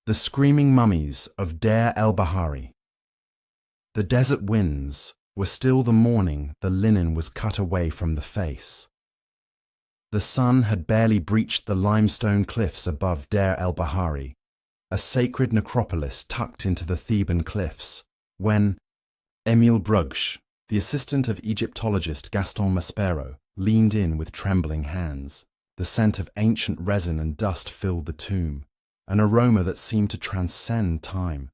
The Screaming Mummies of Deir el-Bahari. The desert winds were still the morning the linen was cut away from the face. The sun had barely breached the limestone cliffs above Deir el-Bahari, a sacred necropolis tucked into the Theban cliffs, when Emile Brugsch, the assistant of Egyptologist Gaston Maspero, leaned in with trembling hands. The scent of ancient resin and dust filled the tomb, an aroma that seemed to transcend time.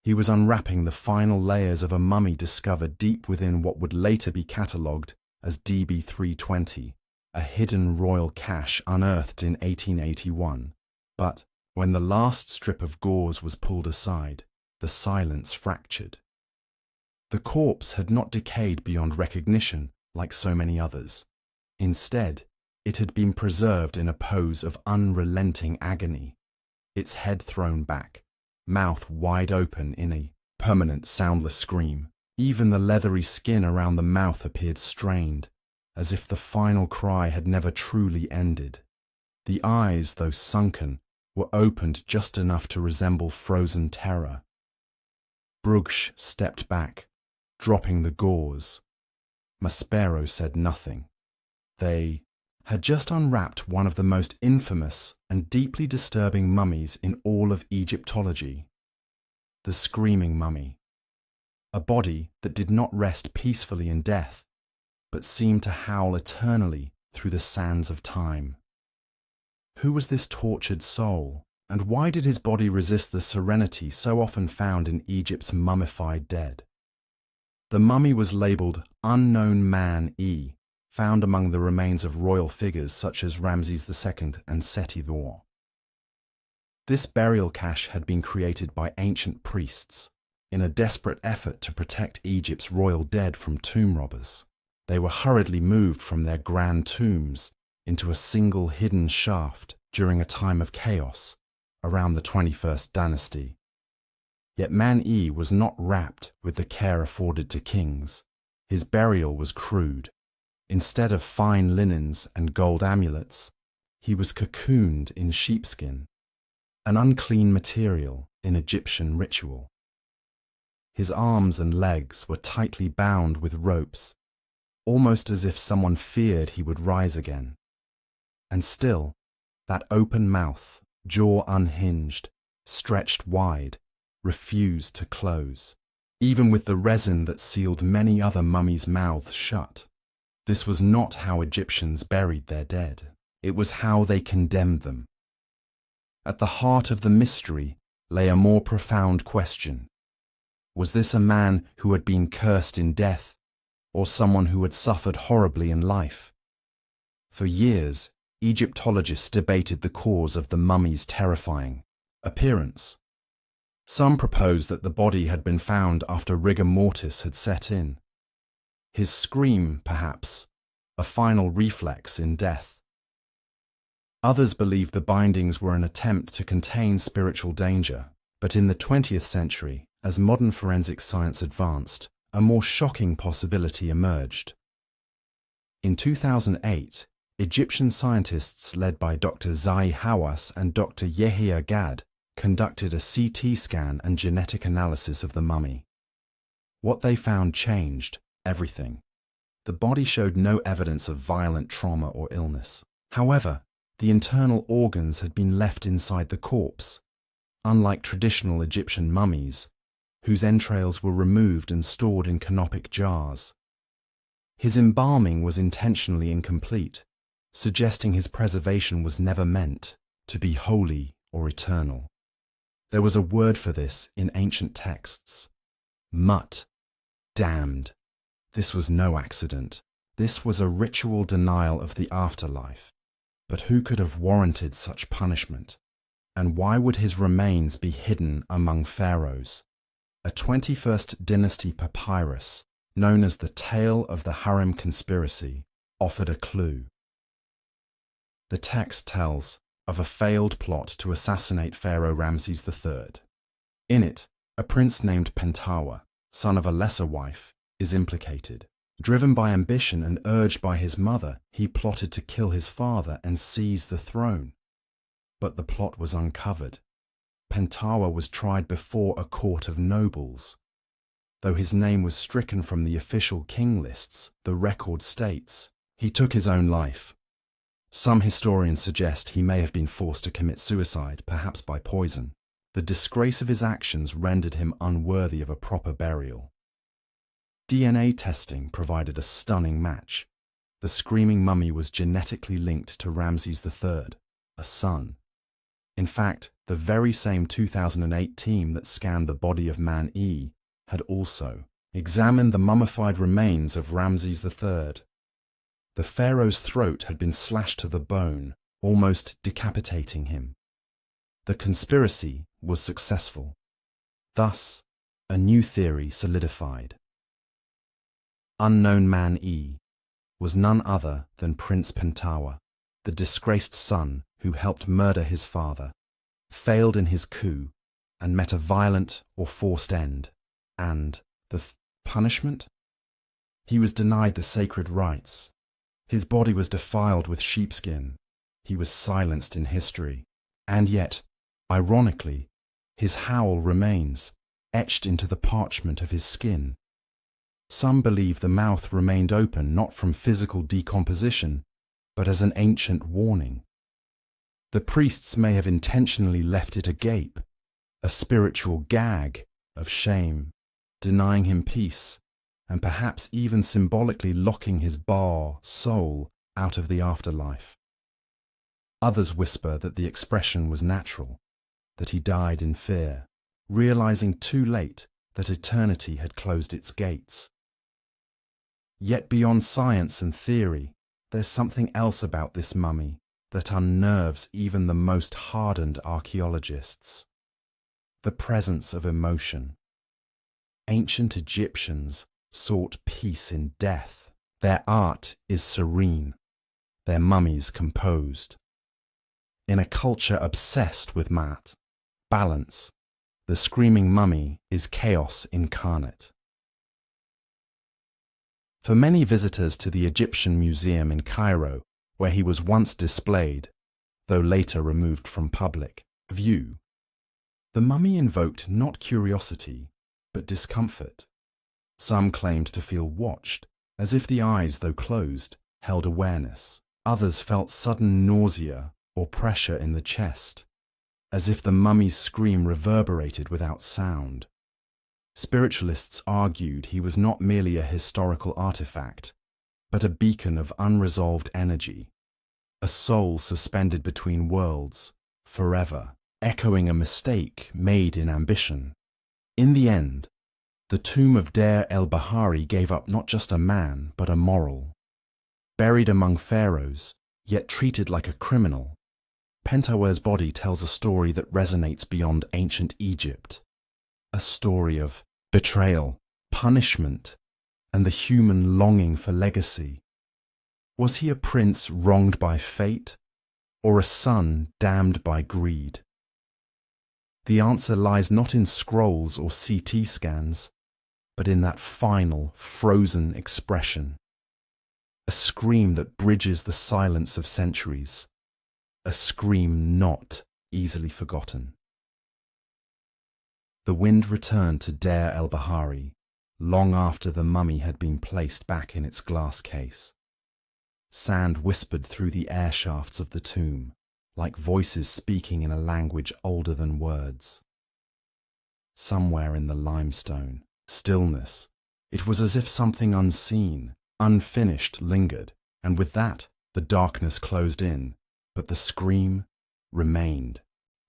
He was unwrapping the final layers of a mummy discovered deep within what would later be catalogued as DB320, a hidden royal cache unearthed in 1881. But when the last strip of gauze was pulled aside, the silence fractured. The corpse had not decayed beyond recognition like so many others. Instead, it had been preserved in a pose of unrelenting agony, its head thrown back, mouth wide open in a permanent soundless scream. Even the leathery skin around the mouth appeared strained, as if the final cry had never truly ended. The eyes, though sunken, were opened just enough to resemble frozen terror. Brugsch stepped back, dropping the gauze. Maspero said nothing. They had just unwrapped one of the most infamous and deeply disturbing mummies in all of Egyptology, the Screaming Mummy, a body that did not rest peacefully in death, but seemed to howl eternally through the sands of time. Who was this tortured soul, and why did his body resist the serenity so often found in Egypt's mummified dead? The mummy was labelled Unknown Man E, found among the remains of royal figures such as Ramses II and Seti I. This burial cache had been created by ancient priests in a desperate effort to protect Egypt's royal dead from tomb robbers. They were hurriedly moved from their grand tombs into a single hidden shaft during a time of chaos around the 21st Dynasty. Yet Man E was not wrapped with the care afforded to kings. His burial was crude. Instead of fine linens and gold amulets, he was cocooned in sheepskin, an unclean material in Egyptian ritual. His arms and legs were tightly bound with ropes, almost as if someone feared he would rise again. And still, that open mouth, jaw unhinged, stretched wide, refused to close, even with the resin that sealed many other mummies' mouths shut. This was not how Egyptians buried their dead. It was how they condemned them. At the heart of the mystery lay a more profound question. Was this a man who had been cursed in death, or someone who had suffered horribly in life? For years, Egyptologists debated the cause of the mummy's terrifying appearance. Some proposed that the body had been found after rigor mortis had set in. His scream, perhaps, a final reflex in death. Others believed the bindings were an attempt to contain spiritual danger, but in the 20th century, as modern forensic science advanced, a more shocking possibility emerged. In 2008, Egyptian scientists led by Dr. Zahi Hawass and Dr. Yehia Gad conducted a CT scan and genetic analysis of the mummy. What they found changed everything. The body showed no evidence of violent trauma or illness. However, the internal organs had been left inside the corpse, unlike traditional Egyptian mummies, whose entrails were removed and stored in canopic jars. His embalming was intentionally incomplete, suggesting his preservation was never meant to be holy or eternal. There was a word for this in ancient texts: mut, damned. This was no accident. This was a ritual denial of the afterlife. But who could have warranted such punishment? And why would his remains be hidden among pharaohs? A 21st Dynasty papyrus, known as the Tale of the Harem Conspiracy, offered a clue. The text tells of a failed plot to assassinate Pharaoh Ramses III. In it, a prince named Pentawa, son of a lesser wife, is implicated. Driven by ambition and urged by his mother, he plotted to kill his father and seize the throne. But the plot was uncovered. Pentawa was tried before a court of nobles. Though his name was stricken from the official king lists, the record states he took his own life. Some historians suggest he may have been forced to commit suicide, perhaps by poison. The disgrace of his actions rendered him unworthy of a proper burial. DNA testing provided a stunning match. The Screaming Mummy was genetically linked to Ramses III, a son. In fact, the very same 2008 team that scanned the body of Man E had also examined the mummified remains of Ramses III. The pharaoh's throat had been slashed to the bone, almost decapitating him. The conspiracy was successful. Thus, a new theory solidified. Unknown Man E was none other than Prince Pentawa, the disgraced son who helped murder his father, failed in his coup, and met a violent or forced end. And the punishment? He was denied the sacred rites. His body was defiled with sheepskin. He was silenced in history. And yet, ironically, his howl remains, etched into the parchment of his skin. Some believe the mouth remained open not from physical decomposition, but as an ancient warning. The priests may have intentionally left it agape, a spiritual gag of shame, denying him peace, and perhaps even symbolically locking his soul out of the afterlife. Others whisper that the expression was natural, that he died in fear, realizing too late that eternity had closed its gates. Yet beyond science and theory, there's something else about this mummy that unnerves even the most hardened archaeologists. The presence of emotion. Ancient Egyptians sought peace in death. Their art is serene, their mummies composed. In a culture obsessed with balance, the Screaming Mummy is chaos incarnate. For many visitors to the Egyptian Museum in Cairo, where he was once displayed, though later removed from public view, the mummy invoked not curiosity, but discomfort. Some claimed to feel watched, as if the eyes, though closed, held awareness. Others felt sudden nausea or pressure in the chest, as if the mummy's scream reverberated without sound. Spiritualists argued he was not merely a historical artifact, but a beacon of unresolved energy, a soul suspended between worlds, forever, echoing a mistake made in ambition. In the end, the tomb of Deir el-Bahari gave up not just a man, but a moral. Buried among pharaohs, yet treated like a criminal, Pentawa's body tells a story that resonates beyond ancient Egypt. A story of betrayal, punishment, and the human longing for legacy. Was he a prince wronged by fate, or a son damned by greed? The answer lies not in scrolls or CT scans, but in that final, frozen expression. A scream that bridges the silence of centuries. A scream not easily forgotten. The wind returned to Deir el-Bahari long after the mummy had been placed back in its glass case. Sand whispered through the air shafts of the tomb, like voices speaking in a language older than words. Somewhere in the limestone, stillness, it was as if something unseen, unfinished lingered, and with that, the darkness closed in, but the scream remained.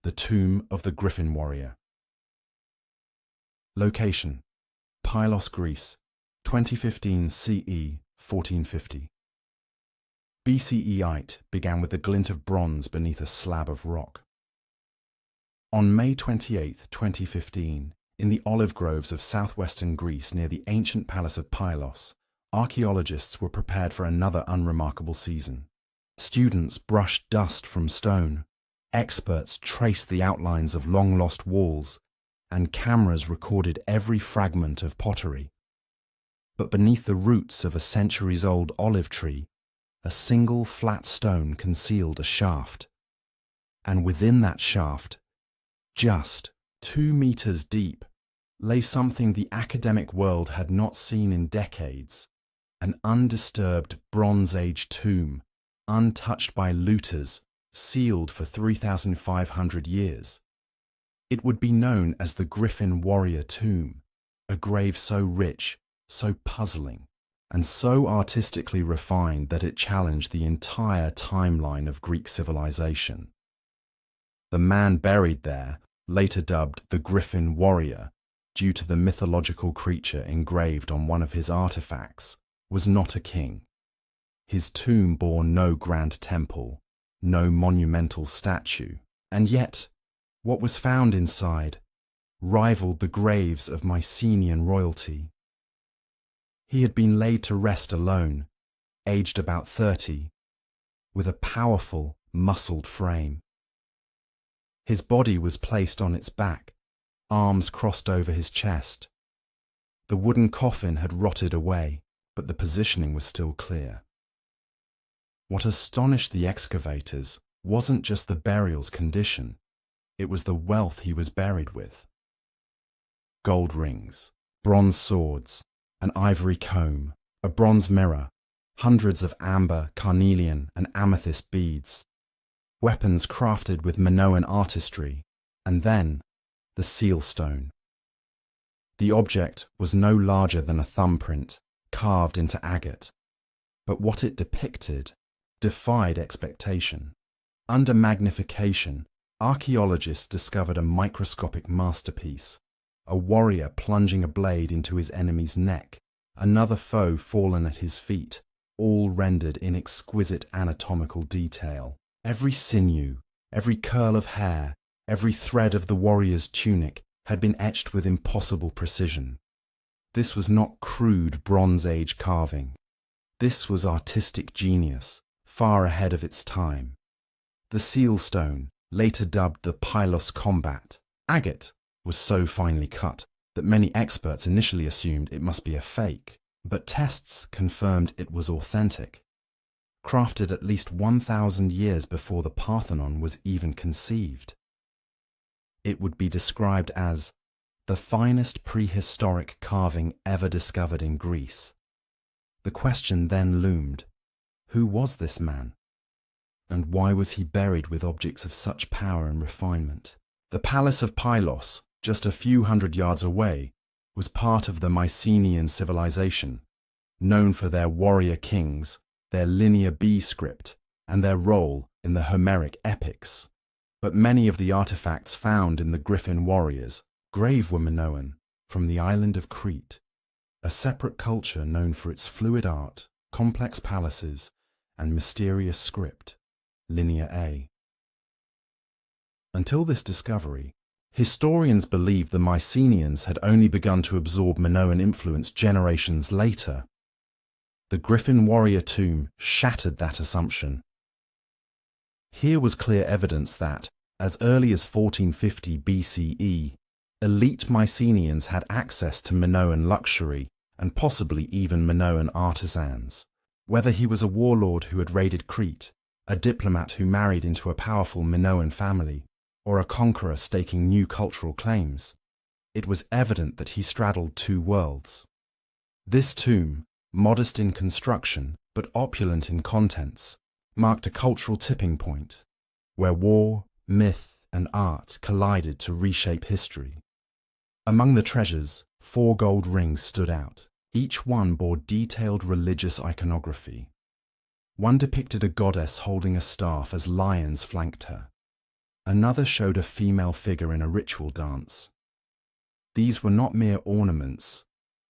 The tomb of the Griffin warrior. Location: Pylos, Greece, 2015 CE 1450. BCEite began with the glint of bronze beneath a slab of rock. On May 28, 2015, in the olive groves of southwestern Greece near the ancient palace of Pylos, archaeologists were prepared for another unremarkable season. Students brushed dust from stone, experts traced the outlines of long-lost walls, and cameras recorded every fragment of pottery. But beneath the roots of a centuries-old olive tree, a single flat stone concealed a shaft. And within that shaft, Just 2 meters deep lay something the academic world had not seen in decades, an undisturbed Bronze Age tomb, untouched by looters, sealed for 3,500 years. It would be known as the Griffin warrior tomb, a grave so rich, so puzzling, and so artistically refined that it challenged the entire timeline of Greek civilization. The man buried there, later dubbed the Griffin warrior, due to the mythological creature engraved on one of his artifacts, was not a king. His tomb bore no grand temple, no monumental statue, and yet what was found inside rivaled the graves of Mycenaean royalty. He had been laid to rest alone, aged about 30, with a powerful, muscled frame. His body was placed on its back, arms crossed over his chest. The wooden coffin had rotted away, but the positioning was still clear. What astonished the excavators wasn't just the burial's condition, it was the wealth he was buried with. Gold rings, bronze swords, an ivory comb, a bronze mirror, hundreds of amber, carnelian, and amethyst beads, weapons crafted with Minoan artistry, and then the seal stone. The object was no larger than a thumbprint, carved into agate, but what it depicted defied expectation. Under magnification, archaeologists discovered a microscopic masterpiece, a warrior plunging a blade into his enemy's neck, another foe fallen at his feet, all rendered in exquisite anatomical detail. Every sinew, every curl of hair, every thread of the warrior's tunic had been etched with impossible precision. This was not crude Bronze Age carving. This was artistic genius, far ahead of its time. The seal stone, later dubbed the Pylos combat, agate, was so finely cut that many experts initially assumed it must be a fake, but tests confirmed it was authentic. Crafted at least 1,000 years before the Parthenon was even conceived. It would be described as the finest prehistoric carving ever discovered in Greece. The question then loomed, who was this man? And why was he buried with objects of such power and refinement? The palace of Pylos, just a few hundred yards away, was part of the Mycenaean civilization, known for their warrior kings, their Linear B script, and their role in the Homeric epics. But many of the artifacts found in the Griffin warriors' grave were Minoan, from the island of Crete, a separate culture known for its fluid art, complex palaces, and mysterious script, Linear A. Until this discovery, historians believed the Mycenaeans had only begun to absorb Minoan influence generations later. The Griffin warrior tomb shattered that assumption. Here was clear evidence that, as early as 1450 BCE, elite Mycenaeans had access to Minoan luxury and possibly even Minoan artisans. Whether he was a warlord who had raided Crete, a diplomat who married into a powerful Minoan family, or a conqueror staking new cultural claims, it was evident that he straddled two worlds. This tomb, modest in construction but opulent in contents, marked a cultural tipping point, where war, myth, and art collided to reshape history. Among the treasures, 4 gold rings stood out. Each one bore detailed religious iconography. One depicted a goddess holding a staff as lions flanked her. Another showed a female figure in a ritual dance. These were not mere ornaments,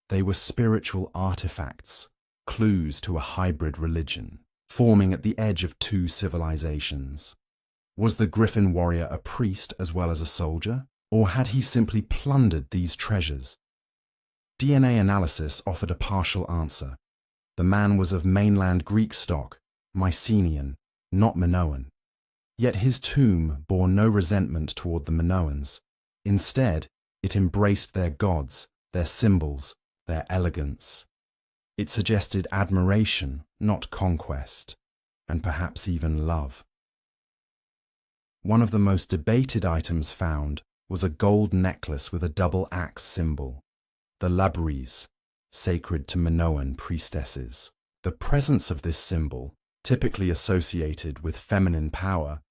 they were spiritual artifacts, clues to a hybrid religion, forming at the edge of two civilizations. Was the Griffin warrior a priest as well as a soldier, or had he simply plundered these treasures? DNA analysis offered a partial answer. The man was of mainland Greek stock, Mycenaean, not Minoan. Yet his tomb bore no resentment toward the Minoans. Instead, it embraced their gods, their symbols, their elegance. It suggested admiration, not conquest, and perhaps even love. One of the most debated items found was a gold necklace with a double axe symbol, the labris, sacred to Minoan priestesses. The presence of this symbol, typically associated with feminine power,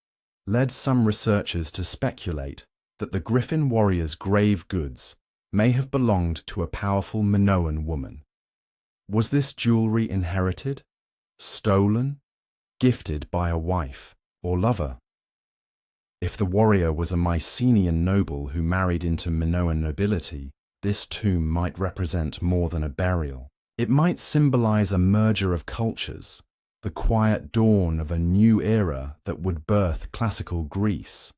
led some researchers to speculate that the Griffin warrior's grave goods may have belonged to a powerful Minoan woman. Was this jewelry inherited, stolen, gifted by a wife or lover? If the warrior was a Mycenaean noble who married into Minoan nobility, this tomb might represent more than a burial. It might symbolize a merger of cultures, the quiet dawn of a new era that would birth classical Greece.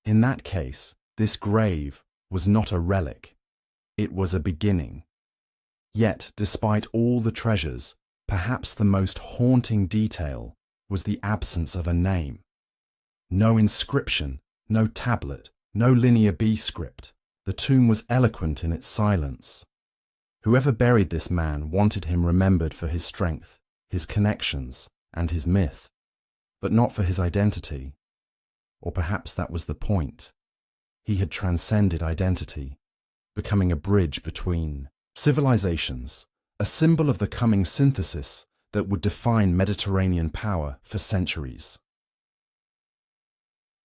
In that case, this grave was not a relic, it was a beginning. Yet, despite all the treasures, perhaps the most haunting detail was the absence of a name. No inscription, no tablet, no linear B script. The tomb was eloquent in its silence. Whoever buried this man wanted him remembered for his strength, his connections, and his myth, but not for his identity. Or perhaps that was the point. He had transcended identity, becoming a bridge between civilizations, a symbol of the coming synthesis that would define Mediterranean power for centuries.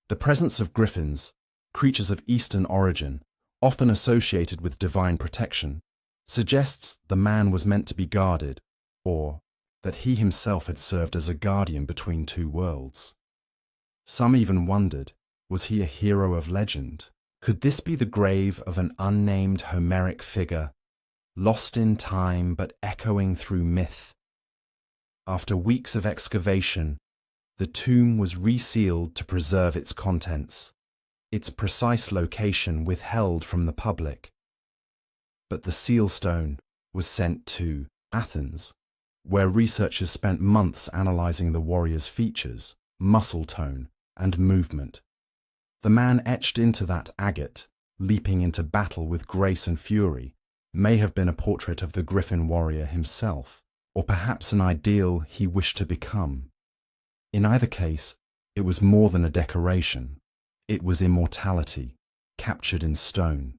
The presence of griffins, creatures of Eastern origin, often associated with divine protection, suggests the man was meant to be guarded, or that he himself had served as a guardian between two worlds. Some even wondered, was he a hero of legend? Could this be the grave of an unnamed Homeric figure, lost in time but echoing through myth? After weeks of excavation, the tomb was resealed to preserve its contents, its precise location withheld from the public. But the seal stone was sent to Athens, where researchers spent months analyzing the warrior's features, muscle tone, and movement. The man etched into that agate, leaping into battle with grace and fury, may have been a portrait of the Griffin warrior himself, or perhaps an ideal he wished to become. In either case, it was more than a decoration. It was immortality, captured in stone.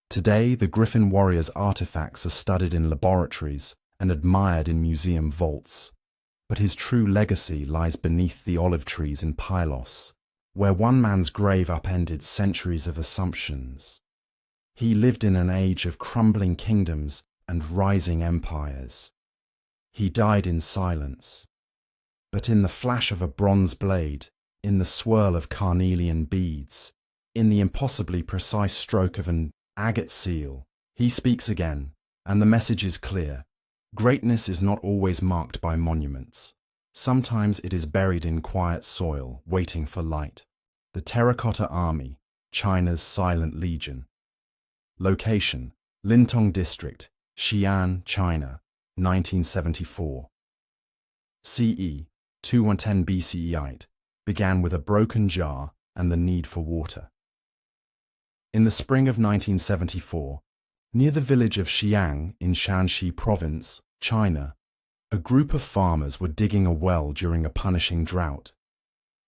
Today, the Griffin warrior's artifacts are studied in laboratories and admired in museum vaults, but his true legacy lies beneath the olive trees in Pylos, where one man's grave upended centuries of assumptions. He lived in an age of crumbling kingdoms and rising empires. He died in silence, but in the flash of a bronze blade, in the swirl of carnelian beads, in the impossibly precise stroke of an agate seal, he speaks again, and the message is clear. Greatness is not always marked by monuments. Sometimes it is buried in quiet soil, waiting for light. The Terracotta Army, China's silent legion. Location: Lintong District, Xi'an, China, 1974. CE, 2110 BCE, began with a broken jar and the need for water. In the spring of 1974, near the village of Xiang in Shanxi Province, China, a group of farmers were digging a well during a punishing drought.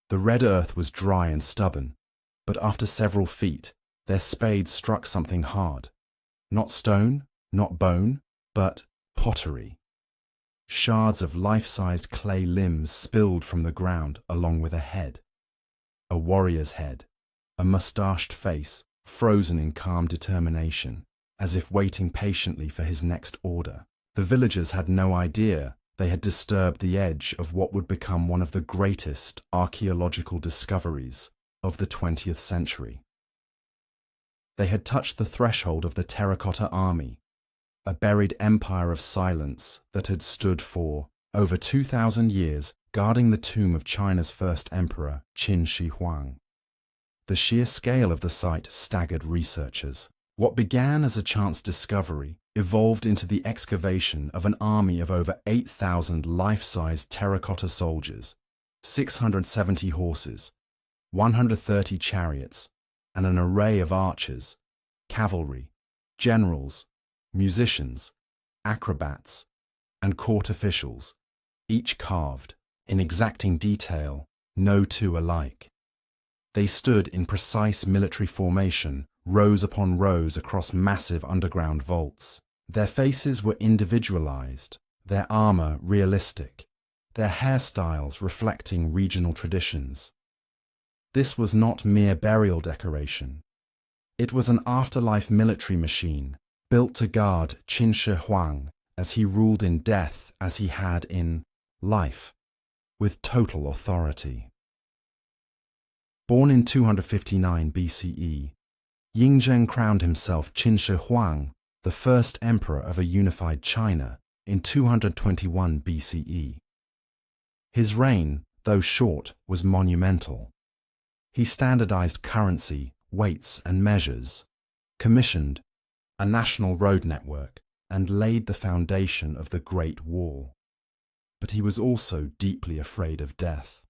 The red earth was dry and stubborn, but after several feet, their spades struck something hard. Not stone, not bone, but pottery. Shards of life-sized clay limbs spilled from the ground along with a head. A warrior's head, a mustached face, frozen in calm determination, as if waiting patiently for his next order. The villagers had no idea they had disturbed the edge of what would become one of the greatest archaeological discoveries of the 20th century. They had touched the threshold of the Terracotta Army, a buried empire of silence that had stood for over 2,000 years guarding the tomb of China's first emperor, Qin Shi Huang. The sheer scale of the site staggered researchers. What began as a chance discovery evolved into the excavation of an army of over 8,000 life-sized terracotta soldiers, 670 horses, 130 chariots, and an array of archers, cavalry, generals, musicians, acrobats, and court officials, each carved, in exacting detail, no two alike. They stood in precise military formation, rows upon rows across massive underground vaults. Their faces were individualized, their armor realistic, their hairstyles reflecting regional traditions. This was not mere burial decoration. It was an afterlife military machine, built to guard Qin Shi Huang as he ruled in death as he had in life, with total authority. Born in 259 BCE, Yingzheng crowned himself Qin Shi Huang, the first emperor of a unified China, in 221 BCE. His reign, though short, was monumental. He standardized currency, weights and measures, commissioned a national road network, and laid the foundation of the Great Wall. But he was also deeply afraid of death.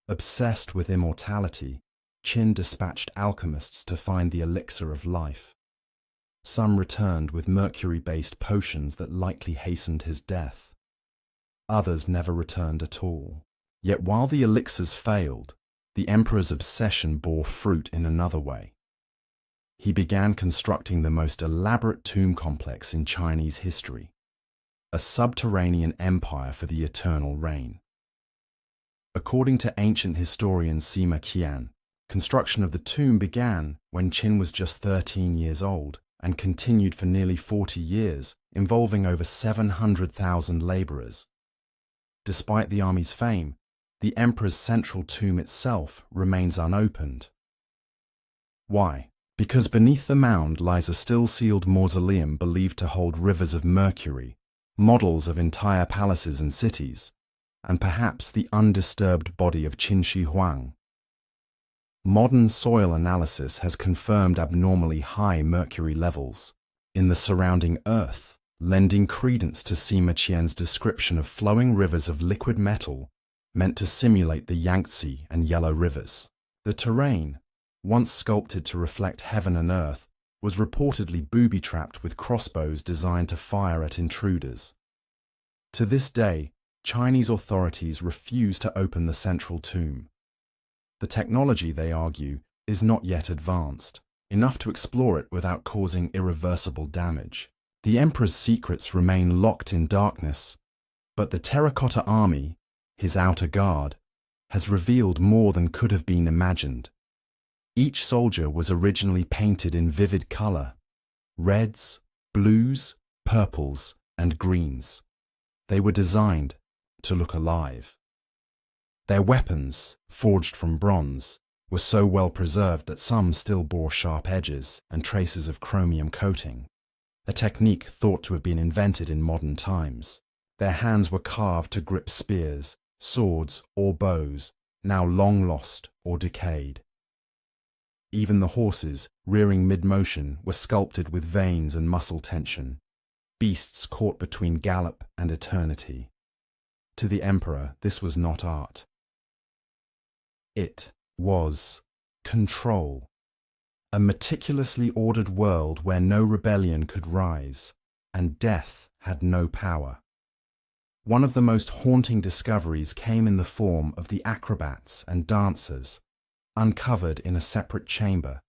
Obsessed with immortality, Qin dispatched alchemists to find the elixir of life. Some returned with mercury-based potions that likely hastened his death. Others never returned at all. Yet while the elixirs failed, the emperor's obsession bore fruit in another way. He began constructing the most elaborate tomb complex in Chinese history, a subterranean empire for the eternal reign. According to ancient historian Sima Qian, construction of the tomb began when Qin was just 13 years old and continued for nearly 40 years, involving over 700,000 laborers. Despite the army's fame, the emperor's central tomb itself remains unopened. Why? Because beneath the mound lies a still-sealed mausoleum believed to hold rivers of mercury, models of entire palaces and cities, and perhaps the undisturbed body of Qin Shi Huang. Modern soil analysis has confirmed abnormally high mercury levels in the surrounding earth, lending credence to Sima Qian's description of flowing rivers of liquid metal meant to simulate the Yangtze and Yellow rivers. The terrain, once sculpted to reflect heaven and earth, was reportedly booby-trapped with crossbows designed to fire at intruders. To this day, Chinese authorities refuse to open the central tomb. The technology, they argue, is not yet advanced, enough to explore it without causing irreversible damage. The emperor's secrets remain locked in darkness, but the Terracotta army, his outer guard, has revealed more than could have been imagined. Each soldier was originally painted in vivid color: reds, blues, purples, and greens. They were designed to look alive. Their weapons, forged from bronze, were so well preserved that some still bore sharp edges and traces of chromium coating, a technique thought to have been invented in modern times. Their hands were carved to grip spears, swords, or bows, now long lost or decayed. Even the horses, rearing mid-motion, were sculpted with veins and muscle tension, beasts caught between gallop and eternity. To the emperor, this was not art. It was control, a meticulously ordered world where no rebellion could rise, and death had no power. One of the most haunting discoveries came in the form of the acrobats and dancers, uncovered in a separate chamber.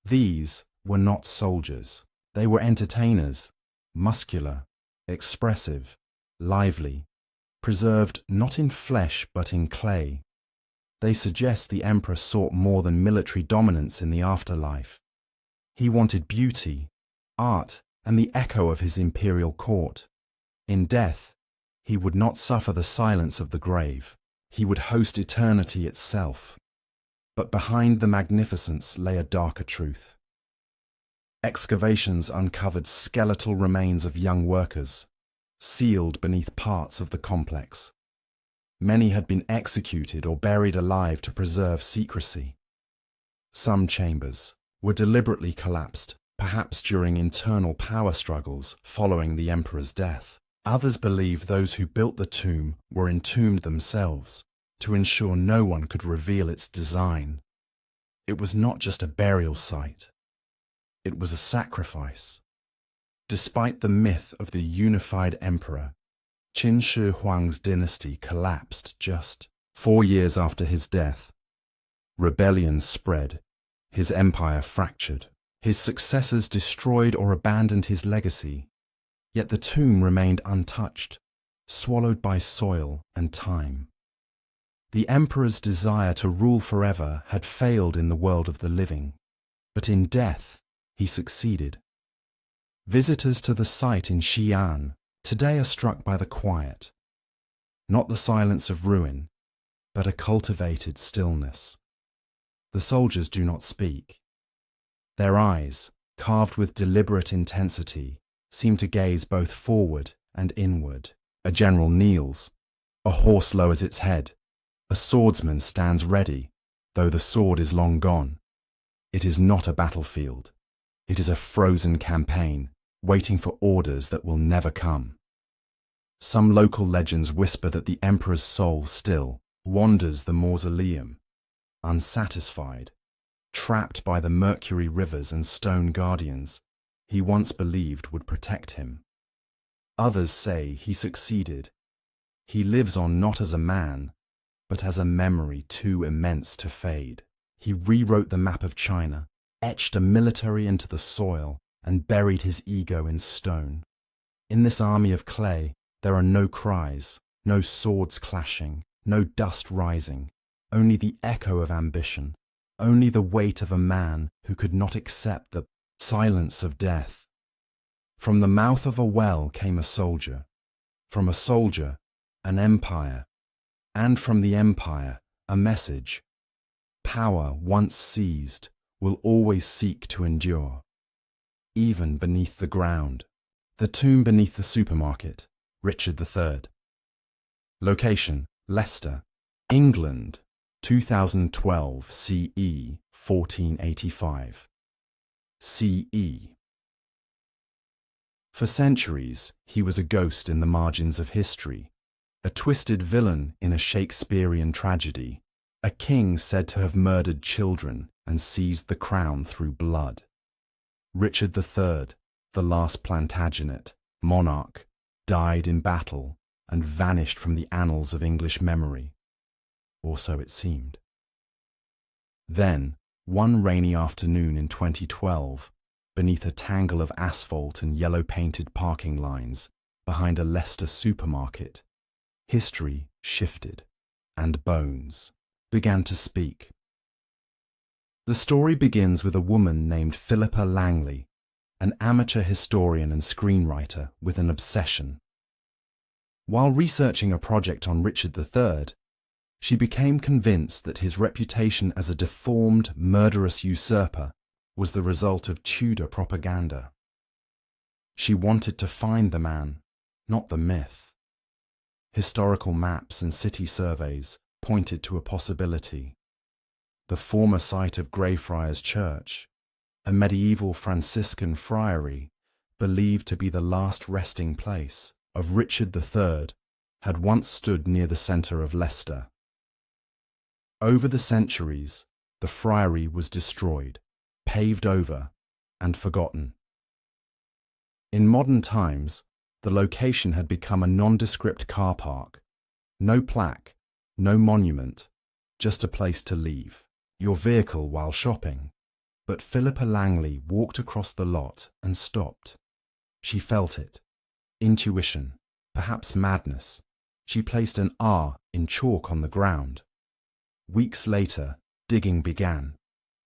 These were not soldiers. They were entertainers, muscular, expressive, lively, preserved not in flesh but in clay. They suggest the emperor sought more than military dominance in the afterlife. He wanted beauty, art, and the echo of his imperial court. In death, he would not suffer the silence of the grave. He would host eternity itself. But behind the magnificence lay a darker truth. Excavations uncovered skeletal remains of young workers, sealed beneath parts of the complex. Many had been executed or buried alive to preserve secrecy. Some chambers were deliberately collapsed, perhaps during internal power struggles following the emperor's death. Others believe those who built the tomb were entombed themselves, to ensure no one could reveal its design. It was not just a burial site. It was a sacrifice. Despite the myth of the unified emperor, Qin Shi Huang's dynasty collapsed just 4 years after his death. Rebellion spread, his empire fractured, his successors destroyed or abandoned his legacy, yet the tomb remained untouched, swallowed by soil and time. The emperor's desire to rule forever had failed in the world of the living, but in death he succeeded. Visitors to the site in Xiang today are struck by the quiet, not the silence of ruin, but a cultivated stillness. The soldiers do not speak. Their eyes, carved with deliberate intensity, seem to gaze both forward and inward. A general kneels. A horse lowers its head. A swordsman stands ready, though the sword is long gone. It is not a battlefield. It is a frozen campaign, waiting for orders that will never come. Some local legends whisper that the emperor's soul still wanders the mausoleum, unsatisfied, trapped by the mercury rivers and stone guardians he once believed would protect him. Others say he succeeded. He lives on not as a man, but as a memory too immense to fade. He rewrote the map of China, etched a military into the soil, and buried his ego in stone. In this army of clay, there are no cries, no swords clashing, no dust rising, only the echo of ambition, only the weight of a man who could not accept the silence of death. From the mouth of a well came a soldier, from a soldier, an empire, and from the empire, a message. Power once seized will always seek to endure, even beneath the ground. The tomb beneath the supermarket, Richard III. Location, Leicester, England, 2012 CE 1485. CE. For centuries, he was a ghost in the margins of history, a twisted villain in a Shakespearean tragedy, a king said to have murdered children and seized the crown through blood. Richard III, the last Plantagenet, monarch, died in battle and vanished from the annals of English memory, or so it seemed. Then, one rainy afternoon in 2012, beneath a tangle of asphalt and yellow-painted parking lines behind a Leicester supermarket, history shifted, and bones began to speak. The story begins with a woman named Philippa Langley, an amateur historian and screenwriter with an obsession. While researching a project on Richard III, she became convinced that his reputation as a deformed, murderous usurper was the result of Tudor propaganda. She wanted to find the man, not the myth. Historical maps and city surveys pointed to a possibility. The former site of Greyfriars Church, a medieval Franciscan friary believed to be the last resting place of Richard III, had once stood near the centre of Leicester. Over the centuries, the friary was destroyed, paved over, and forgotten. In modern times, the location had become a nondescript car park. No plaque, no monument, just a place to leave your vehicle while shopping. But Philippa Langley walked across the lot and stopped. She felt it. Intuition, perhaps madness. She placed an R in chalk on the ground. Weeks later, digging began.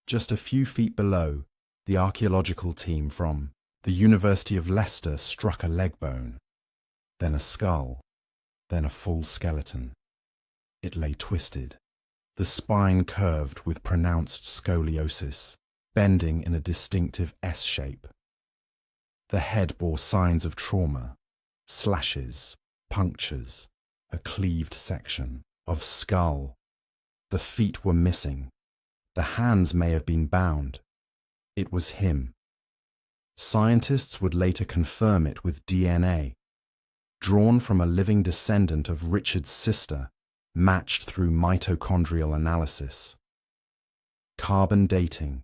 Just a few feet below, the archaeological team from the University of Leicester struck a leg bone, then a skull, then a full skeleton. It lay twisted, the spine curved with pronounced scoliosis, bending in a distinctive S shape. The head bore signs of trauma, slashes, punctures, a cleaved section of skull. The feet were missing. The hands may have been bound. It was him. Scientists would later confirm it with DNA, drawn from a living descendant of Richard's sister, matched through mitochondrial analysis. Carbon dating,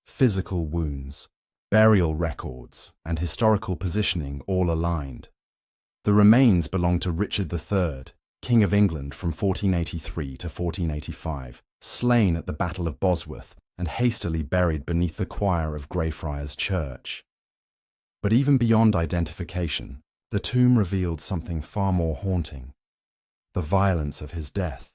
physical wounds, burial records, and historical positioning all aligned. The remains belonged to Richard III, King of England from 1483 to 1485, slain at the Battle of Bosworth and hastily buried beneath the choir of Greyfriars Church. But even beyond identification, the tomb revealed something far more haunting: the violence of his death.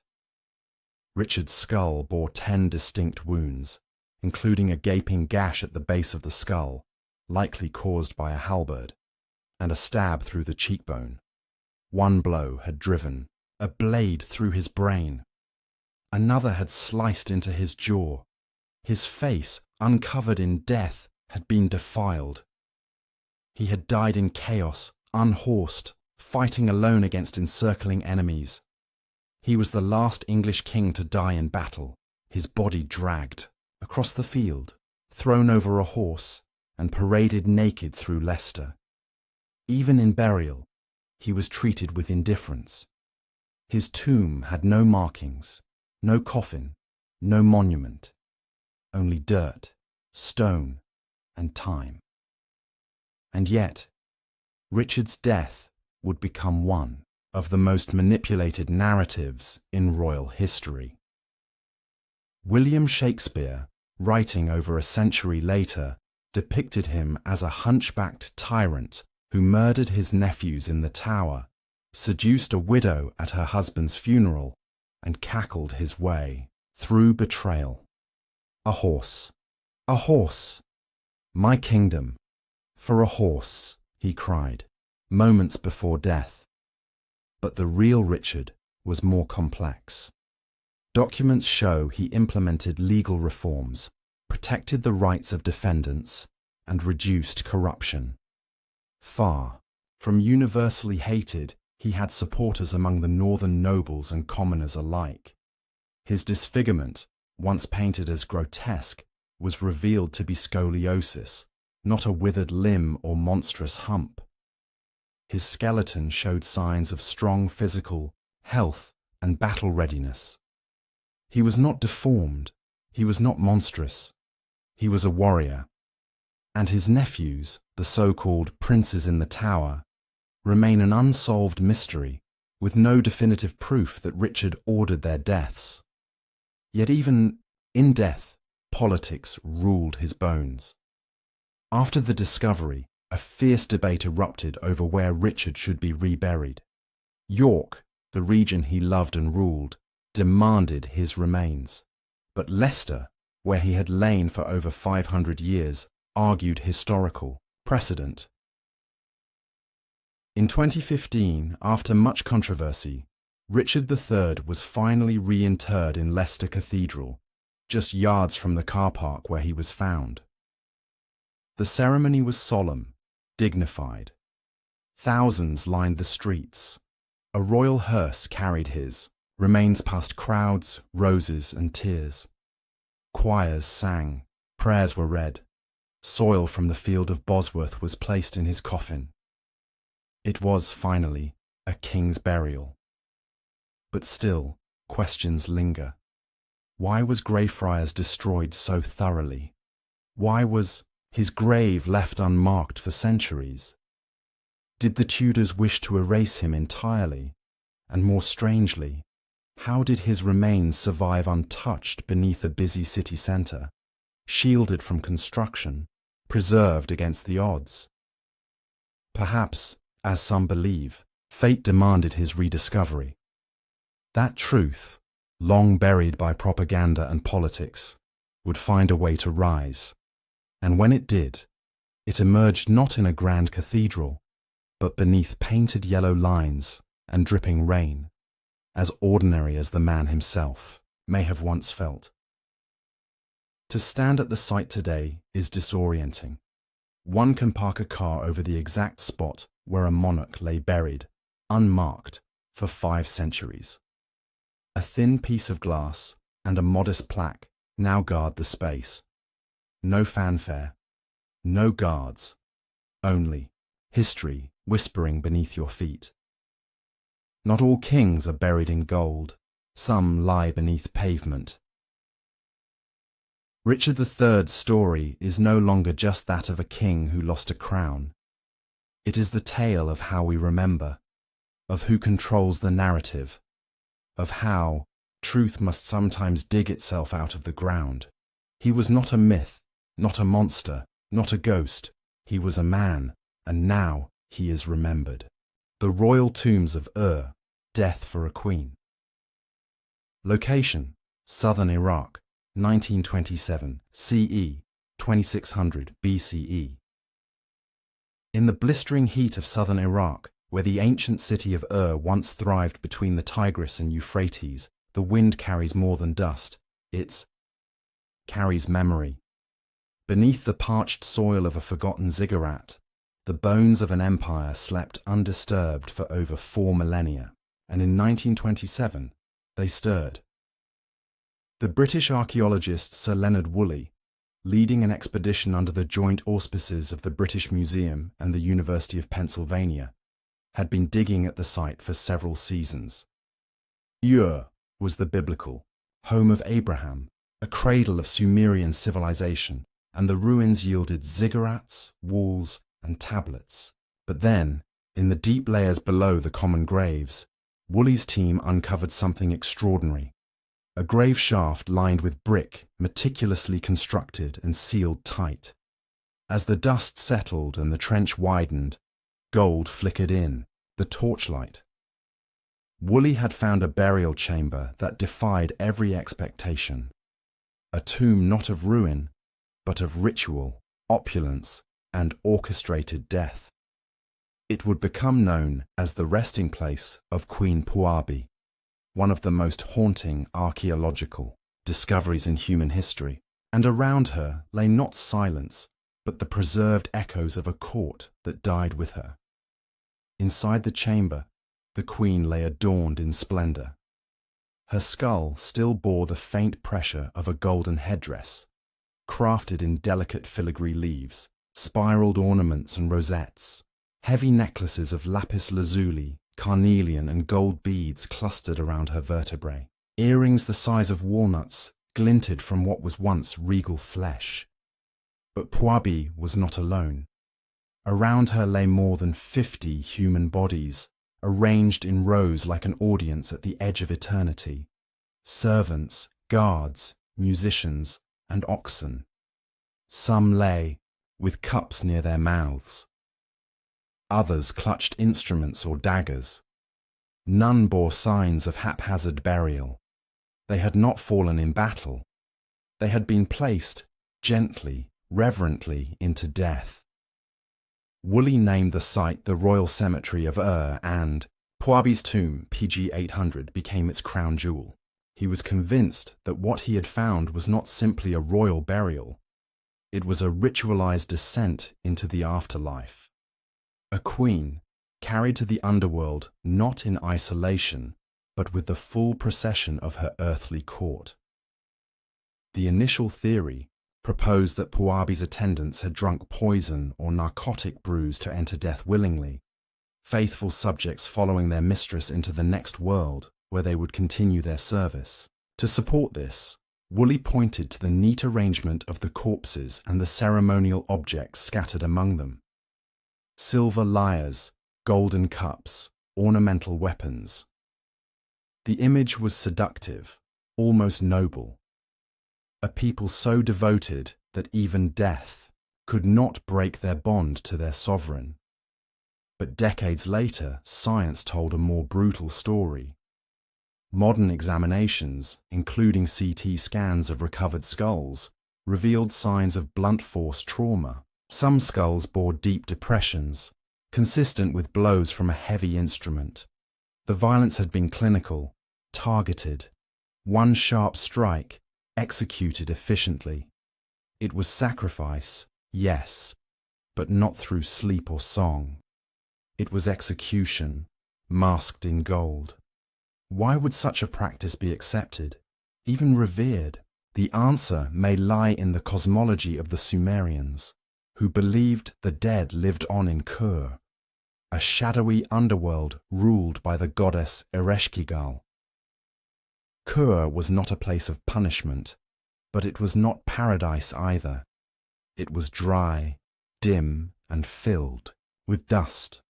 Richard's skull bore 10 distinct wounds, including a gaping gash at the base of the skull, likely caused by a halberd, and a stab through the cheekbone. One blow had driven a blade through his brain. Another had sliced into his jaw. His face, uncovered in death, had been defiled. He had died in chaos, unhorsed, fighting alone against encircling enemies. He was the last English king to die in battle, his body dragged across the field, thrown over a horse, and paraded naked through Leicester. Even in burial, he was treated with indifference. His tomb had no markings, no coffin, no monument, only dirt, stone, and time. And yet, Richard's death would become one of the most manipulated narratives in royal history. William Shakespeare, writing over a century later, depicted him as a hunchbacked tyrant who murdered his nephews in the Tower, seduced a widow at her husband's funeral, and cackled his way through betrayal. A horse, a horse, my kingdom, for a horse, he cried, moments before death. But the real Richard was more complex. Documents show he implemented legal reforms, protected the rights of defendants, and reduced corruption. Far from universally hated, he had supporters among the northern nobles and commoners alike. His disfigurement, once painted as grotesque, was revealed to be scoliosis, not a withered limb or monstrous hump. His skeleton showed signs of strong physical health and battle readiness. He was not deformed, he was not monstrous, he was a warrior. And his nephews, the so-called princes in the Tower, remain an unsolved mystery, with no definitive proof that Richard ordered their deaths. Yet even in death, politics ruled his bones. After the discovery, a fierce debate erupted over where Richard should be reburied. York, the region he loved and ruled, demanded his remains. But Leicester, where he had lain for over 500 years, argued historical precedent. In 2015, after much controversy, Richard III was finally reinterred in Leicester Cathedral, just yards from the car park where he was found. The ceremony was solemn, dignified. Thousands lined the streets. A royal hearse carried his remains past crowds, roses, and tears. Choirs sang, prayers were read. Soil from the field of Bosworth was placed in his coffin. It was, finally, a king's burial. But still, questions linger. Why was Greyfriars destroyed so thoroughly? Why was his grave left unmarked for centuries? Did the Tudors wish to erase him entirely? And more strangely, how did his remains survive untouched beneath a busy city centre, shielded from construction, preserved against the odds? Perhaps, as some believe, fate demanded his rediscovery. That truth, long buried by propaganda and politics, would find a way to rise. And when it did, it emerged not in a grand cathedral, but beneath painted yellow lines and dripping rain, as ordinary as the man himself may have once felt. To stand at the site today is disorienting. One can park a car over the exact spot where a monarch lay buried, unmarked, for 5 centuries. A thin piece of glass and a modest plaque now guard the space. No fanfare, no guards, only history whispering beneath your feet. Not all kings are buried in gold, some lie beneath pavement. Richard III's story is no longer just that of a king who lost a crown. It is the tale of how we remember, of who controls the narrative, of how truth must sometimes dig itself out of the ground. He was not a myth, not a monster, not a ghost. He was a man, and now he is remembered. The royal tombs of Ur, Death for a Queen. Location: southern Iraq, 1927 CE, 2600 BCE. In the blistering heat of southern Iraq, where the ancient city of Ur once thrived between the Tigris and Euphrates, the wind carries more than dust. It carries memory. Beneath the parched soil of a forgotten ziggurat, the bones of an empire slept undisturbed for over 4 millennia, and in 1927 they stirred. The British archaeologist Sir Leonard Woolley, leading an expedition under the joint auspices of the British Museum and the University of Pennsylvania, had been digging at the site for several seasons. Ur was the biblical home of Abraham, a cradle of Sumerian civilization, and the ruins yielded ziggurats, walls, and tablets. But then, in the deep layers below the common graves, Woolley's team uncovered something extraordinary. A grave shaft lined with brick, meticulously constructed and sealed tight. As the dust settled and the trench widened, gold flickered in, the torchlight. Woolley had found a burial chamber that defied every expectation. A tomb not of ruin, but of ritual, opulence, and orchestrated death. It would become known as the resting place of Queen Puabi, one of the most haunting archaeological discoveries in human history, and around her lay not silence, but the preserved echoes of a court that died with her. Inside the chamber, the queen lay adorned in splendor. Her skull still bore the faint pressure of a golden headdress, crafted in delicate filigree leaves, spiraled ornaments and rosettes. Heavy necklaces of lapis lazuli, carnelian and gold beads clustered around her vertebrae. Earrings the size of walnuts glinted from what was once regal flesh. But Puabi was not alone. Around her lay more than 50 human bodies, arranged in rows like an audience at the edge of eternity. Servants, guards, musicians, and oxen. Some lay, with cups near their mouths. Others clutched instruments or daggers. None bore signs of haphazard burial. They had not fallen in battle. They had been placed, gently, reverently, into death. Woolley named the site the Royal Cemetery of Ur, and Puabi's tomb, PG 800, became its crown jewel. He was convinced that what he had found was not simply a royal burial. It was a ritualized descent into the afterlife. A queen, carried to the underworld not in isolation, but with the full procession of her earthly court. The initial theory proposed that Puabi's attendants had drunk poison or narcotic brews to enter death willingly, faithful subjects following their mistress into the next world, where they would continue their service. To support this, Woolley pointed to the neat arrangement of the corpses and the ceremonial objects scattered among them. Silver lyres, golden cups, ornamental weapons. The image was seductive, almost noble. A people so devoted that even death could not break their bond to their sovereign. But decades later, science told a more brutal story. Modern examinations, including CT scans of recovered skulls, revealed signs of blunt force trauma. Some skulls bore deep depressions, consistent with blows from a heavy instrument. The violence had been clinical, targeted. One sharp strike, executed efficiently. It was sacrifice, yes, but not through sleep or song. It was execution, masked in gold. Why would such a practice be accepted, even revered? The answer may lie in the cosmology of the Sumerians, who believed the dead lived on in Kur, a shadowy underworld ruled by the goddess Ereshkigal. Kur was not a place of punishment, but it was not paradise either. It was dry, dim, and filled with dust,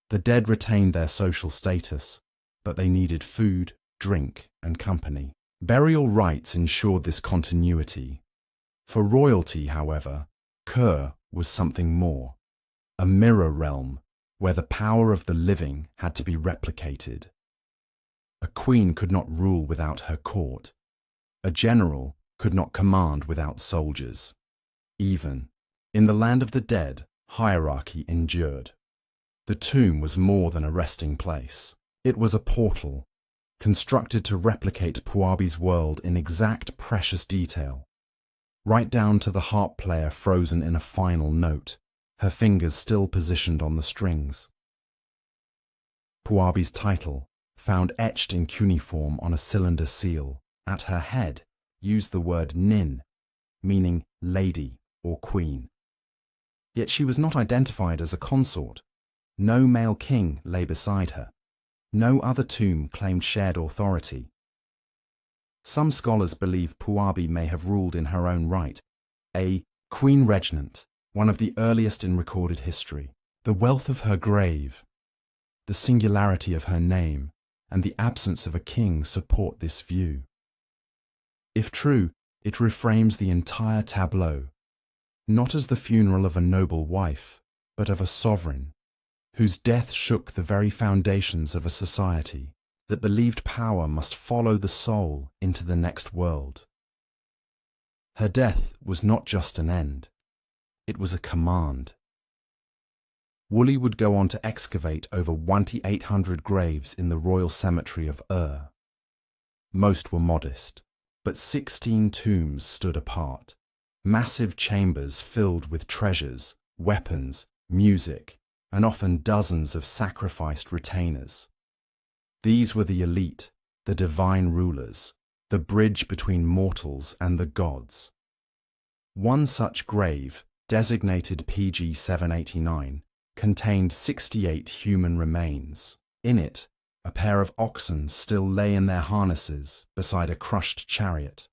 The dead retained their social status, but they needed food, drink, and company. Burial rites ensured this continuity. For royalty, however, Ker was something more, a mirror realm where the power of the living had to be replicated. A queen could not rule without her court. A general could not command without soldiers. Even in the land of the dead, hierarchy endured. The tomb was more than a resting place. It was a portal, constructed to replicate Puabi's world in exact precious detail, right down to the harp player frozen in a final note, her fingers still positioned on the strings. Puabi's title, found etched in cuneiform on a cylinder seal, at her head, used the word Nin, meaning lady or queen. Yet she was not identified as a consort. No male king lay beside her. No other tomb claimed shared authority. Some scholars believe Puabi may have ruled in her own right, a queen regnant, one of the earliest in recorded history. The wealth of her grave, the singularity of her name, and the absence of a king support this view. If true, it reframes the entire tableau, not as the funeral of a noble wife, but of a sovereign, whose death shook the very foundations of a society that believed power must follow the soul into the next world. Her death was not just an end, it was a command. Woolley would go on to excavate over 1,800 graves in the royal cemetery of Ur. Most were modest, but 16 tombs stood apart, massive chambers filled with treasures, weapons, music, and often dozens of sacrificed retainers. These were the elite, the divine rulers, the bridge between mortals and the gods. One such grave, designated PG 789, contained 68 human remains. In it, a pair of oxen still lay in their harnesses beside a crushed chariot.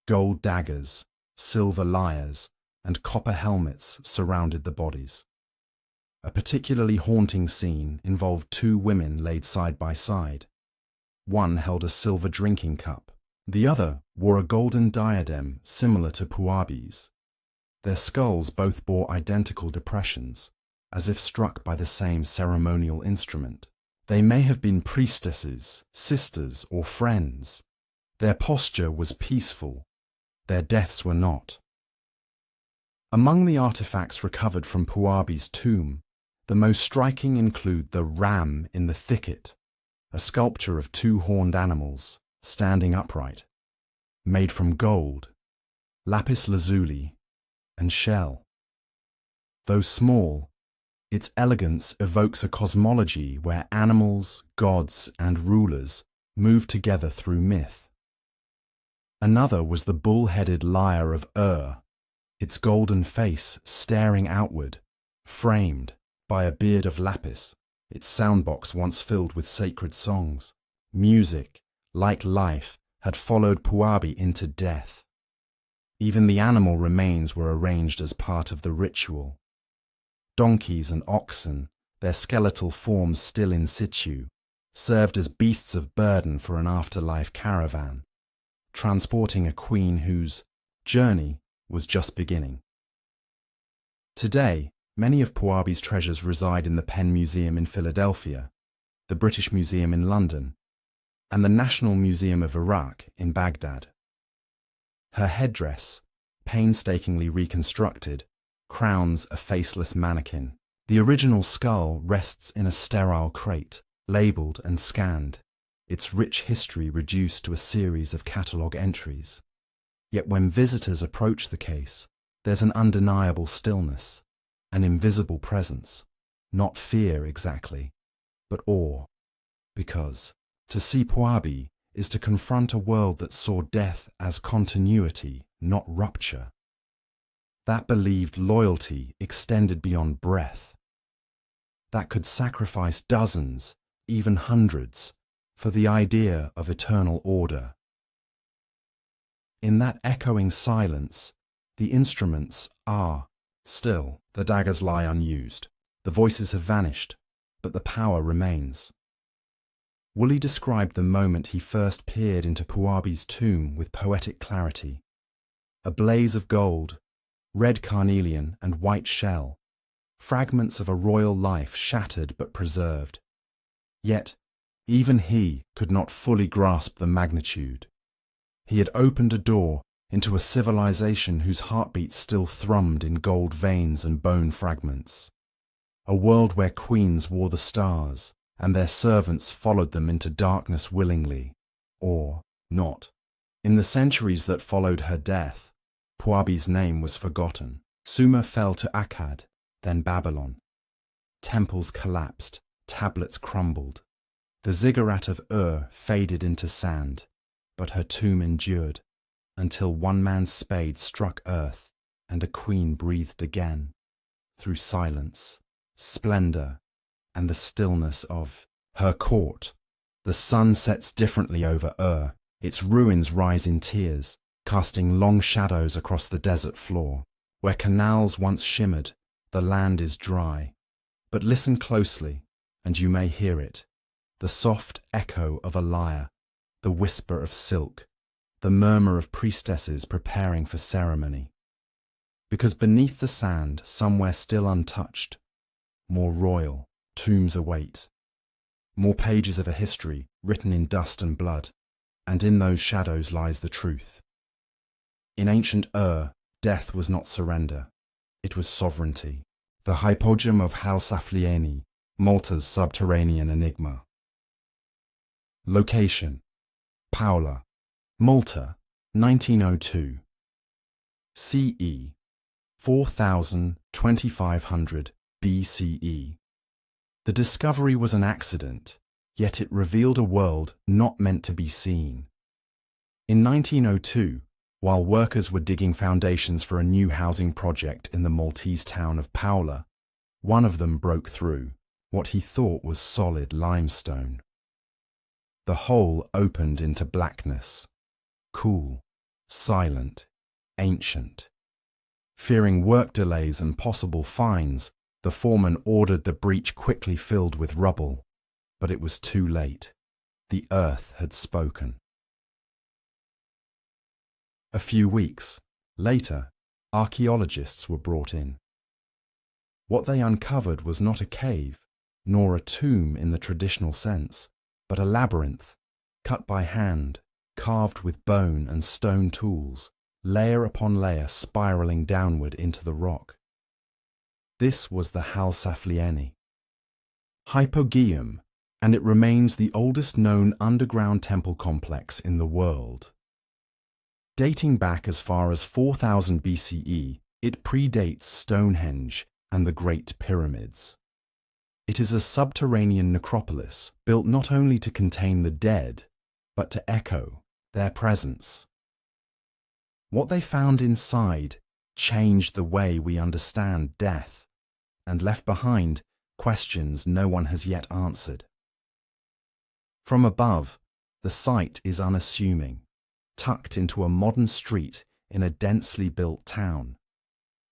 Gold daggers, silver lyres, and copper helmets surrounded the bodies. A particularly haunting scene involved two women laid side by side. One held a silver drinking cup. The other wore a golden diadem similar to Puabi's. Their skulls both bore identical depressions, as if struck by the same ceremonial instrument. They may have been priestesses, sisters, or friends. Their posture was peaceful. Their deaths were not. Among the artifacts recovered from Puabi's tomb, the most striking include the ram in the thicket, a sculpture of two horned animals standing upright, made from gold, lapis lazuli, and shell. Though small, its elegance evokes a cosmology where animals, gods, and rulers move together through myth. Another was the bull-headed lyre of Ur, its golden face staring outward, framed by a beard of lapis, its soundbox once filled with sacred songs. Music, like life, had followed Puabi into death. Even the animal remains were arranged as part of the ritual. Donkeys and oxen, their skeletal forms still in situ, served as beasts of burden for an afterlife caravan, transporting a queen whose journey was just beginning. Today, many of Puabi's treasures reside in the Penn Museum in Philadelphia, the British Museum in London, and the National Museum of Iraq in Baghdad. Her headdress, painstakingly reconstructed, crowns a faceless mannequin. The original skull rests in a sterile crate, labelled and scanned, its rich history reduced to a series of catalogue entries. Yet when visitors approach the case, there's an undeniable stillness, an invisible presence, not fear exactly, but awe, because to see Puabi is to confront a world that saw death as continuity, not rupture. That believed loyalty extended beyond breath. That could sacrifice dozens, even hundreds, for the idea of eternal order. In that echoing silence, the instruments are still. The daggers lie unused. The voices have vanished. but the power remains. Woolley described the moment he first peered into Puabi's tomb with poetic clarity. A blaze of gold, red carnelian and white shell, fragments of a royal life shattered but preserved. Yet, even he could not fully grasp the magnitude. He had opened a door into a civilization whose heartbeat still thrummed in gold veins and bone fragments. A world where queens wore the stars, and their servants followed them into darkness willingly, or not. In the centuries that followed her death, Puabi's name was forgotten. Sumer fell to Akkad, then Babylon. Temples collapsed, tablets crumbled. The ziggurat of faded into sand, but her tomb endured, until one man's spade struck earth and a queen breathed again, through silence, splendor, and the stillness of her court. The sun sets differently over its ruins rise in tears, casting long shadows across the desert floor. Where canals once shimmered, the land is dry. But listen closely, and you may hear it, the soft echo of a lyre, the whisper of silk, the murmur of priestesses preparing for ceremony. Because beneath the sand, somewhere still untouched, more royal, tombs await. More pages of a history written in dust and blood, and in those shadows lies the truth. In ancient death was not surrender, it was sovereignty. The Hypogeum of Ħal-Saflieni, Malta's subterranean enigma. Location: Paola, Malta, 1902. CE 4000–2500 BCE. The discovery was an accident, yet it revealed a world not meant to be seen. In 1902, while workers were digging foundations for a new housing project in the Maltese town of Paola, one of them broke through what he thought was solid limestone. The hole opened into blackness, cool, silent, ancient. Fearing work delays and possible fines, the foreman ordered the breach quickly filled with rubble, but it was too late. The earth had spoken. A few weeks later, archaeologists were brought in. What they uncovered was not a cave, nor a tomb in the traditional sense, but a labyrinth, cut by hand, carved with bone and stone tools, layer upon layer spiraling downward into the rock. This was the Ħal-Saflieni. Hypogeum, and it remains the oldest known underground temple complex in the world. Dating back as far as 4000 BCE, it predates Stonehenge and the Great Pyramids. It is a subterranean necropolis built not only to contain the dead, but to echo their presence. What they found inside changed the way we understand death, and left behind questions no one has yet answered. From above, the site is unassuming, tucked into a modern street in a densely built town.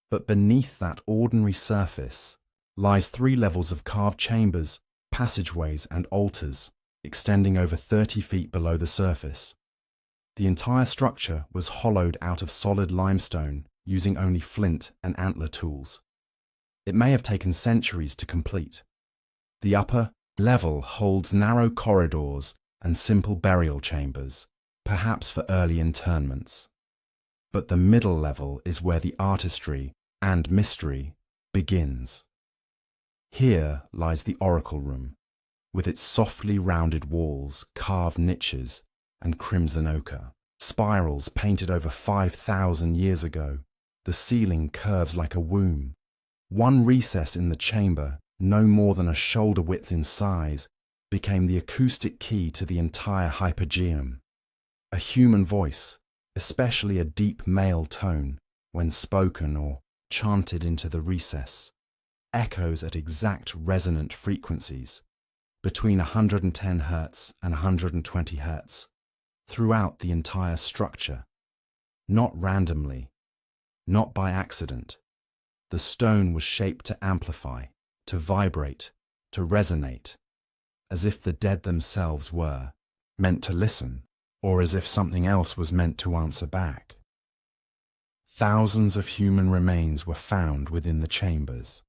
But beneath that ordinary surface lies 3 levels of carved chambers, passageways and altars, extending over 30 feet below the surface. The entire structure was hollowed out of solid limestone using only flint and antler tools. It may have taken centuries to complete. The upper level holds narrow corridors and simple burial chambers, perhaps for early interments. But the middle level is where the artistry and mystery begins. Here lies the oracle room, with its softly rounded walls, carved niches, and crimson ochre. Spirals painted over 5,000 years ago. The ceiling curves like a womb. One recess in the chamber, no more than a shoulder width in size, became the acoustic key to the entire Hypogeum. A human voice, especially a deep male tone, when spoken or chanted into the recess, echoes at exact resonant frequencies, between 110 Hz and 120 Hz, throughout the entire structure. Not randomly, not by accident. The stone was shaped to amplify, to vibrate, to resonate, as if the dead themselves were meant to listen, or as if something else was meant to answer back. Thousands of human remains were found within the chambers.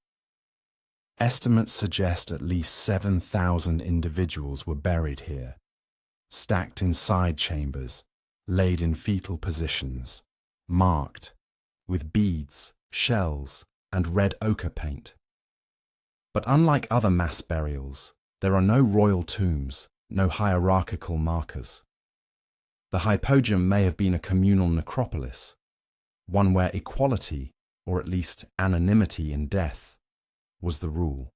Estimates suggest at least 7,000 individuals were buried here, stacked in side chambers, laid in fetal positions, marked with beads, shells, and red ochre paint. But unlike other mass burials, there are no royal tombs, no hierarchical markers. The Hypogeum may have been a communal necropolis, one where equality, or at least anonymity in death, was the rule.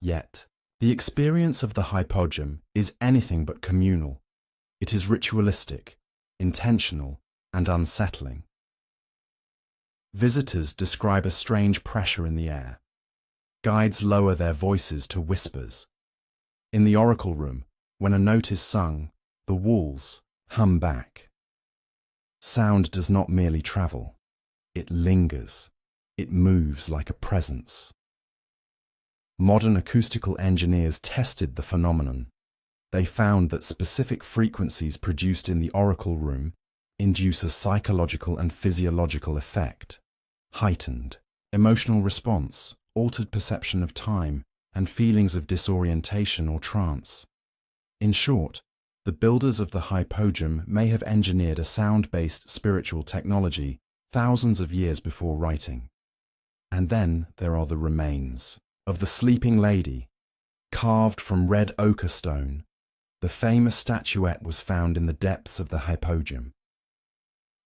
Yet, the experience of the Hypogeum is anything but communal. It is ritualistic, intentional, and unsettling. Visitors describe a strange pressure in the air. Guides lower their voices to whispers. In the oracle room, when a note is sung, the walls hum back. Sound does not merely travel. It lingers. It moves like a presence. Modern acoustical engineers tested the phenomenon. They found that specific frequencies produced in the oracle room induce a psychological and physiological effect. Heightened emotional response, altered perception of time, and feelings of disorientation or trance. In short, the builders of the Hypogeum may have engineered a sound-based spiritual technology thousands of years before writing. And then there are the remains of the sleeping lady, carved from red ochre stone. The famous statuette was found in the depths of the Hypogeum.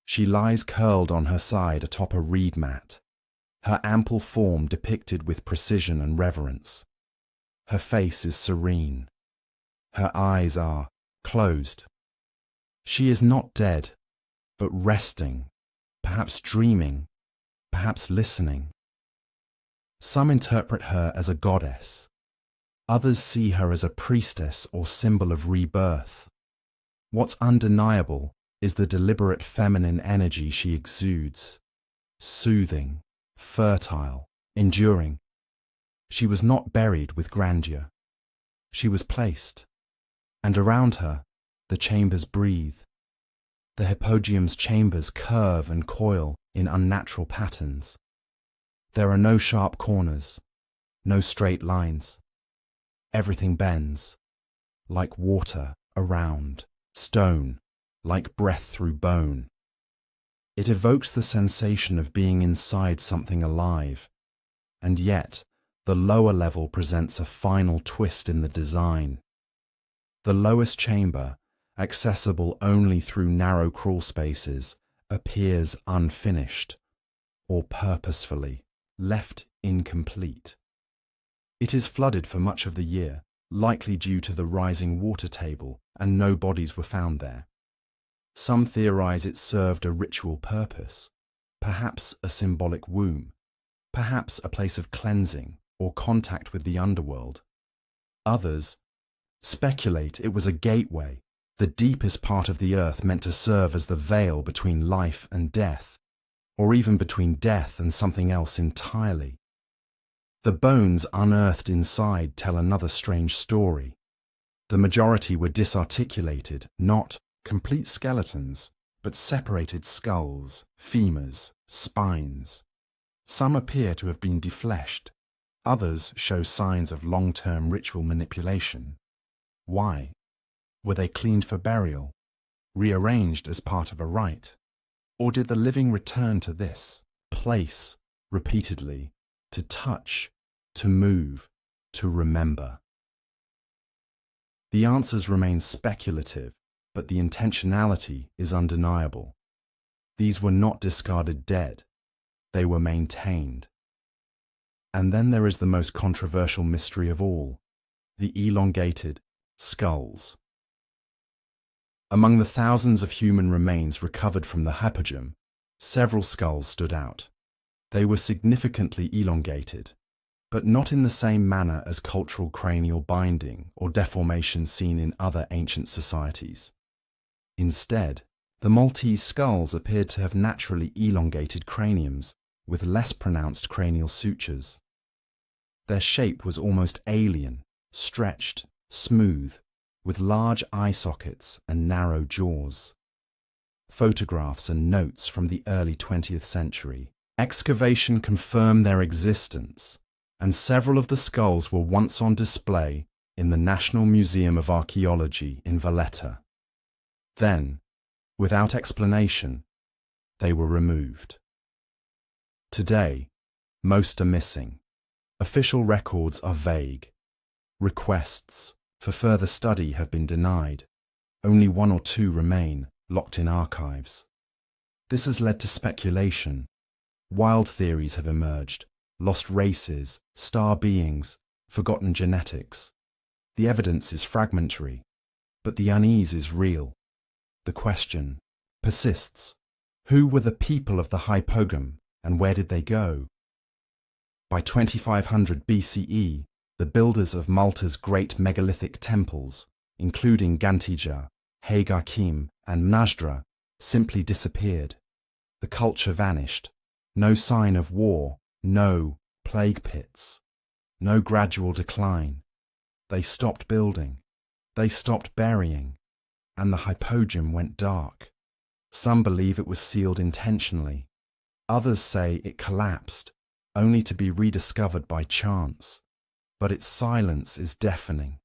She lies curled on her side atop a reed mat, her ample form depicted with precision and reverence. Her face is serene. Her eyes are closed. She is not dead, but resting, perhaps dreaming, perhaps listening. Some interpret her as a goddess. Others see her as a priestess or symbol of rebirth. What's undeniable is the deliberate feminine energy she exudes, soothing, fertile, enduring. She was not buried with grandeur. She was placed, and around her the chambers breathe. The Hypogeum's chambers curve and coil in unnatural patterns. There are no sharp corners, no straight lines. Everything bends, like water around, stone, like breath through bone. It evokes the sensation of being inside something alive, and yet the lower level presents a final twist in the design. The lowest chamber, accessible only through narrow crawl spaces, appears unfinished, or purposefully left incomplete. It is flooded for much of the year, likely due to the rising water table, and no bodies were found there. Some theorize it served a ritual purpose, perhaps a symbolic womb, perhaps a place of cleansing or contact with the underworld. Others speculate it was a gateway, the deepest part of the earth meant to serve as the veil between life and death, or even between death and something else entirely. The bones unearthed inside tell another strange story. The majority were disarticulated, not complete skeletons, but separated skulls, femurs, spines. Some appear to have been defleshed. Others show signs of long-term ritual manipulation. Why? Were they cleaned for burial, rearranged as part of a rite? Or did the living return to this place repeatedly, to touch, to move, to remember? The answers remain speculative, but the intentionality is undeniable. These were not discarded dead. They were maintained. And then there is the most controversial mystery of all, the elongated skulls. Among the thousands of human remains recovered from the Hypogeum, several skulls stood out. They were significantly elongated, but not in the same manner as cultural cranial binding or deformation seen in other ancient societies. Instead, the Maltese skulls appeared to have naturally elongated craniums with less pronounced cranial sutures. Their shape was almost alien, stretched, smooth, with large eye sockets and narrow jaws. Photographs and notes from the early 20th century. Excavation confirmed their existence, and several of the skulls were once on display in the National Museum of Archaeology in Valletta. Then, without explanation, they were removed. Today, most are missing. Official records are vague. Requests for further study have been denied. Only one or two remain, locked in archives. This has led to speculation. Wild theories have emerged: lost races, star beings, forgotten genetics. The evidence is fragmentary, but the unease is real. The question persists: who were the people of the Hypogeum, and where did they go? By 2500 BCE, the builders of Malta's great megalithic temples, including Gantija, Hypogeum, and Najdra, simply disappeared. The culture vanished. No sign of war, no plague pits, no gradual decline. They stopped building, they stopped burying, and the Hypogeum went dark. Some believe it was sealed intentionally. Others say it collapsed, only to be rediscovered by chance. But its silence is deafening.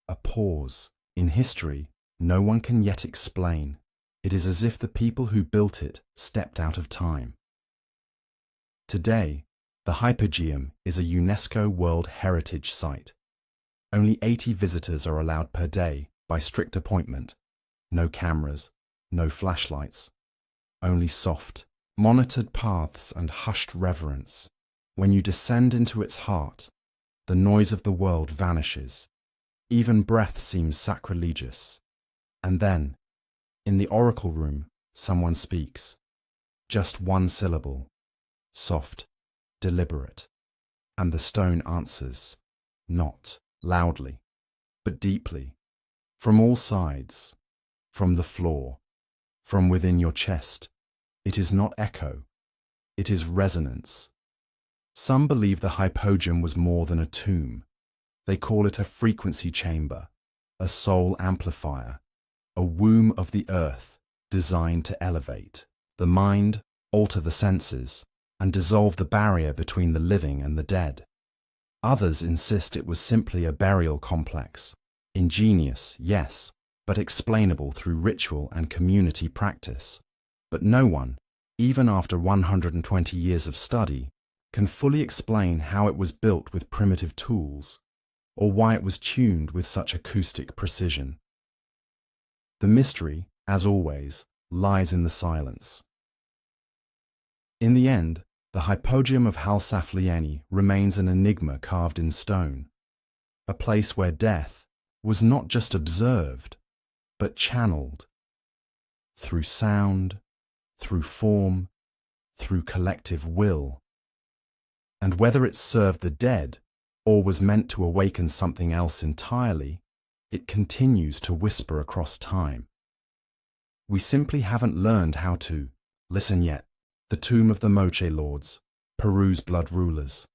A pause in history no one can yet explain. It is as if the people who built it stepped out of time. Today, the Hypogeum is a UNESCO World Heritage Site. Only 80 visitors are allowed per day by strict appointment. No cameras, no flashlights, only soft, monitored paths and hushed reverence. When you descend into its heart, the noise of the world vanishes. Even breath seems sacrilegious. And then, in the oracle room, someone speaks. Just one syllable. Soft, deliberate, and the stone answers, not loudly, but deeply, from all sides, from the floor, from within your chest. It is not echo, it is resonance. Some believe the Hypogeum was more than a tomb. They call it a frequency chamber, a soul amplifier, a womb of the earth designed to elevate the mind, alter the senses, and dissolve the barrier between the living and the dead. Others insist it was simply a burial complex, ingenious, yes, but explainable through ritual and community practice. But no one, even after 120 years of study, can fully explain how it was built with primitive tools, or why it was tuned with such acoustic precision. The mystery, as always, lies in the silence. In the end, the Hypogeum of Ħal-Saflieni remains an enigma carved in stone, a place where death was not just observed, but channeled, through sound, through form, through collective will. And whether it served the dead or was meant to awaken something else entirely, it continues to whisper across time. We simply haven't learned how to listen yet. The tomb of the Moche lords, Peru's blood rulers.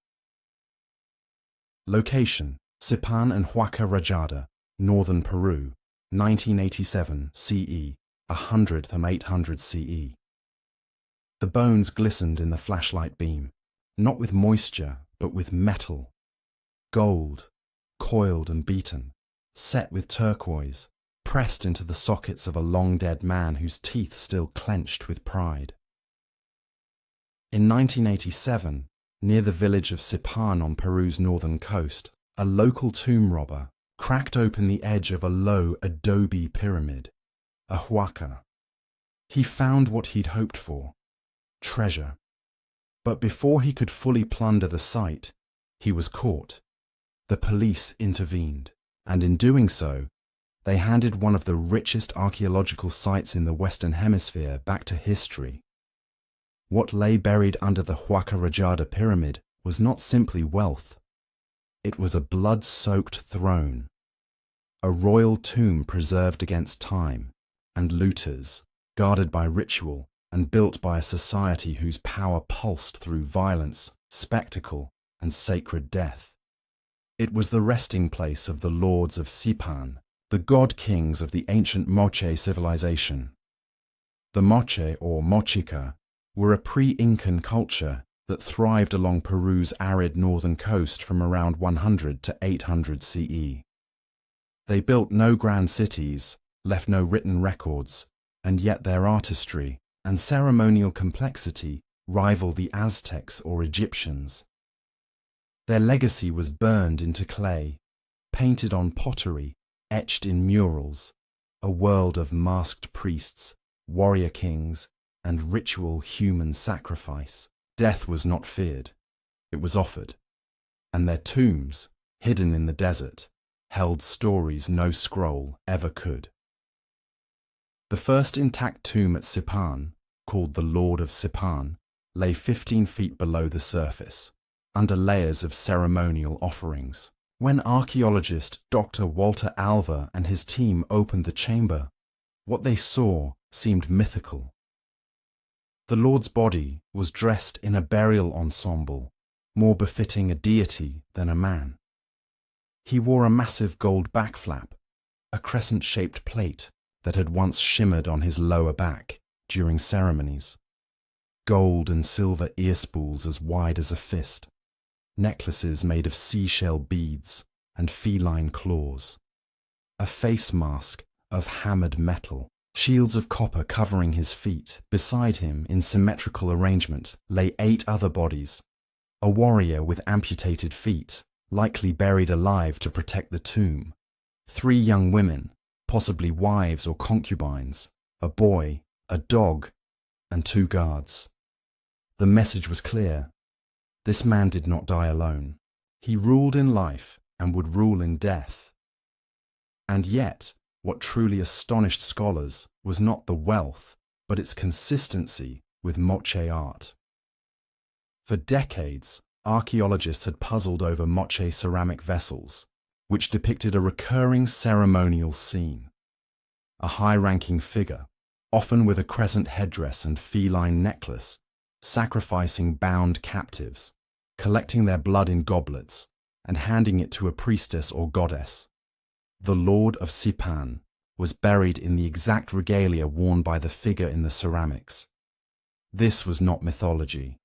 Location: Sipan and Huaca Rajada, northern Peru, 1987 CE, 100 from 800 CE. The bones glistened in the flashlight beam, not with moisture, but with metal. Gold, coiled and beaten, set with turquoise, pressed into the sockets of a long-dead man whose teeth still clenched with pride. In 1987, near the village of Sipan on Peru's northern coast, a local tomb robber cracked open the edge of a low adobe pyramid, a huaca. He found what he'd hoped for: treasure. But before he could fully plunder the site, he was caught. The police intervened, and in doing so, they handed one of the richest archaeological sites in the Western Hemisphere back to history. What lay buried under the Huaca Rajada pyramid was not simply wealth. It was a blood-soaked throne, a royal tomb preserved against time, and looters, guarded by ritual and built by a society whose power pulsed through violence, spectacle, and sacred death. It was the resting place of the lords of Sipan, the god-kings of the ancient Moche civilization. The Moche, or Mochica, were a pre-Incan culture that thrived along Peru's arid northern coast from around 100 to 800 CE. They built no grand cities, left no written records, and yet their artistry and ceremonial complexity rival the Aztecs or Egyptians. Their legacy was burned into clay, painted on pottery, etched in murals, a world of masked priests, warrior kings, and ritual human sacrifice. Death was not feared, it was offered, and their tombs, hidden in the desert, held stories no scroll ever could. The first intact tomb at Sipan, called the Lord of Sipan, lay 15 feet below the surface, under layers of ceremonial offerings. When archaeologist Dr. Walter Alva and his team opened the chamber, what they saw seemed mythical. The Lord's body was dressed in a burial ensemble, more befitting a deity than a man. He wore a massive gold back flap, a crescent-shaped plate that had once shimmered on his lower back during ceremonies, gold and silver ear spools as wide as a fist, necklaces made of seashell beads and feline claws, a face mask of hammered metal, shields of copper covering his feet. Beside him, in symmetrical arrangement, lay 8 other bodies. A warrior with amputated feet, likely buried alive to protect the tomb. 3 young women, possibly wives or concubines, a boy, a dog, and 2 guards. The message was clear. This man did not die alone. He ruled in life and would rule in death. And yet, what truly astonished scholars was not the wealth, but its consistency with Moche art. For decades, archaeologists had puzzled over Moche ceramic vessels, which depicted a recurring ceremonial scene. A high-ranking figure, often with a crescent headdress and feline necklace, sacrificing bound captives, collecting their blood in goblets, and handing it to a priestess or goddess. The Lord of Sipan was buried in the exact regalia worn by the figure in the ceramics. This was not mythology.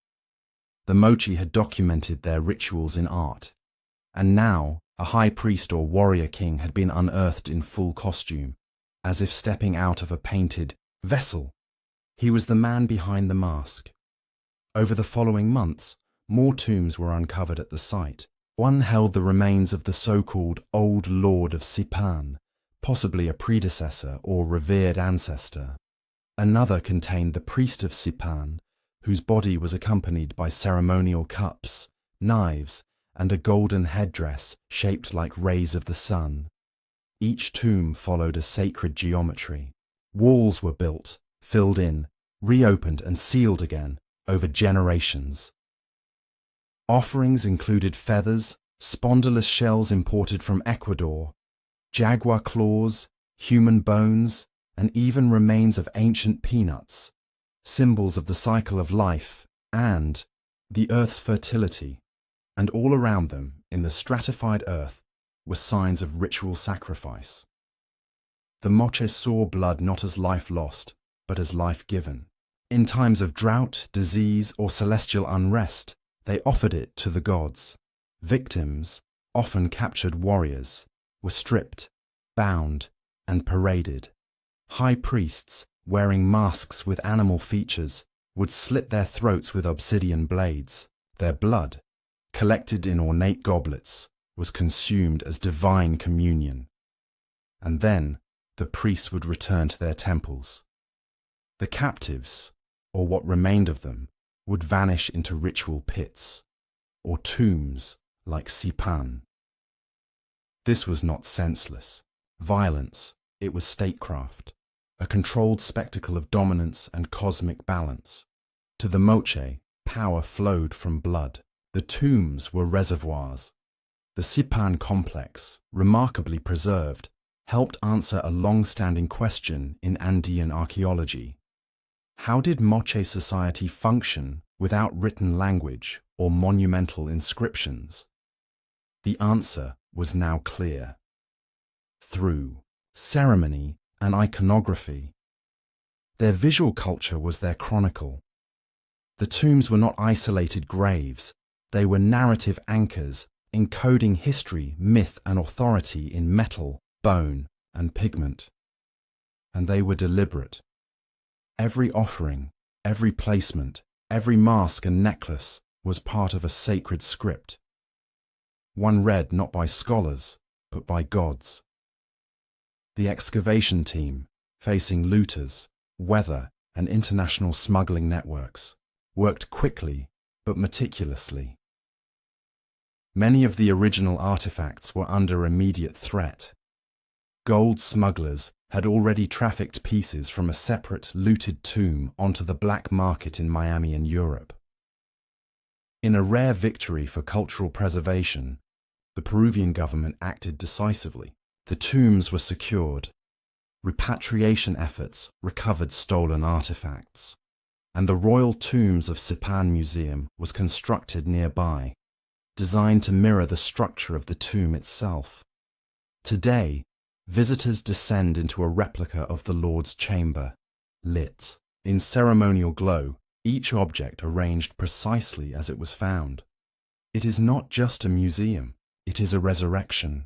The Moche had documented their rituals in art, and now a high priest or warrior king had been unearthed in full costume, as if stepping out of a painted vessel. He was the man behind the mask. Over the following months, more tombs were uncovered at the site. One held the remains of the so-called Old Lord of Sipan, possibly a predecessor or revered ancestor. Another contained the priest of Sipan, whose body was accompanied by ceremonial cups, knives, and a golden headdress shaped like rays of the sun. Each tomb followed a sacred geometry. Walls were built, filled in, reopened and sealed again over generations. Offerings included feathers, spondylus shells imported from Ecuador, jaguar claws, human bones, and even remains of ancient peanuts, symbols of the cycle of life and the earth's fertility. And all around them, in the stratified earth, were signs of ritual sacrifice. The Moche saw blood not as life lost, but as life given. In times of drought, disease, or celestial unrest, they offered it to the gods. Victims, often captured warriors, were stripped, bound, and paraded. High priests, wearing masks with animal features, would slit their throats with obsidian blades. Their blood, collected in ornate goblets, was consumed as divine communion. And then the priests would return to their temples. The captives, or what remained of them, would vanish into ritual pits, or tombs like Sipan. This was not senseless violence, it was statecraft, a controlled spectacle of dominance and cosmic balance. To the Moche, power flowed from blood. The tombs were reservoirs. The Sipan complex, remarkably preserved, helped answer a long-standing question in Andean archaeology. How did Moche society function without written language or monumental inscriptions? The answer was now clear. Through ceremony and iconography. Their visual culture was their chronicle. The tombs were not isolated graves, they were narrative anchors encoding history, myth and authority in metal, bone and pigment. And they were deliberate. Every offering, every placement, every mask and necklace was part of a sacred script. One read not by scholars, but by gods. The excavation team, facing looters, weather and international smuggling networks, worked quickly but meticulously. Many of the original artifacts were under immediate threat. Gold smugglers had already trafficked pieces from a separate looted tomb onto the black market in Miami and Europe. In a rare victory for cultural preservation, the Peruvian government acted decisively. The tombs were secured. Repatriation efforts recovered stolen artifacts, and the Royal Tombs of Sipan Museum was constructed nearby, designed to mirror the structure of the tomb itself. Today, visitors descend into a replica of the Lord's Chamber, lit in ceremonial glow, each object arranged precisely as it was found. It is not just a museum, it is a resurrection.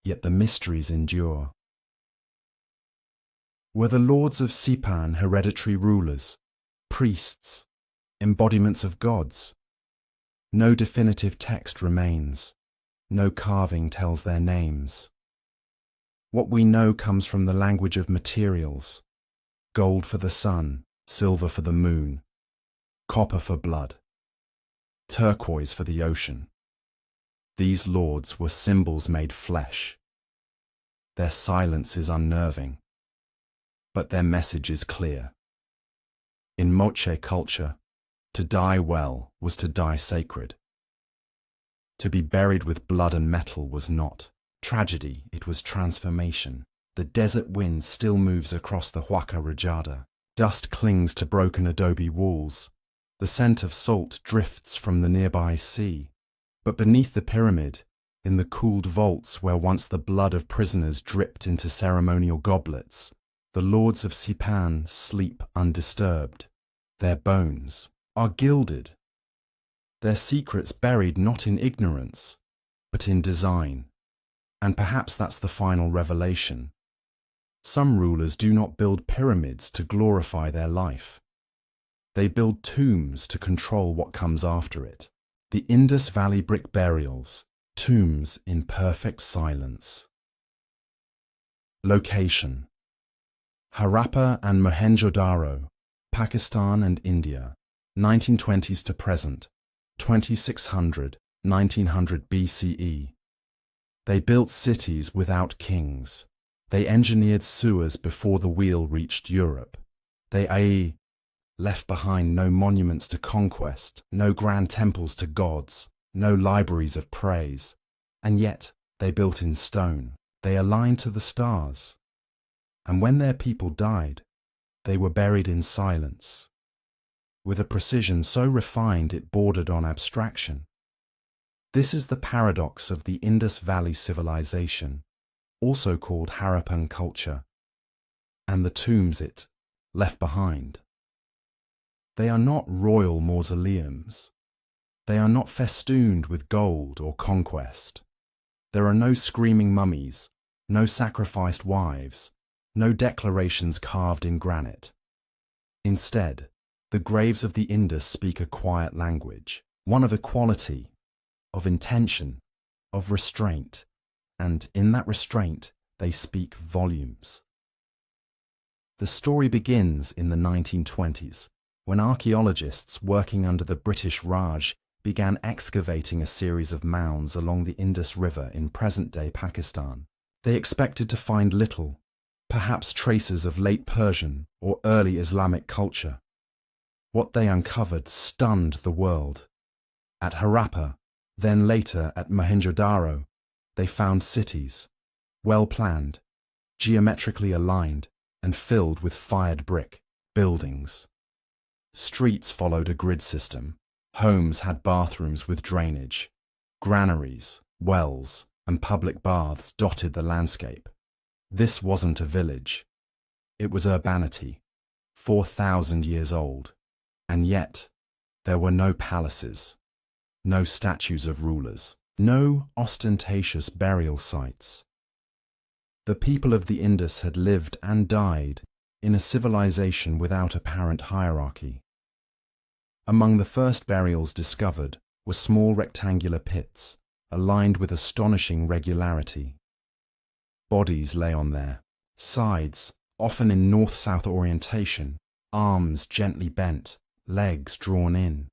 Yet the mysteries endure. Were the lords of Sipan hereditary rulers, priests, embodiments of gods? No definitive text remains. No carving tells their names. What we know comes from the language of materials: gold for the sun, silver for the moon, copper for blood, turquoise for the ocean. These lords were symbols made flesh. Their silence is unnerving, but their message is clear. In Moche culture, to die well was to die sacred. To be buried with blood and metal was not tragedy, it was transformation. The desert wind still moves across the Huaca Rajada. Dust clings to broken adobe walls. The scent of salt drifts from the nearby sea. But beneath the pyramid, in the cooled vaults where once the blood of prisoners dripped into ceremonial goblets, the lords of Sipan sleep undisturbed. Their bones are gilded. Their secrets buried not in ignorance, but in design. And perhaps that's the final revelation. Some rulers do not build pyramids to glorify their life. They build tombs to control what comes after it. The Indus Valley brick burials, tombs in perfect silence. Location: Harappa and Mohenjo-Daro, Pakistan and India, 1920s to present, 2600, 1900 BCE. They built cities without kings. They engineered sewers before the wheel reached Europe. They left behind no monuments to conquest, no grand temples to gods, no libraries of praise. And yet they built in stone. They aligned to the stars. And when their people died, they were buried in silence, with a precision so refined it bordered on abstraction. This is the paradox of the Indus Valley civilization, also called Harappan culture, and the tombs it left behind. They are not royal mausoleums. They are not festooned with gold or conquest. There are no screaming mummies, no sacrificed wives, no declarations carved in granite. Instead, the graves of the Indus speak a quiet language, one of equality, of intention, of restraint, and in that restraint they speak volumes. The story begins in the 1920s, when archaeologists working under the British Raj began excavating a series of mounds along the Indus River in present-day Pakistan. They expected to find little, perhaps traces of late Persian or early Islamic culture. What they uncovered stunned the world. At Harappa, then later at Mohenjo-Daro, they found cities, well-planned, geometrically aligned, and filled with fired brick buildings. Streets followed a grid system. Homes had bathrooms with drainage. Granaries, wells, and public baths dotted the landscape. This wasn't a village. It was urbanity, 4,000 years old. And yet, there were no palaces, no statues of rulers, no ostentatious burial sites. The people of the Indus had lived and died in a civilization without apparent hierarchy. Among the first burials discovered were small rectangular pits, aligned with astonishing regularity. Bodies lay on their sides, often in north-south orientation, arms gently bent, legs drawn in.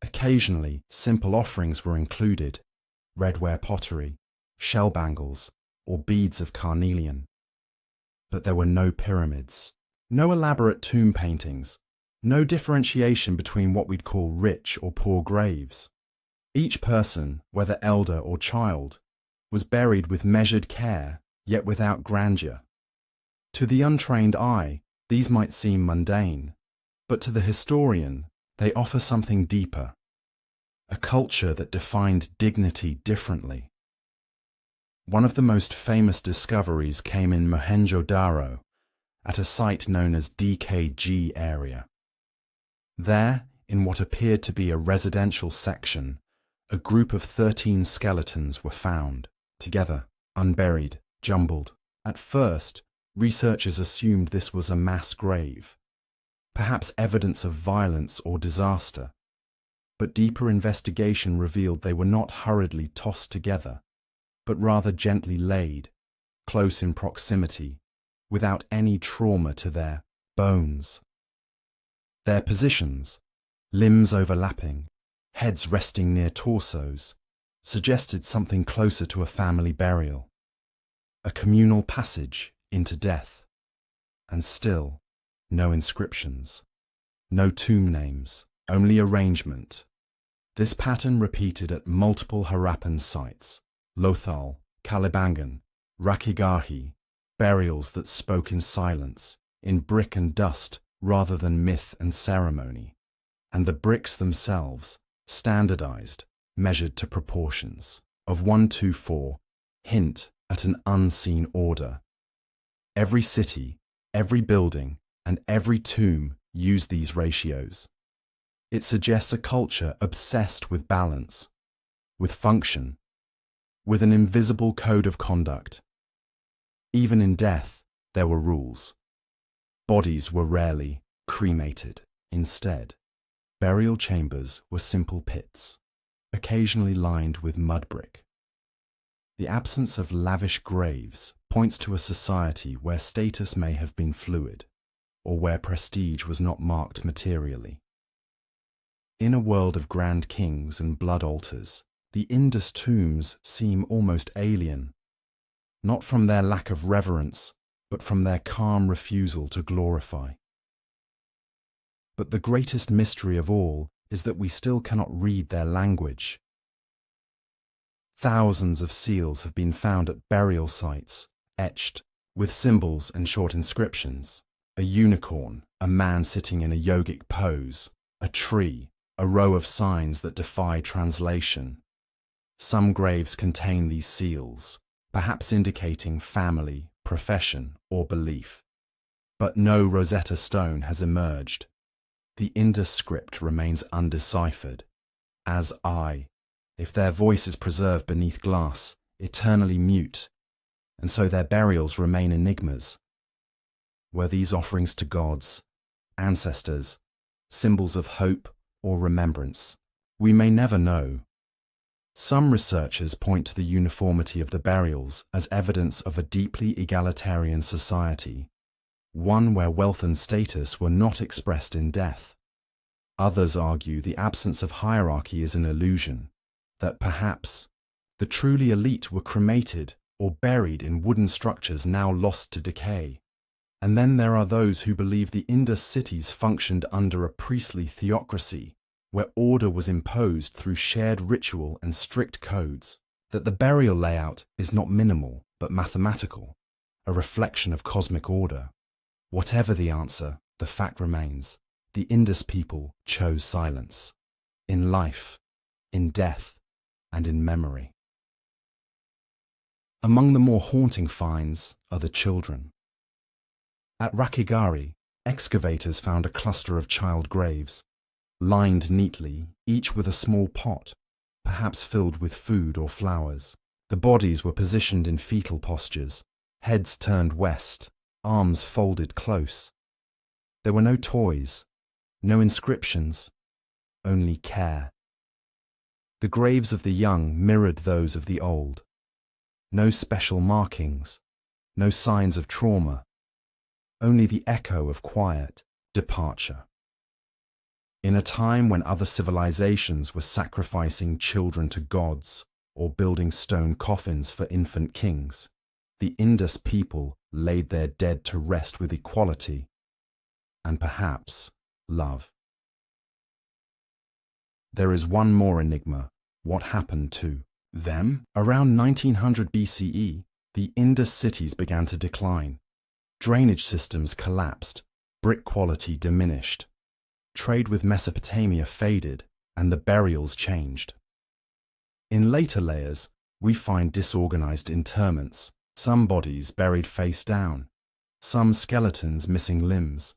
Occasionally, simple offerings were included: redware pottery, shell bangles, or beads of carnelian. But there were no pyramids, no elaborate tomb paintings, no differentiation between what we'd call rich or poor graves. Each person, whether elder or child, was buried with measured care, yet without grandeur. To the untrained eye, these might seem mundane, but to the historian, they offer something deeper, a culture that defined dignity differently. One of the most famous discoveries came in Mohenjo-Daro, at a site known as DKG area. There, in what appeared to be a residential section, a group of 13 skeletons were found, together, unburied, jumbled. At first, researchers assumed this was a mass grave, perhaps evidence of violence or disaster. But deeper investigation revealed they were not hurriedly tossed together, but rather gently laid, close in proximity, without any trauma to their bones. Their positions, limbs overlapping, heads resting near torsos, suggested something closer to a family burial, a communal passage into death. And still, no inscriptions, no tomb names, only arrangement. This pattern repeated at multiple Harappan sites: Lothal, Kalibangan, Rakigarhi, burials that spoke in silence, in brick and dust rather than myth and ceremony. And the bricks themselves, standardized, measured to proportions of 1:4, hint at an unseen order. Every city, every building, and every tomb use these ratios. It suggests a culture obsessed with balance, with function, with an invisible code of conduct. Even in death, there were rules. Bodies were rarely cremated. Instead, burial chambers were simple pits, occasionally lined with mud brick. The absence of lavish graves points to a society where status may have been fluid, or where prestige was not marked materially. In a world of grand kings and blood altars, the Indus tombs seem almost alien, not from their lack of reverence, but from their calm refusal to glorify. But the greatest mystery of all is that we still cannot read their language. Thousands of seals have been found at burial sites, etched, with symbols and short inscriptions: a unicorn, a man sitting in a yogic pose, a tree, a row of signs that defy translation. Some graves contain these seals, perhaps indicating family, profession, or belief. But no Rosetta Stone has emerged. The Indus script remains undeciphered, as if their voice is preserved beneath glass, eternally mute, and so their burials remain enigmas. Were these offerings to gods, ancestors, symbols of hope or remembrance? We may never know. Some researchers point to the uniformity of the burials as evidence of a deeply egalitarian society, one where wealth and status were not expressed in death. Others argue the absence of hierarchy is an illusion, that perhaps the truly elite were cremated or buried in wooden structures now lost to decay. And then there are those who believe the Indus cities functioned under a priestly theocracy, where order was imposed through shared ritual and strict codes, that the burial layout is not minimal but mathematical, a reflection of cosmic order. Whatever the answer, the fact remains: the Indus people chose silence. In life, in death, and in memory. Among the more haunting finds are the children. At Rakigari, excavators found a cluster of child graves, lined neatly, each with a small pot, perhaps filled with food or flowers. The bodies were positioned in fetal postures, heads turned west, arms folded close. There were no toys, no inscriptions, only care. The graves of the young mirrored those of the old. No special markings, no signs of trauma, only the echo of quiet departure. In a time when other civilizations were sacrificing children to gods or building stone coffins for infant kings, the Indus people laid their dead to rest with equality and perhaps love. There is one more enigma: what happened to them? Around 1900 BCE, the Indus cities began to decline. Drainage systems collapsed, brick quality diminished. Trade with Mesopotamia faded, and the burials changed. In later layers, we find disorganized interments, some bodies buried face down, some skeletons missing limbs,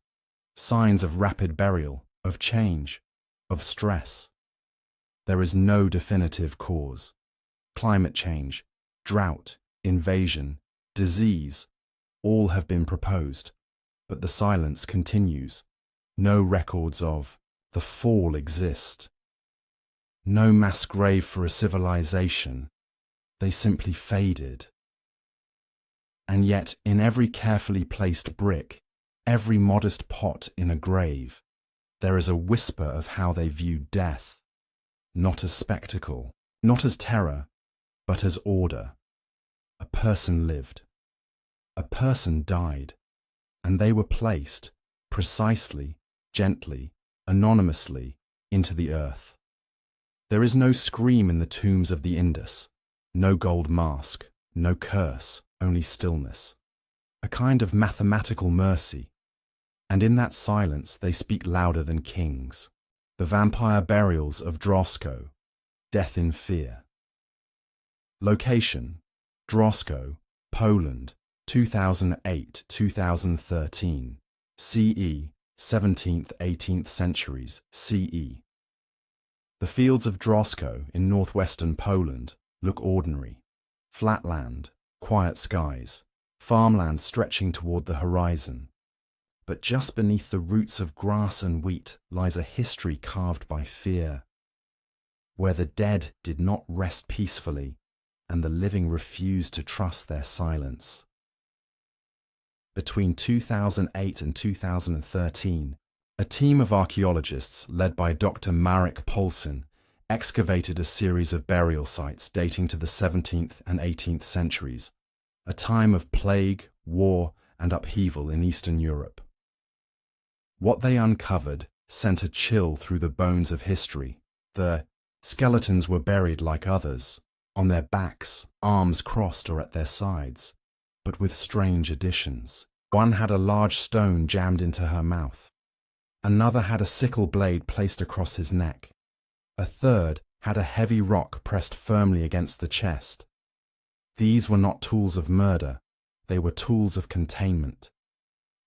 signs of rapid burial, of change, of stress. There is no definitive cause. Climate change, drought, invasion, disease, all have been proposed, but the silence continues. No records of the fall exist. No mass grave for a civilization. They simply faded. And yet, in every carefully placed brick, every modest pot in a grave, there is a whisper of how they viewed death, not as spectacle, not as terror, but as order. A person lived. A person died, and they were placed, precisely, gently, anonymously, into the earth. There is no scream in the tombs of the Indus, no gold mask, no curse, only stillness, a kind of mathematical mercy, and in that silence they speak louder than kings. The vampire burials of Drawsko, death in fear. Location: Drawsko, Poland, 2008-2013, CE, 17th-18th centuries, CE. The fields of Drawsko in northwestern Poland look ordinary. Flat land, quiet skies, farmland stretching toward the horizon. But just beneath the roots of grass and wheat lies a history carved by fear, where the dead did not rest peacefully and the living refused to trust their silence. Between 2008 and 2013, a team of archaeologists led by Dr. Marek Polson excavated a series of burial sites dating to the 17th and 18th centuries, a time of plague, war, and upheaval in Eastern Europe. What they uncovered sent a chill through the bones of history. The skeletons were buried like others, on their backs, arms crossed or at their sides, but with strange additions. One had a large stone jammed into her mouth. Another had a sickle blade placed across his neck. A third had a heavy rock pressed firmly against the chest. These were not tools of murder, they were tools of containment.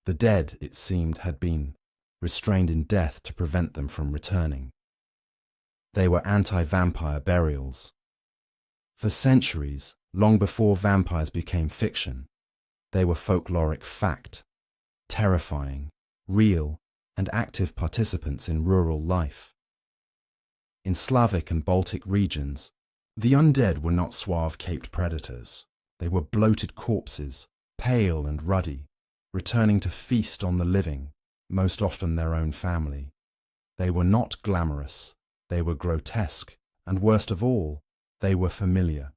The dead, it seemed, had been restrained in death to prevent them from returning. They were anti-vampire burials. For centuries, long before vampires became fiction, they were folkloric fact, terrifying, real, and active participants in rural life. In Slavic and Baltic regions, the undead were not suave-caped predators. They were bloated corpses, pale and ruddy, returning to feast on the living, most often their own family. They were not glamorous, they were grotesque, and worst of all, they were familiar.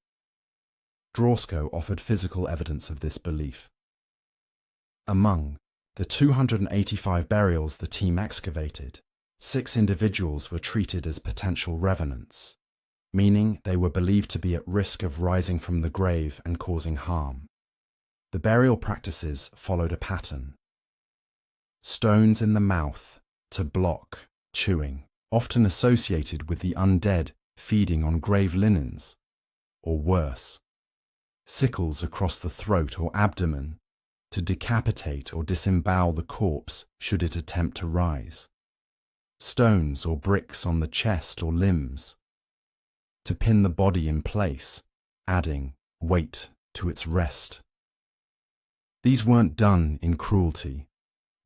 Drawsko offered physical evidence of this belief. Among the 285 burials the team excavated, 6 individuals were treated as potential revenants, meaning they were believed to be at risk of rising from the grave and causing harm. The burial practices followed a pattern. Stones in the mouth to block chewing, often associated with the undead feeding on grave linens, or worse, sickles across the throat or abdomen to decapitate or disembowel the corpse should it attempt to rise, stones or bricks on the chest or limbs to pin the body in place, adding weight to its rest. These weren't done in cruelty.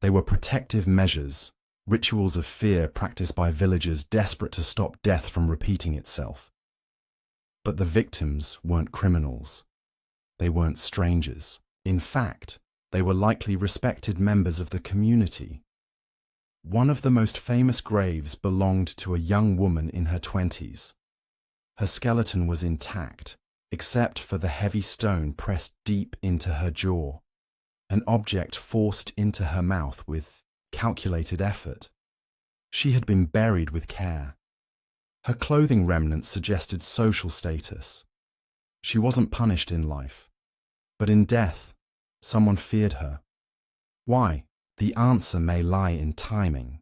They were protective measures, rituals of fear practiced by villagers desperate to stop death from repeating itself. But the victims weren't criminals. They weren't strangers. In fact, they were likely respected members of the community. One of the most famous graves belonged to a young woman in her 20s. Her skeleton was intact, except for the heavy stone pressed deep into her jaw, an object forced into her mouth with calculated effort. She had been buried with care. Her clothing remnants suggested social status. She wasn't punished in life, but in death, someone feared her. Why? The answer may lie in timing.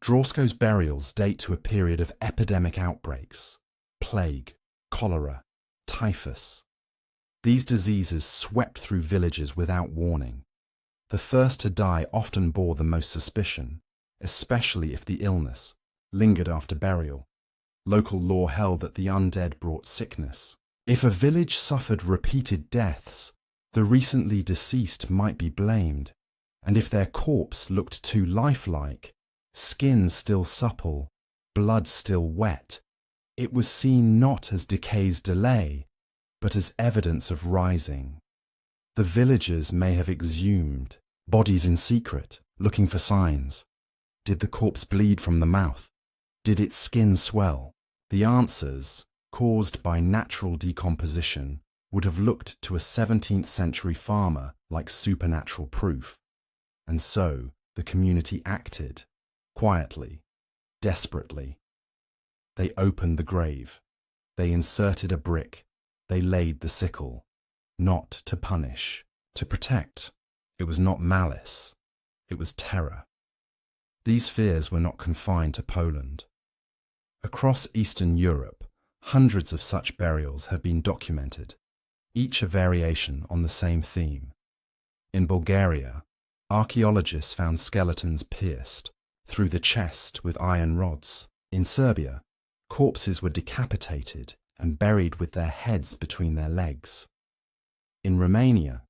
Drawsko's burials date to a period of epidemic outbreaks: plague, cholera, typhus. These diseases swept through villages without warning. The first to die often bore the most suspicion, especially if the illness lingered after burial. Local law held that the undead brought sickness. If a village suffered repeated deaths, the recently deceased might be blamed, and if their corpse looked too lifelike, skin still supple, blood still wet, it was seen not as decay's delay, but as evidence of rising. The villagers may have exhumed bodies in secret, looking for signs. Did the corpse bleed from the mouth? Did its skin swell? The answers, caused by natural decomposition, would have looked to a 17th century farmer like supernatural proof. And so the community acted, quietly, desperately. They opened the grave. They inserted a brick. They laid the sickle. Not to punish, to protect. It was not malice. It was terror. These fears were not confined to Poland. Across Eastern Europe, hundreds of such burials have been documented, each a variation on the same theme. In Bulgaria, archaeologists found skeletons pierced through the chest with iron rods. In Serbia, corpses were decapitated and buried with their heads between their legs. In Romania,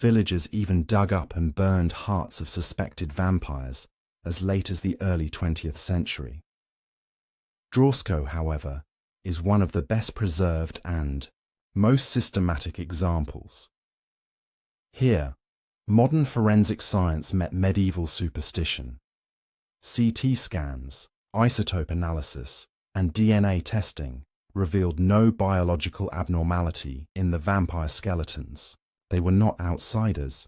villagers even dug up and burned hearts of suspected vampires as late as the early 20th century. Drawsko, however, is one of the best preserved and most systematic examples. Here, modern forensic science met medieval superstition. CT scans, isotope analysis, and DNA testing revealed no biological abnormality in the vampire skeletons. They were not outsiders.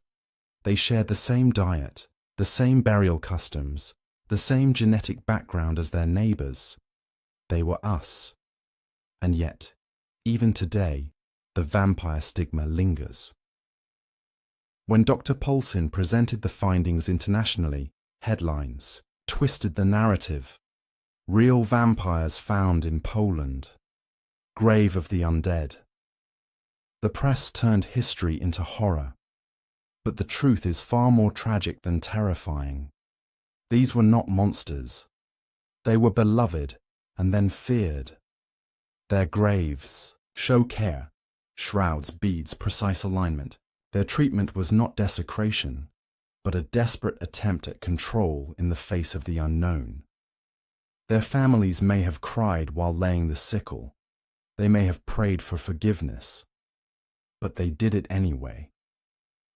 They shared the same diet, the same burial customs, the same genetic background as their neighbors. They were us. And yet, even today, the vampire stigma lingers. When Dr. Polsin presented the findings internationally, headlines twisted the narrative. Real vampires found in Poland. Grave of the undead. The press turned history into horror. But the truth is far more tragic than terrifying. These were not monsters. They were beloved and then feared. Their graves show care, shrouds, beads, precise alignment. Their treatment was not desecration, but a desperate attempt at control in the face of the unknown. Their families may have cried while laying the sickle. They may have prayed for forgiveness. But they did it anyway.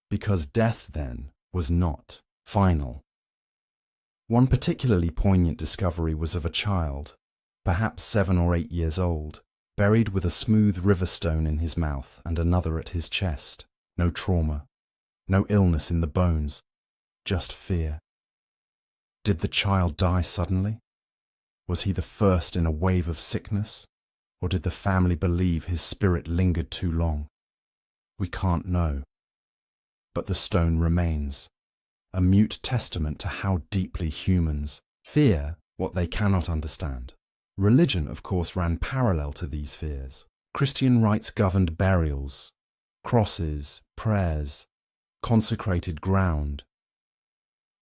Because death then was not final. One particularly poignant discovery was of a child, perhaps 7 or 8 years old, buried with a smooth river stone in his mouth and another at his chest. No trauma, no illness in the bones, just fear. Did the child die suddenly? Was he the first in a wave of sickness? Or did the family believe his spirit lingered too long? We can't know. But the stone remains, a mute testament to how deeply humans fear what they cannot understand. Religion, of course, ran parallel to these fears. Christian rites governed burials, crosses, prayers, consecrated ground.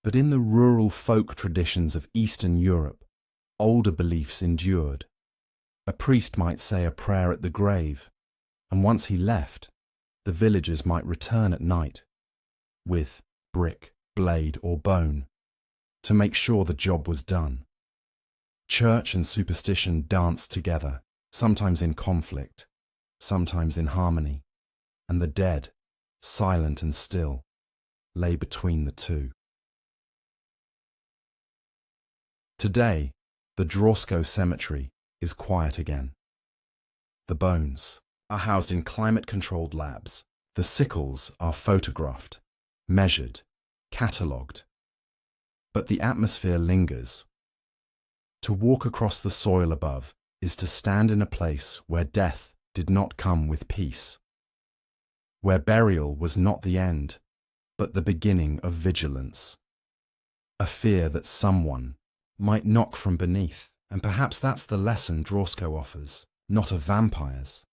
But in the rural folk traditions of Eastern Europe, older beliefs endured. A priest might say a prayer at the grave, and once he left, the villagers might return at night with brick, blade, or bone to make sure the job was done. Church and superstition danced together, sometimes in conflict, sometimes in harmony, and the dead, silent and still, lay between the two. Today, the Drawsko cemetery is quiet again. The bones are housed in climate-controlled labs. The sickles are photographed, measured, catalogued. But the atmosphere lingers. To walk across the soil above is to stand in a place where death did not come with peace, where burial was not the end, but the beginning of vigilance, a fear that someone might knock from beneath. And perhaps that's the lesson Drawsko offers, not of vampires,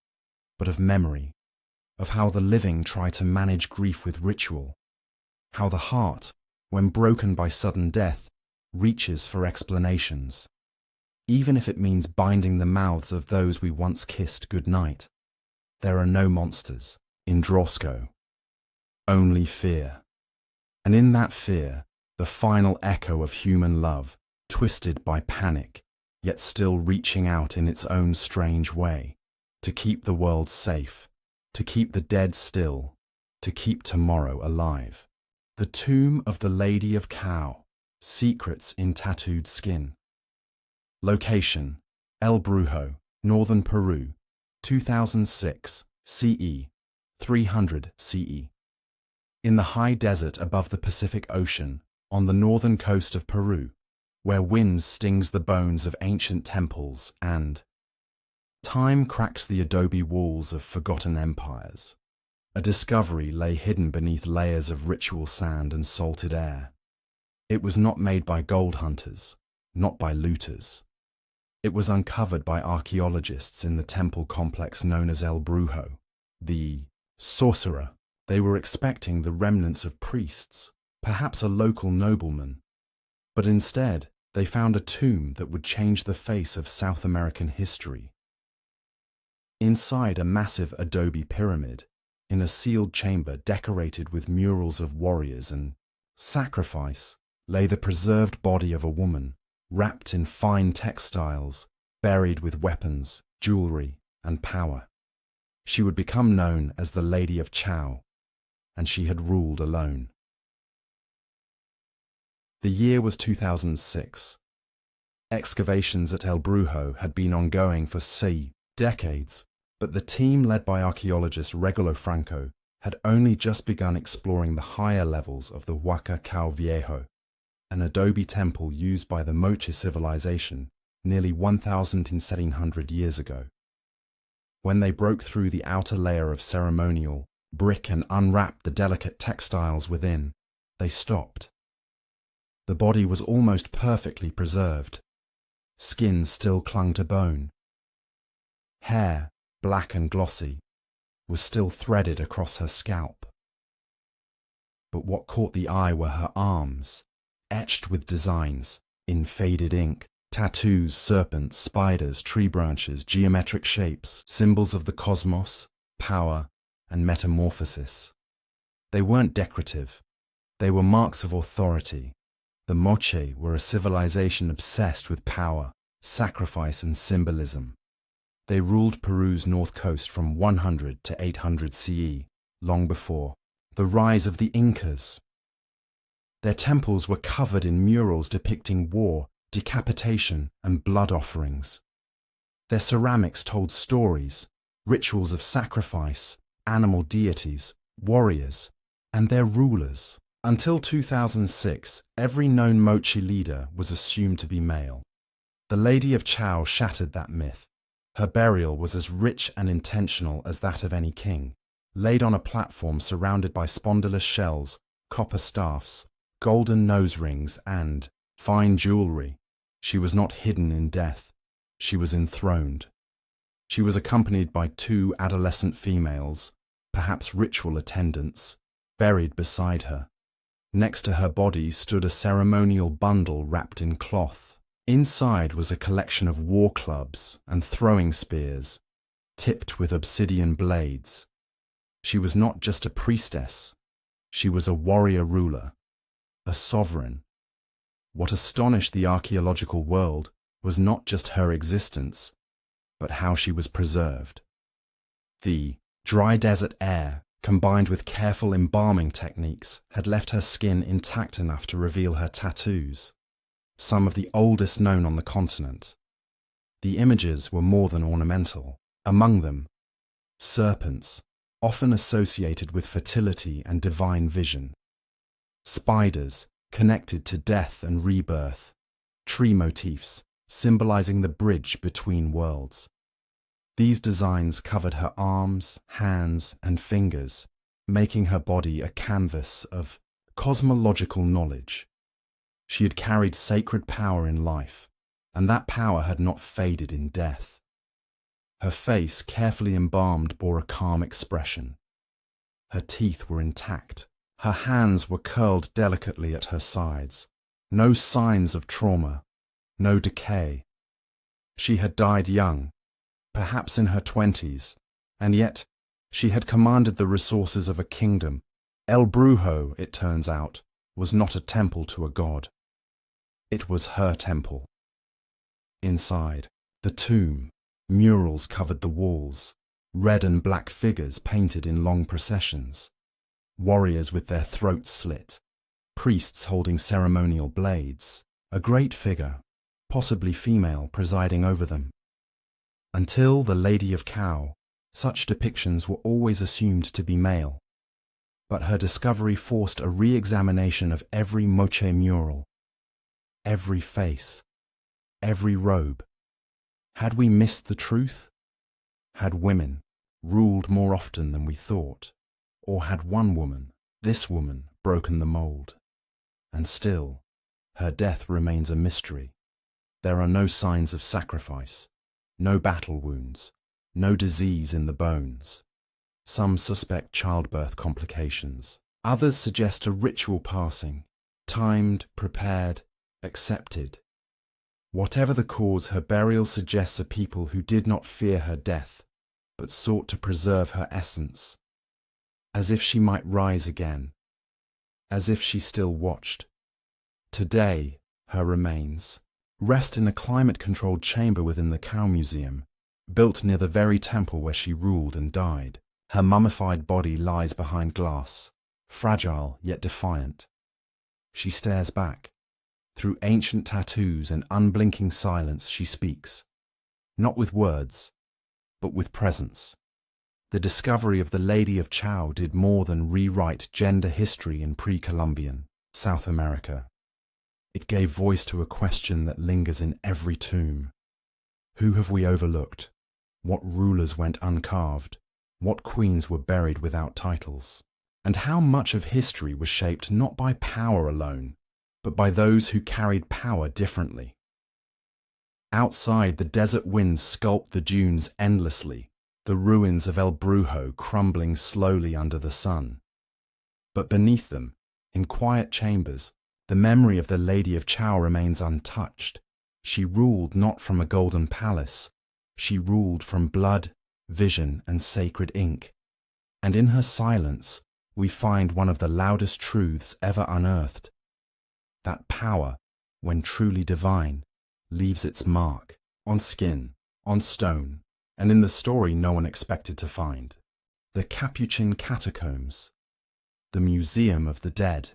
but of memory, of how the living try to manage grief with ritual, how the heart, when broken by sudden death, reaches for explanations, even if it means binding the mouths of those we once kissed goodnight. There are no monsters in Drawsko, only fear. And in that fear, the final echo of human love, twisted by panic, yet still reaching out in its own strange way, to keep the world safe, to keep the dead still, to keep tomorrow alive. The tomb of the Lady of Cow, secrets in tattooed skin. Location: El Brujo, northern Peru, 2006 CE, 300 CE. In the high desert above the Pacific Ocean, on the northern coast of Peru, where wind stings the bones of ancient temples and time cracks the adobe walls of forgotten empires, a discovery lay hidden beneath layers of ritual sand and salted air. It was not made by gold hunters, not by looters. It was uncovered by archaeologists in the temple complex known as El Brujo, the sorcerer. They were expecting the remnants of priests, perhaps a local nobleman, but instead they found a tomb that would change the face of South American history. Inside a massive adobe pyramid, in a sealed chamber decorated with murals of warriors and sacrifice, lay the preserved body of a woman, wrapped in fine textiles, buried with weapons, jewelry, and power. She would become known as the Lady of Chow, and she had ruled alone. The year was 2006. Excavations at El Brujo had been ongoing for decades, but the team led by archaeologist Regulo Franco had only just begun exploring the higher levels of the Huaca Cal Viejo, an adobe temple used by the Moche civilization nearly 1,700 years ago. When they broke through the outer layer of ceremonial brick and unwrapped the delicate textiles within, they stopped. The body was almost perfectly preserved. Skin still clung to bone. Hair, black and glossy, was still threaded across her scalp. But what caught the eye were her arms, etched with designs, in faded ink, tattoos, serpents, spiders, tree branches, geometric shapes, symbols of the cosmos, power, and metamorphosis. They weren't decorative. They were marks of authority. The Moche were a civilization obsessed with power, sacrifice, and symbolism. They ruled Peru's north coast from 100 to 800 CE, long before the rise of the Incas. Their temples were covered in murals depicting war, decapitation, and blood offerings. Their ceramics told stories, rituals of sacrifice, animal deities, warriors, and their rulers. Until 2006, every known Moche leader was assumed to be male. The Lady of Chow shattered that myth. Her burial was as rich and intentional as that of any king, laid on a platform surrounded by spondylus shells, copper staffs, golden nose rings, and fine jewelry. She was not hidden in death. she was enthroned. She was accompanied by 2 adolescent females, perhaps ritual attendants, buried beside her. Next to her body stood a ceremonial bundle wrapped in cloth. Inside was a collection of war clubs and throwing spears, tipped with obsidian blades. She was not just a priestess, she was a warrior ruler, a sovereign. What astonished the archaeological world was not just her existence, but how she was preserved. The dry desert air, combined with careful embalming techniques, had left her skin intact enough to reveal her tattoos, some of the oldest known on the continent. The images were more than ornamental. Among them, serpents, often associated with fertility and divine vision, spiders connected to death and rebirth, tree motifs symbolizing the bridge between worlds. These designs covered her arms, hands, and fingers, making her body a canvas of cosmological knowledge. She had carried sacred power in life, and that power had not faded in death. Her face, carefully embalmed, bore a calm expression. Her teeth were intact. Her hands were curled delicately at her sides. No signs of trauma, no decay. She had died young, perhaps in her 20s, and yet she had commanded the resources of a kingdom. El Brujo, it turns out, was not a temple to a god. It was her temple. Inside, the tomb, murals covered the walls, red and black figures painted in long processions, warriors with their throats slit, priests holding ceremonial blades, a great figure, possibly female, presiding over them. Until the Lady of Cow, such depictions were always assumed to be male, but her discovery forced a re-examination of every Moche mural, every face, every robe. Had we missed the truth? Had women ruled more often than we thought? Or had one woman, this woman, broken the mold? And still, her death remains a mystery. There are no signs of sacrifice, no battle wounds, no disease in the bones. Some suspect childbirth complications. Others suggest a ritual passing, timed, prepared, accepted. Whatever the cause, her burial suggests a people who did not fear her death, but sought to preserve her essence, as if she might rise again, as if she still watched. Today, her remains rest in a climate-controlled chamber within the Cow Museum, built near the very temple where she ruled and died. Her mummified body lies behind glass, fragile yet defiant. She stares back. Through ancient tattoos and unblinking silence she speaks, not with words, but with presence. The discovery of the Lady of Chow did more than rewrite gender history in pre-Columbian South America. It gave voice to a question that lingers in every tomb. Who have we overlooked? What rulers went uncarved? What queens were buried without titles? And how much of history was shaped not by power alone, but by those who carried power differently? Outside, the desert winds sculpt the dunes endlessly, the ruins of El Brujo crumbling slowly under the sun. But beneath them, in quiet chambers, the memory of the Lady of Chow remains untouched. She ruled not from a golden palace, she ruled from blood, vision, and sacred ink. And in her silence, we find one of the loudest truths ever unearthed. That power, when truly divine, leaves its mark on skin, on stone, and in the story no one expected to find. The Capuchin Catacombs, the Museum of the Dead.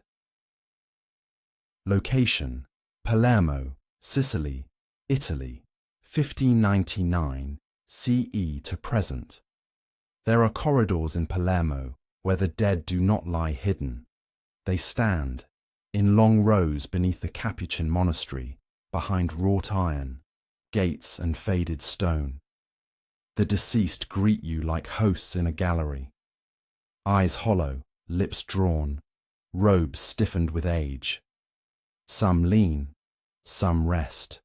Location: Palermo, Sicily, Italy, 1599 CE to present. There are corridors in Palermo where the dead do not lie hidden. They stand in long rows beneath the Capuchin monastery, behind wrought iron, gates and faded stone. The deceased greet you like hosts in a gallery. Eyes hollow, lips drawn, robes stiffened with age. Some lean, some rest.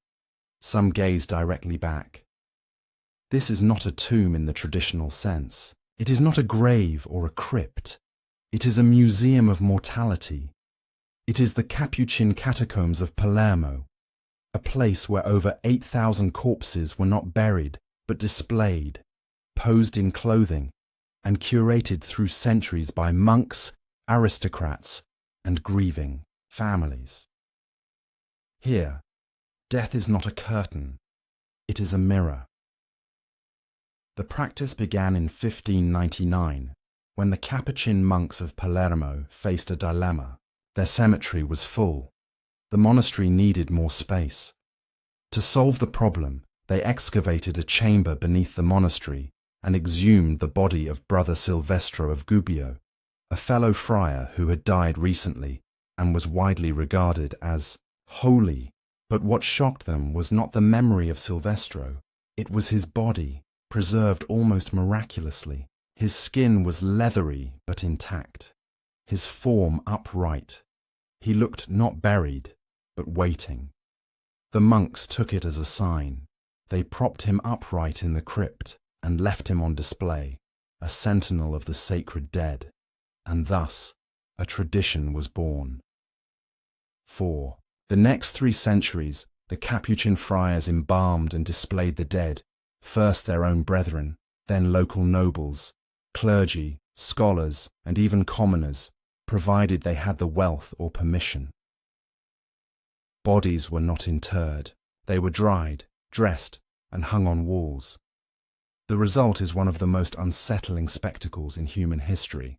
Some gazed directly back. This is not a tomb in the traditional sense. It is not a grave or a crypt. It is a museum of mortality. It is the Capuchin Catacombs of Palermo, a place where over 8,000 corpses were not buried but displayed, posed in clothing, and curated through centuries by monks, aristocrats, and grieving families. Here, death is not a curtain, it is a mirror. The practice began in 1599, when the Capuchin monks of Palermo faced a dilemma. Their cemetery was full. The monastery needed more space. To solve the problem, they excavated a chamber beneath the monastery and exhumed the body of Brother Silvestro of Gubbio, a fellow friar who had died recently and was widely regarded as holy. But what shocked them was not the memory of Silvestro. It was his body, preserved almost miraculously. His skin was leathery but intact, his form upright. He looked not buried, but waiting. The monks took it as a sign. They propped him upright in the crypt and left him on display, a sentinel of the sacred dead, and thus a tradition was born. For the next 3 centuries, the Capuchin friars embalmed and displayed the dead, first their own brethren, then local nobles, clergy, scholars, and even commoners, provided they had the wealth or permission. Bodies were not interred. They were dried, dressed, and hung on walls. The result is one of the most unsettling spectacles in human history.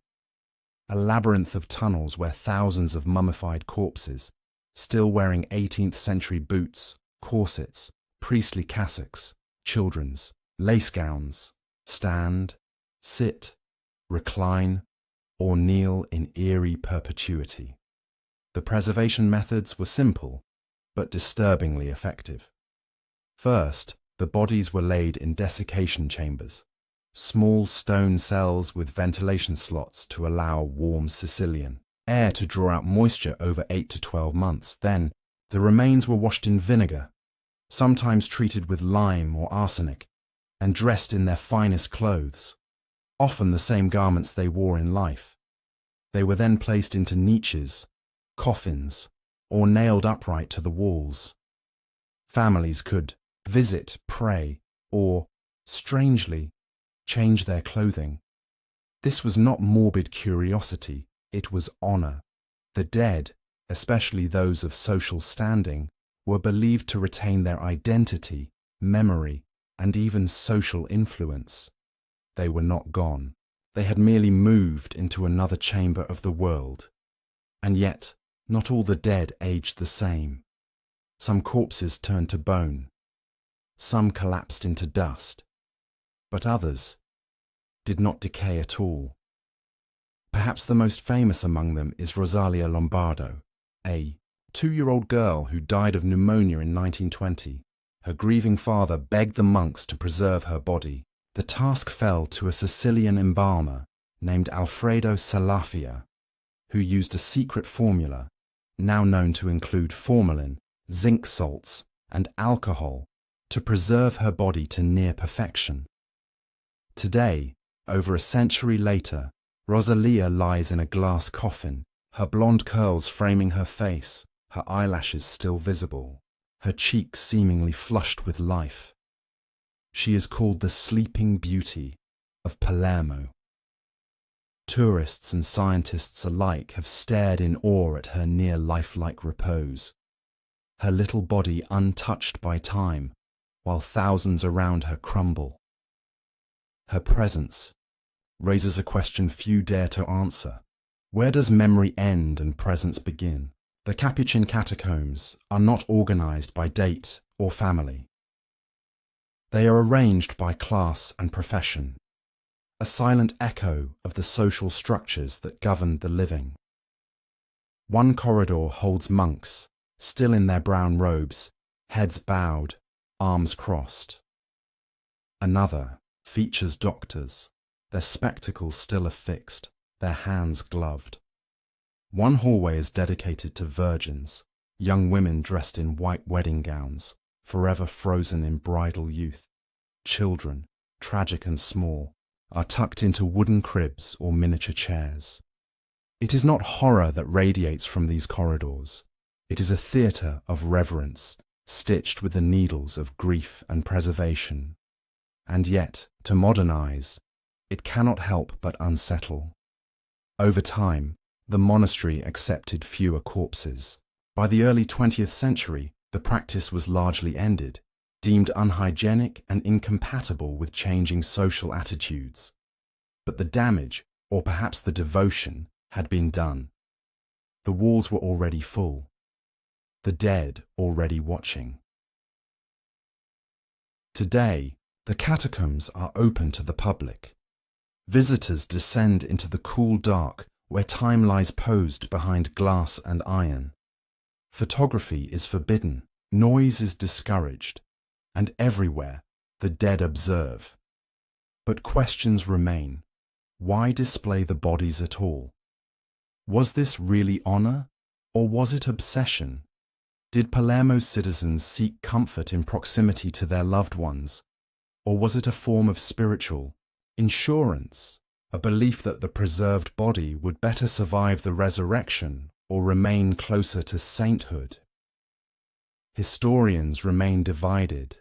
A labyrinth of tunnels where thousands of mummified corpses, still wearing 18th century boots, corsets, priestly cassocks, children's, lace gowns, stand, sit, recline, or kneel in eerie perpetuity. The preservation methods were simple, but disturbingly effective. First, the bodies were laid in desiccation chambers, small stone cells with ventilation slots to allow warm Sicilian air to draw out moisture over 8 to 12 months. Then, the remains were washed in vinegar, sometimes treated with lime or arsenic, and dressed in their finest clothes, often the same garments they wore in life. They were then placed into niches, coffins, or nailed upright to the walls. Families could visit, pray, or, strangely, change their clothing. This was not morbid curiosity, it was honor. The dead, especially those of social standing, were believed to retain their identity, memory, and even social influence. They were not gone. They had merely moved into another chamber of the world. And yet, not all the dead aged the same. Some corpses turned to bone. Some collapsed into dust. But others did not decay at all. Perhaps the most famous among them is Rosalia Lombardo, a 2-year-old girl who died of pneumonia in 1920. Her grieving father begged the monks to preserve her body. The task fell to a Sicilian embalmer named Alfredo Salafia, who used a secret formula, now known to include formalin, zinc salts, and alcohol, to preserve her body to near perfection. Today, over a century later, Rosalia lies in a glass coffin, her blonde curls framing her face, her eyelashes still visible, her cheeks seemingly flushed with life. She is called the Sleeping Beauty of Palermo. Tourists and scientists alike have stared in awe at her near lifelike repose, her little body untouched by time, while thousands around her crumble. Her presence raises a question few dare to answer. Where does memory end and presence begin? The Capuchin catacombs are not organized by date or family. They are arranged by class and profession, a silent echo of the social structures that governed the living. One corridor holds monks, still in their brown robes, heads bowed, arms crossed. Another features doctors, their spectacles still affixed, their hands gloved. One hallway is dedicated to virgins, young women dressed in white wedding gowns, forever frozen in bridal youth, children, tragic and small, are tucked into wooden cribs or miniature chairs. It is not horror that radiates from these corridors. It is a theatre of reverence, stitched with the needles of grief and preservation. And yet, to modernize, it cannot help but unsettle. Over time, the monastery accepted fewer corpses. By the early 20th century, the practice was largely ended, deemed unhygienic and incompatible with changing social attitudes. But the damage, or perhaps the devotion, had been done. The walls were already full. The dead already watching. Today, the catacombs are open to the public. Visitors descend into the cool dark where time lies posed behind glass and iron. Photography is forbidden, noise is discouraged, and everywhere the dead observe. But questions remain. Why display the bodies at all? Was this really honor, or was it obsession? Did Palermo's citizens seek comfort in proximity to their loved ones, or was it a form of spiritual insurance, a belief that the preserved body would better survive the resurrection or remain closer to sainthood? Historians remain divided.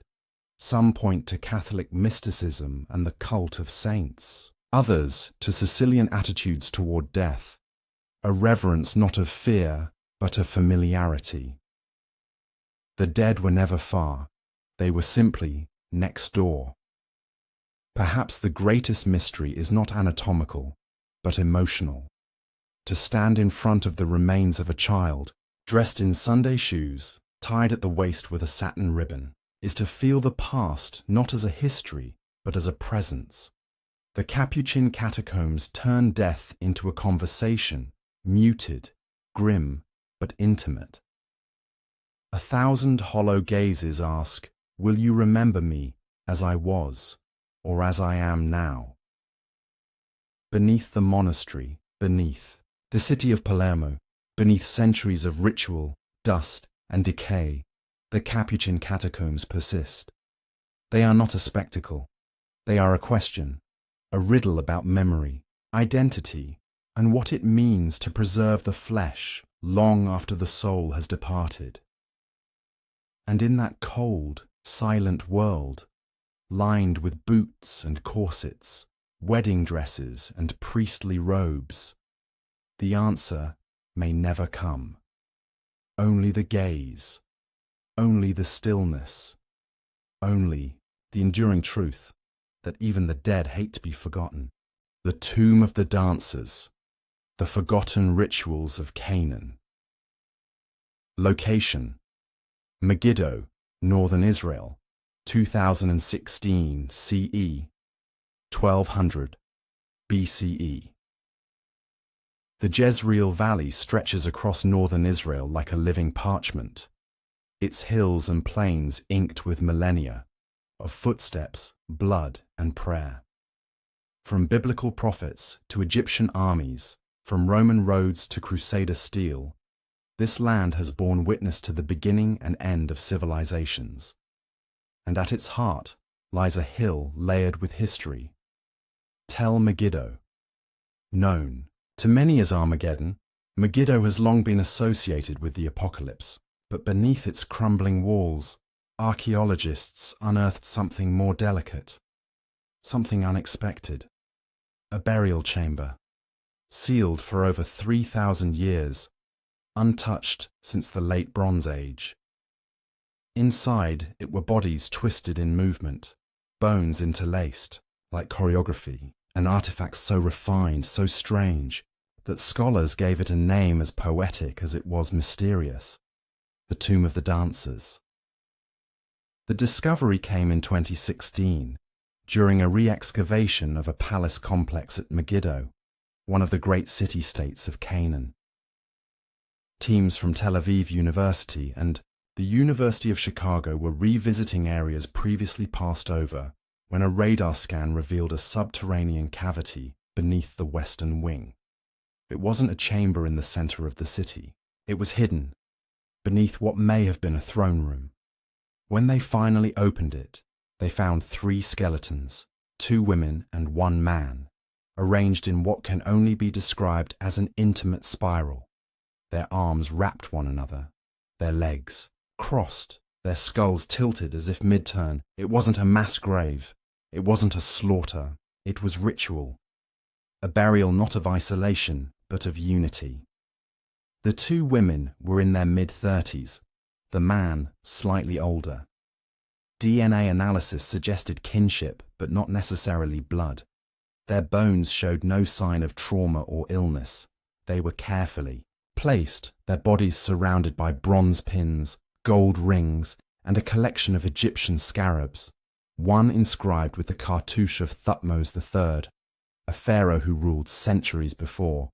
Some point to Catholic mysticism and the cult of saints, others to Sicilian attitudes toward death, a reverence not of fear but of familiarity. The dead were never far, they were simply next door. Perhaps the greatest mystery is not anatomical, but emotional. To stand in front of the remains of a child, dressed in Sunday shoes, tied at the waist with a satin ribbon, is to feel the past not as a history, but as a presence. The Capuchin catacombs turn death into a conversation, muted, grim, but intimate. 1,000 hollow gazes ask, will you remember me as I was, or as I am now? Beneath the monastery, beneath the city of Palermo, beneath centuries of ritual, dust, and decay, the Capuchin catacombs persist. They are not a spectacle. They are a question, a riddle about memory, identity, and what it means to preserve the flesh long after the soul has departed. And in that cold, silent world, lined with boots and corsets, wedding dresses and priestly robes, the answer may never come. Only the gaze, only the stillness, only the enduring truth that even the dead hate to be forgotten. The tomb of the dancers, the forgotten rituals of Canaan. Location: Megiddo, Northern Israel, 2016 CE, 1200 BCE. The Jezreel Valley stretches across northern Israel like a living parchment, its hills and plains inked with millennia of footsteps, blood, and prayer. From biblical prophets to Egyptian armies, from Roman roads to Crusader steel, this land has borne witness to the beginning and end of civilizations. And at its heart lies a hill layered with history. Tel Megiddo. Known to many as Armageddon, Megiddo has long been associated with the apocalypse, but beneath its crumbling walls, archaeologists unearthed something more delicate, something unexpected. A burial chamber, sealed for over 3,000 years, untouched since the late Bronze Age. Inside it were bodies twisted in movement, bones interlaced, like choreography, and artifacts so refined, so strange, that scholars gave it a name as poetic as it was mysterious: the Tomb of the Dancers. The discovery came in 2016, during a re-excavation of a palace complex at Megiddo, one of the great city-states of Canaan. Teams from Tel Aviv University and the University of Chicago were revisiting areas previously passed over when a radar scan revealed a subterranean cavity beneath the western wing. It wasn't a chamber in the center of the city. It was hidden beneath what may have been a throne room. When they finally opened it, they found 3 skeletons, 2 women and 1 man, arranged in what can only be described as an intimate spiral. Their arms wrapped one another, their legs crossed, their skulls tilted as if mid-turn. It wasn't a mass grave, it wasn't a slaughter, it was ritual. A burial not of isolation, but of unity. The 2 women were in their mid-30s, the man slightly older. DNA analysis suggested kinship, but not necessarily blood. Their bones showed no sign of trauma or illness. They were carefully placed, their bodies surrounded by bronze pins, gold rings, and a collection of Egyptian scarabs, one inscribed with the cartouche of Thutmose III, a pharaoh who ruled centuries before.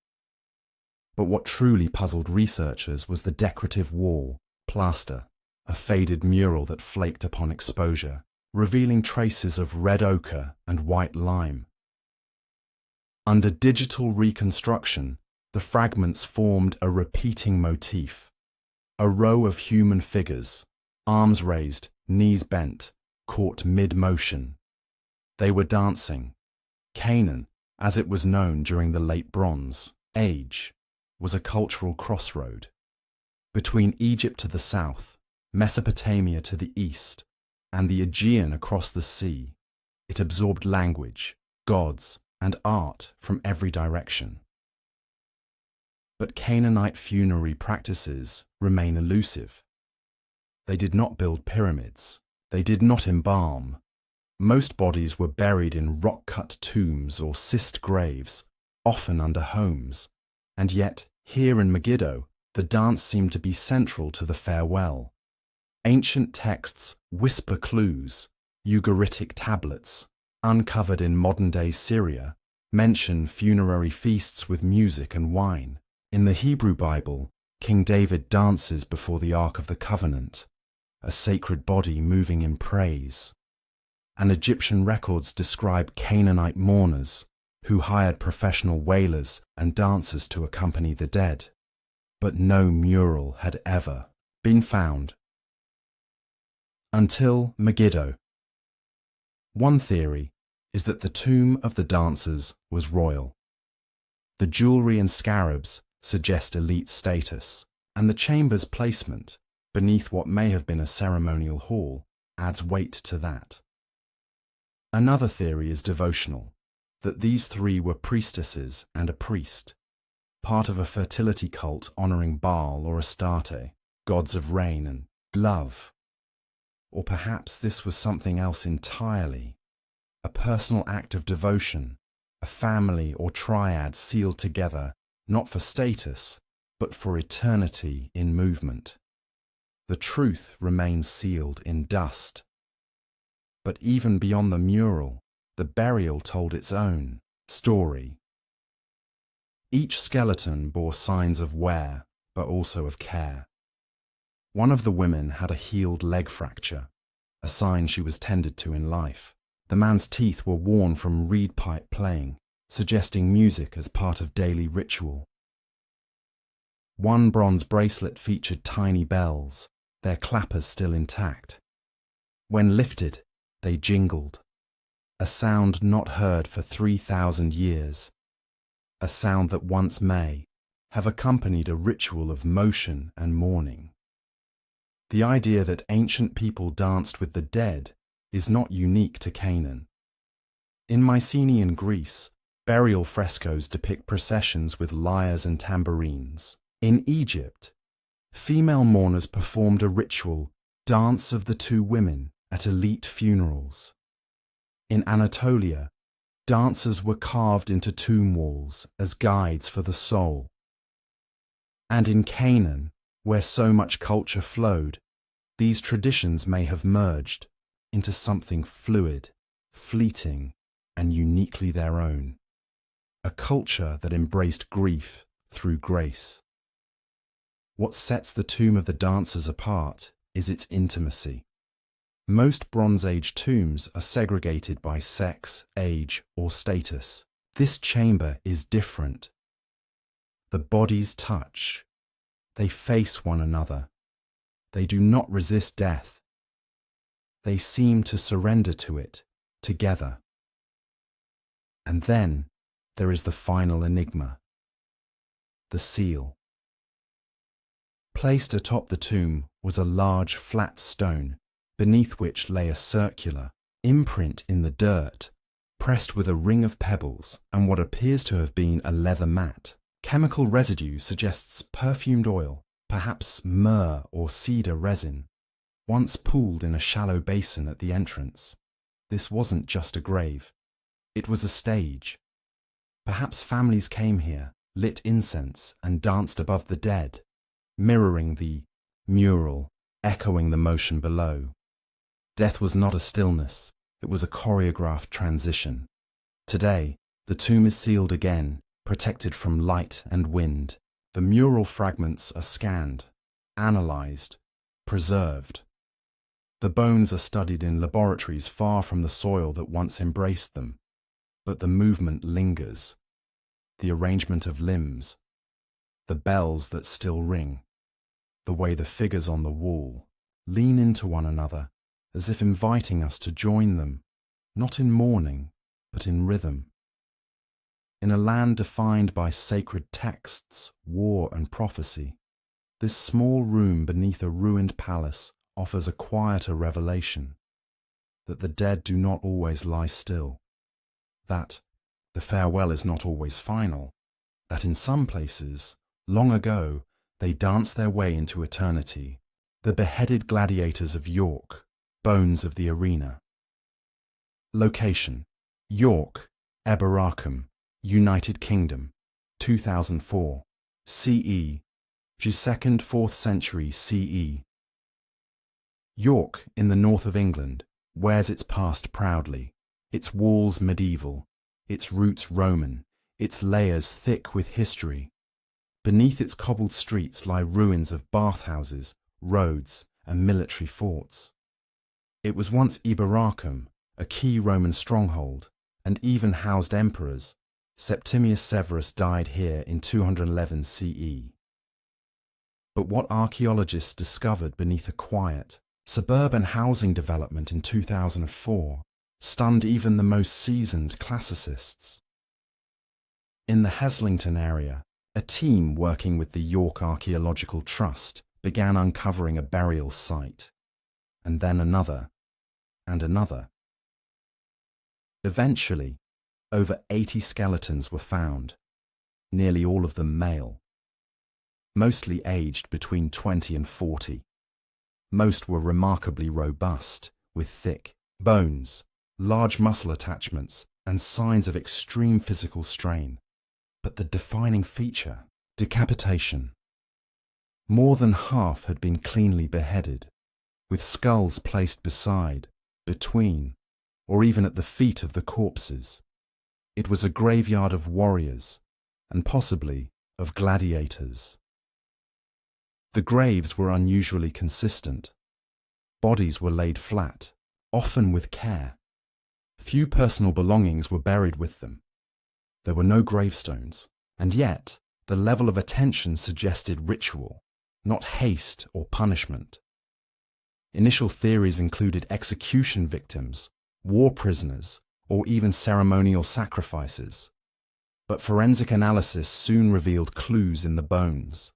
But what truly puzzled researchers was the decorative wall, plaster, a faded mural that flaked upon exposure, revealing traces of red ochre and white lime. Under digital reconstruction, the fragments formed a repeating motif, a row of human figures, arms raised, knees bent, caught mid-motion. They were dancing. Canaan, as it was known during the Late Bronze Age, was a cultural crossroad. Between Egypt to the south, Mesopotamia to the east, and the Aegean across the sea, it absorbed language, gods, and art from every direction. But Canaanite funerary practices remain elusive. They did not build pyramids. They did not embalm. Most bodies were buried in rock-cut tombs or cist graves, often under homes. And yet, here in Megiddo, the dance seemed to be central to the farewell. Ancient texts whisper clues, Ugaritic tablets, uncovered in modern-day Syria, mention funerary feasts with music and wine. In the Hebrew Bible, King David dances before the Ark of the Covenant, a sacred body moving in praise. And Egyptian records describe Canaanite mourners who hired professional wailers and dancers to accompany the dead. But no mural had ever been found. Until Megiddo. One theory is that the tomb of the dancers was royal. The jewelry and scarabs suggest elite status, and the chamber's placement, beneath what may have been a ceremonial hall, adds weight to that. Another theory is devotional, that these 3 were priestesses and a priest, part of a fertility cult honoring Baal or Astarte, gods of rain and love. Or perhaps this was something else entirely, a personal act of devotion, a family or triad sealed together, not for status, but for eternity in movement. The truth remains sealed in dust. But even beyond the mural, the burial told its own story. Each skeleton bore signs of wear, but also of care. One of the women had a healed leg fracture, a sign she was tended to in life. The man's teeth were worn from reed pipe playing, suggesting music as part of daily ritual. One bronze bracelet featured tiny bells, their clappers still intact. When lifted, they jingled, a sound not heard for 3,000 years, a sound that once may have accompanied a ritual of motion and mourning. The idea that ancient people danced with the dead is not unique to Canaan. In Mycenaean Greece, burial frescoes depict processions with lyres and tambourines. In Egypt, female mourners performed a ritual, Dance of the Two Women, at elite funerals. In Anatolia, dancers were carved into tomb walls as guides for the soul. And in Canaan, where so much culture flowed, these traditions may have merged into something fluid, fleeting, and uniquely their own. A culture that embraced grief through grace. What sets the tomb of the dancers apart is its intimacy. Most Bronze Age tombs are segregated by sex, age, or status. This chamber is different. The bodies touch. They face one another. They do not resist death. They seem to surrender to it together. And then there is the final enigma, the seal. Placed atop the tomb was a large flat stone, beneath which lay a circular imprint in the dirt, pressed with a ring of pebbles and what appears to have been a leather mat. Chemical residue suggests perfumed oil, perhaps myrrh or cedar resin, once pooled in a shallow basin at the entrance. This wasn't just a grave. It was a stage. Perhaps families came here, lit incense, and danced above the dead, mirroring the mural, echoing the motion below. Death was not a stillness, it was a choreographed transition. Today, the tomb is sealed again, protected from light and wind. The mural fragments are scanned, analyzed, preserved. The bones are studied in laboratories far from the soil that once embraced them, but the movement lingers. The arrangement of limbs, the bells that still ring, the way the figures on the wall lean into one another as if inviting us to join them, not in mourning, but in rhythm. In a land defined by sacred texts, war and prophecy, this small room beneath a ruined palace offers a quieter revelation, that the dead do not always lie still, that the farewell is not always final, that in some places, long ago, they dance their way into eternity. The beheaded gladiators of York, bones of the arena. Location: York, el-Bahari, United Kingdom, 2004, CE, 2nd, 4th century CE. York, in the north of England, wears its past proudly, its walls medieval, its roots Roman, its layers thick with history. Beneath its cobbled streets lie ruins of bathhouses, roads, and military forts. It was once el-Bahari, a key Roman stronghold, and even housed emperors. Septimius Severus died here in 211 CE. But what archaeologists discovered beneath a quiet, suburban housing development in 2004 stunned even the most seasoned classicists. In the Heslington area, a team working with the York Archaeological Trust began uncovering a burial site, and then another, and another. Eventually, over 80 skeletons were found, nearly all of them male, mostly aged between 20 and 40. Most were remarkably robust, with thick bones, large muscle attachments, and signs of extreme physical strain. But the defining feature: decapitation. More than half had been cleanly beheaded, with skulls placed beside, between, or even at the feet of the corpses. It was a graveyard of warriors, and possibly of gladiators. The graves were unusually consistent. Bodies were laid flat, often with care. Few personal belongings were buried with them. There were no gravestones, and yet the level of attention suggested ritual, not haste or punishment. Initial theories included execution victims, war prisoners, or even ceremonial sacrifices. But forensic analysis soon revealed clues in the bones.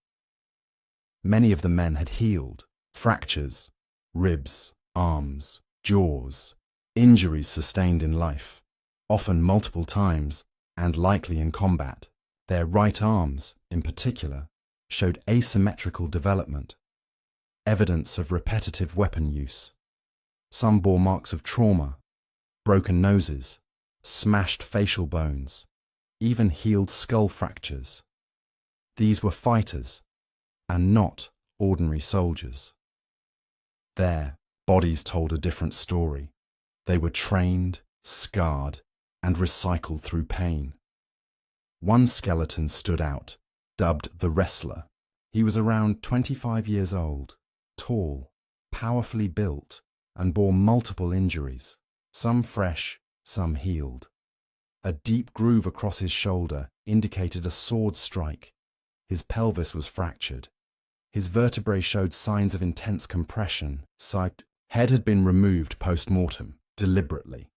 Many of the men had healed: fractures, ribs, arms, jaws, injuries sustained in life, often multiple times, and likely in combat. Their right arms, in particular, showed asymmetrical development, evidence of repetitive weapon use. Some bore marks of trauma, broken noses, smashed facial bones, even healed skull fractures. These were fighters, and not ordinary soldiers. Their bodies told a different story. They were trained, scarred, and recycled through pain. One skeleton stood out, dubbed the Wrestler. He was around 25 years old, tall, powerfully built, and bore multiple injuries, some fresh, some healed. A deep groove across his shoulder indicated a sword strike. His pelvis was fractured. His vertebrae showed signs of intense compression, Head had been removed post-mortem, deliberately.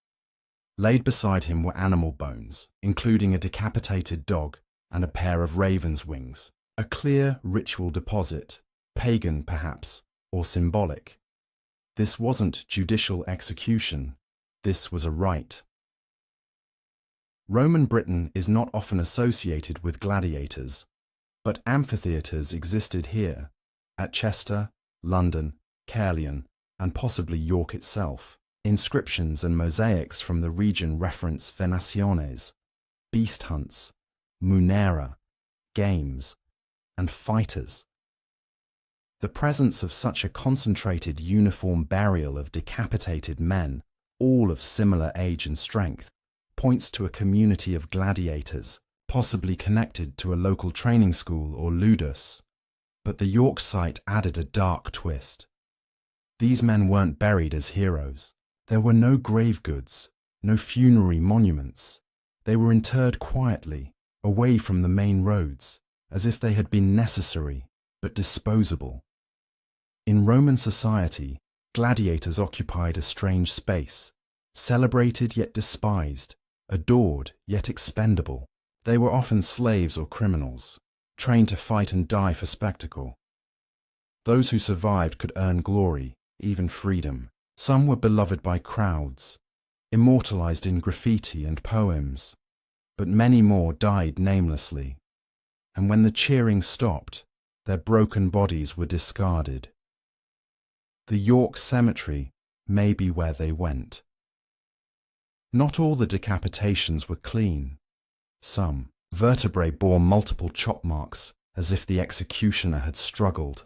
Laid beside him were animal bones, including a decapitated dog and a pair of raven's wings, a clear ritual deposit, pagan perhaps, or symbolic. This wasn't judicial execution, this was a rite. Roman Britain is not often associated with gladiators, but amphitheatres existed here, at Chester, London, Caerleon, and possibly York itself. Inscriptions and mosaics from the region reference venaciones, beast hunts, munera, games, and fighters. The presence of such a concentrated uniform burial of decapitated men, all of similar age and strength, points to a community of gladiators, possibly connected to a local training school or ludus. But the York site added a dark twist. These men weren't buried as heroes. There were no grave goods, no funerary monuments. They were interred quietly, away from the main roads, as if they had been necessary, but disposable. In Roman society, gladiators occupied a strange space, celebrated yet despised, adored yet expendable. They were often slaves or criminals, trained to fight and die for spectacle. Those who survived could earn glory, even freedom. Some were beloved by crowds, immortalized in graffiti and poems, but many more died namelessly. And when the cheering stopped, their broken bodies were discarded. The York Cemetery may be where they went. Not all the decapitations were clean. Some vertebrae bore multiple chop marks, as if the executioner had struggled.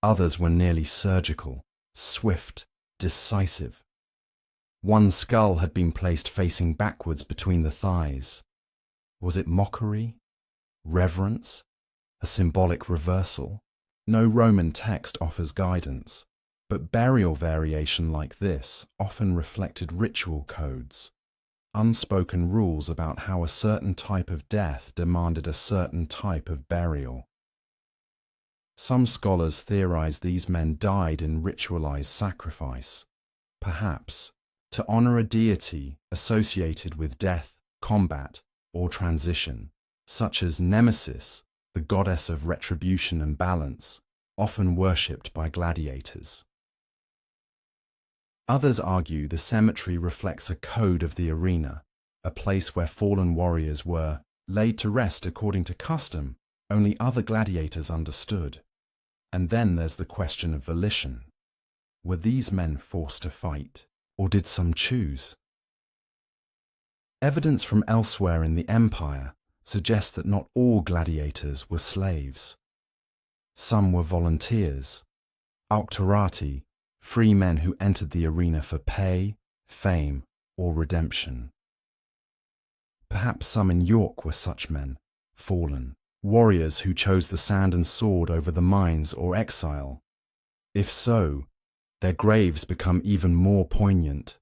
Others were nearly surgical, swift, decisive. One skull had been placed facing backwards between the thighs. Was it mockery? Reverence? A symbolic reversal? No Roman text offers guidance, but burial variation like this often reflected ritual codes, unspoken rules about how a certain type of death demanded a certain type of burial. Some scholars theorize these men died in ritualized sacrifice, perhaps to honor a deity associated with death, combat, or transition, such as Nemesis, the goddess of retribution and balance, often worshipped by gladiators. Others argue the cemetery reflects a code of the arena, a place where fallen warriors were laid to rest according to custom only other gladiators understood. And then there's the question of volition. Were these men forced to fight, or did some choose? Evidence from elsewhere in the empire suggests that not all gladiators were slaves. Some were volunteers, auctorati, free men who entered the arena for pay, fame, or redemption. Perhaps some in York were such men, fallen, warriors who chose the sand and sword over the mines or exile. If so, their graves become even more poignant,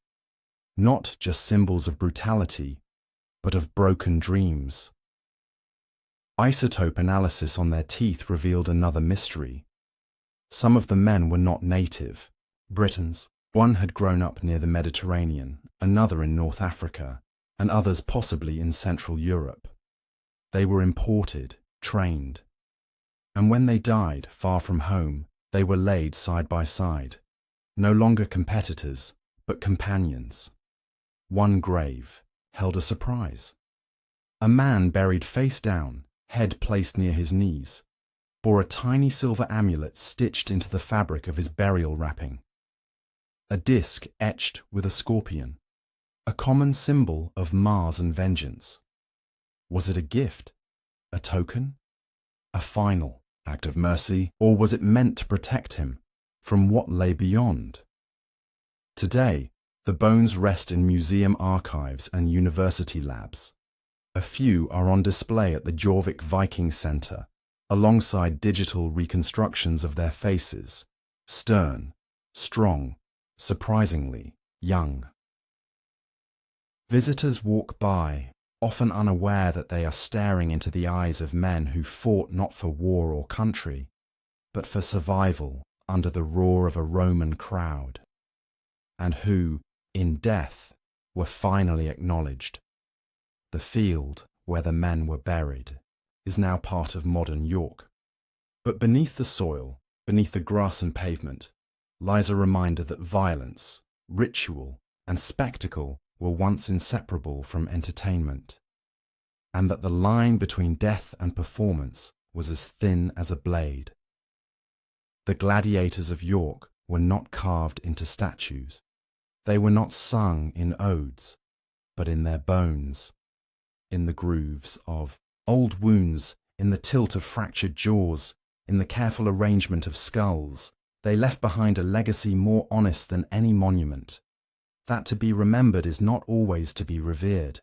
not just symbols of brutality, but of broken dreams. Isotope analysis on their teeth revealed another mystery. Some of the men were not native, Britons. One had grown up near the Mediterranean, another in North Africa, and others possibly in Central Europe. They were imported, trained. And when they died far from home, they were laid side by side, no longer competitors, but companions. One grave held a surprise. A man buried face down, head placed near his knees, bore a tiny silver amulet stitched into the fabric of his burial wrapping. A disc etched with a scorpion, a common symbol of Mars and vengeance. Was it a gift, a token, a final act of mercy, or was it meant to protect him from what lay beyond? Today, the bones rest in museum archives and university labs. A few are on display at the Jorvik Viking Center, alongside digital reconstructions of their faces, stern, strong, surprisingly young. Visitors walk by, often unaware that they are staring into the eyes of men who fought not for war or country, but for survival under the roar of a Roman crowd. and who, in death, were finally acknowledged. The field where the men were buried is now part of modern York. But beneath the soil, beneath the grass and pavement, lies a reminder that violence, ritual, and spectacle were once inseparable from entertainment, and that the line between death and performance was as thin as a blade. The gladiators of York were not carved into statues. They were not sung in odes, but in their bones, in the grooves of old wounds, in the tilt of fractured jaws, in the careful arrangement of skulls. They left behind a legacy more honest than any monument. That to be remembered is not always to be revered.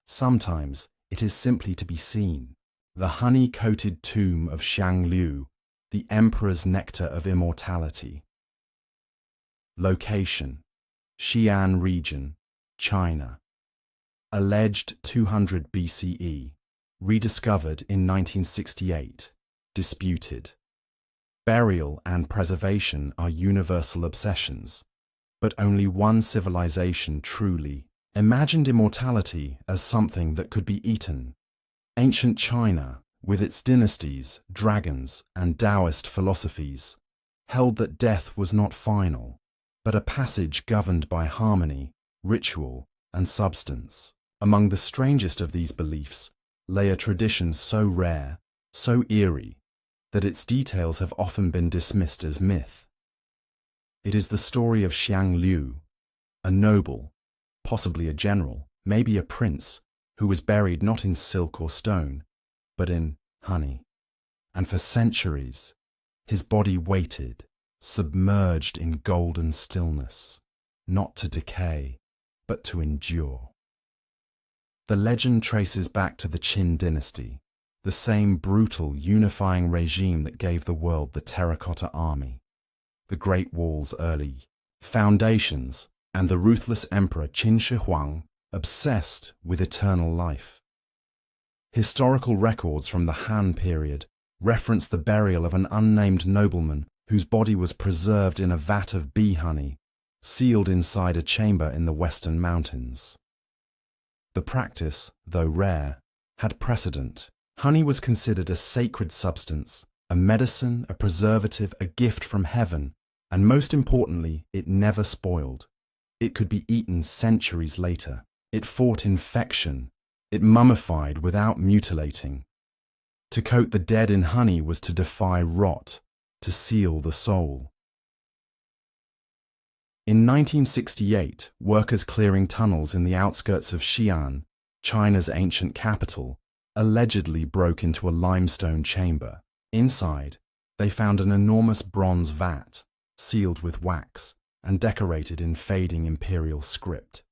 Sometimes it is simply to be seen. The honey-coated tomb of Xiang, the emperor's nectar of immortality. Location: Xi'an region, China. Alleged 200 BCE. Rediscovered in 1968. Disputed. Burial and preservation are universal obsessions, but only one civilization truly imagined immortality as something that could be eaten. Ancient China, with its dynasties, dragons, and Taoist philosophies, held that death was not final, but a passage governed by harmony, ritual, and substance. Among the strangest of these beliefs lay a tradition so rare, so eerie, that its details have often been dismissed as myth. It is the story of Xiang, a noble, possibly a general, maybe a prince, who was buried not in silk or stone, but in honey. And for centuries, his body waited, submerged in golden stillness, not to decay, but to endure. The legend traces back to the Qin dynasty, the same brutal, unifying regime that gave the world the Terracotta army, the Great Wall's early foundations, and the ruthless emperor Qin Shi Huang, obsessed with eternal life. Historical records from the Han period reference the burial of an unnamed nobleman whose body was preserved in a vat of bee honey, sealed inside a chamber in the Western Mountains. The practice, though rare, had precedent. Honey was considered a sacred substance, a medicine, a preservative, a gift from heaven, and most importantly, it never spoiled. It could be eaten centuries later. It fought infection. It mummified without mutilating. To coat the dead in honey was to defy rot, to seal the soul. In 1968, workers clearing tunnels in the outskirts of Xi'an, China's ancient capital, allegedly broke into a limestone chamber. Inside, they found an enormous bronze vat, sealed with wax and decorated in fading imperial script.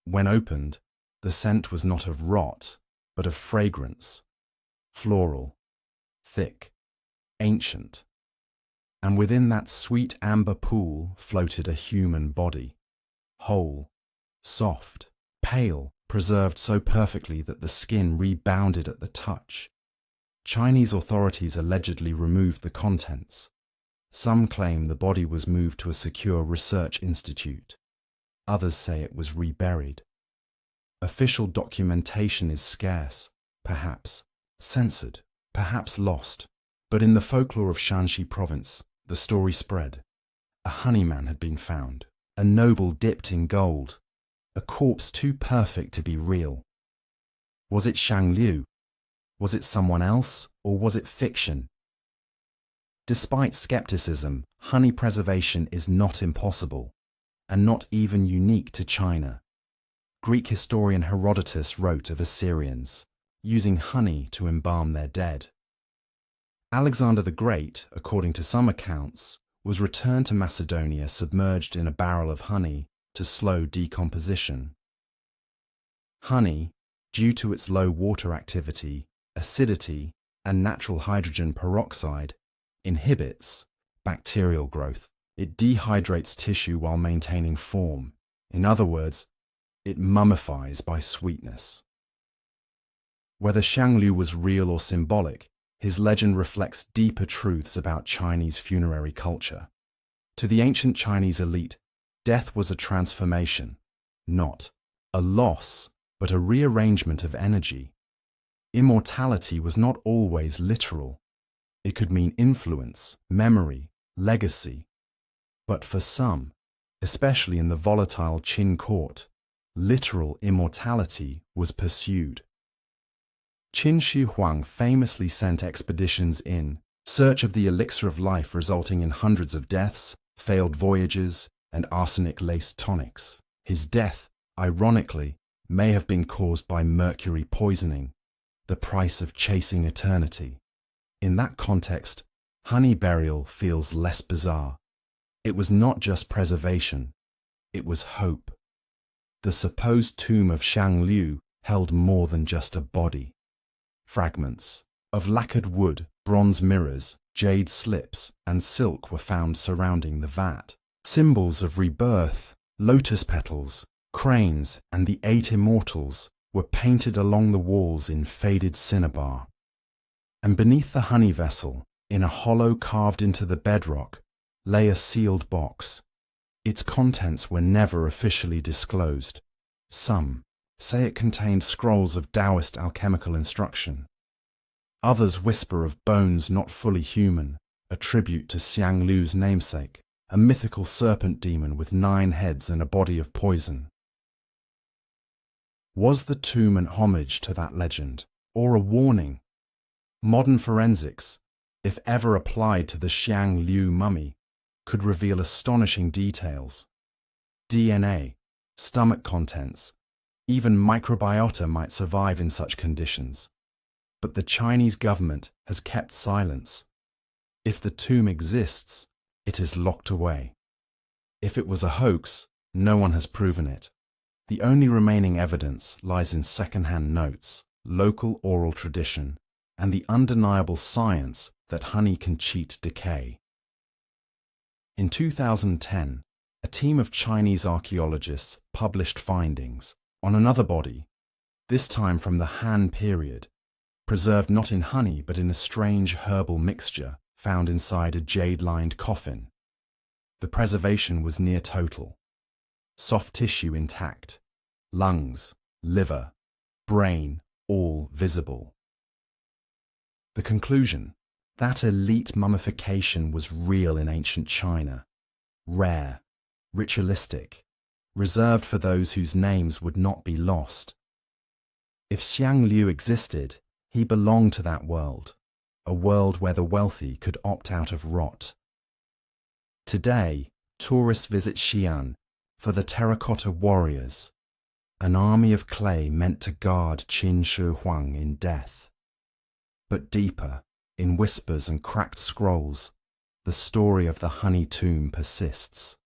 When opened, the scent was not of rot, but of fragrance, floral, thick, ancient. And within that sweet amber pool floated a human body, whole, soft, pale, preserved so perfectly that the skin rebounded at the touch. Chinese authorities allegedly removed the contents. Some claim the body was moved to a secure research institute. Others say it was reburied. Official documentation is scarce, perhaps censored, perhaps lost. But in the folklore of Shanxi province, the story spread. A honeyman had been found, a noble dipped in gold, a corpse too perfect to be real. Was it Xiang? Was it someone else, or was it fiction? Despite skepticism, honey preservation is not impossible, and not even unique to China. Greek historian Herodotus wrote of Assyrians using honey to embalm their dead. Alexander the Great, according to some accounts, was returned to Macedonia submerged in a barrel of honey to slow decomposition. Honey, due to its low water activity, acidity, and natural hydrogen peroxide, inhibits bacterial growth. It dehydrates tissue while maintaining form. In other words, it mummifies by sweetness. Whether Xiang was real or symbolic, his legend reflects deeper truths about Chinese funerary culture. To the ancient Chinese elite, Death was a transformation, not a loss, but a rearrangement of energy. Immortality was not always literal. It could mean influence, memory, legacy. But for some, especially in the volatile Qin court, literal immortality was pursued. Qin Shi Huang famously sent expeditions in search of the elixir of life, resulting in hundreds of deaths, failed voyages, and arsenic-laced tonics. His death, ironically, may have been caused by mercury poisoning, the price of chasing eternity. In that context, honey burial feels less bizarre. It was not just preservation, it was hope. The supposed tomb of Xiang Liu held more than just a body. Fragments of lacquered wood, bronze mirrors, jade slips, and silk were found surrounding the vat. Symbols of rebirth, lotus petals, cranes, and the 8 immortals were painted along the walls in faded cinnabar. And beneath the honey vessel, in a hollow carved into the bedrock, lay a sealed box. Its contents were never officially disclosed. Some say it contained scrolls of Taoist alchemical instruction. Others whisper of bones not fully human, a tribute to Xiang Liu's namesake, a mythical serpent demon with 9 heads and a body of poison. Was the tomb an homage to that legend, or a warning? Modern forensics, if ever applied to the Xiang Liu mummy, could reveal astonishing details. DNA, stomach contents, even microbiota might survive in such conditions. But the Chinese government has kept silence. If the tomb exists, it is locked away. If it was a hoax, no one has proven it. The only remaining evidence lies in second-hand notes, local oral tradition, and the undeniable science that honey can cheat decay. In 2010, a team of Chinese archaeologists published findings on another body, this time from the Han period, preserved not in honey but in a strange herbal mixture found inside a jade-lined coffin. The preservation was near total. Soft tissue intact, lungs, liver, brain, all visible. The conclusion: that elite mummification was real in ancient China, rare, ritualistic, reserved for those whose names would not be lost. If Xiang Liu existed, he belonged to that world, a world where the wealthy could opt out of rot. Today, tourists visit Xiang for the Terracotta warriors, an army of clay meant to guard Qin Shi Huang in death. But deeper, in whispers and cracked scrolls, the story of the honey tomb persists.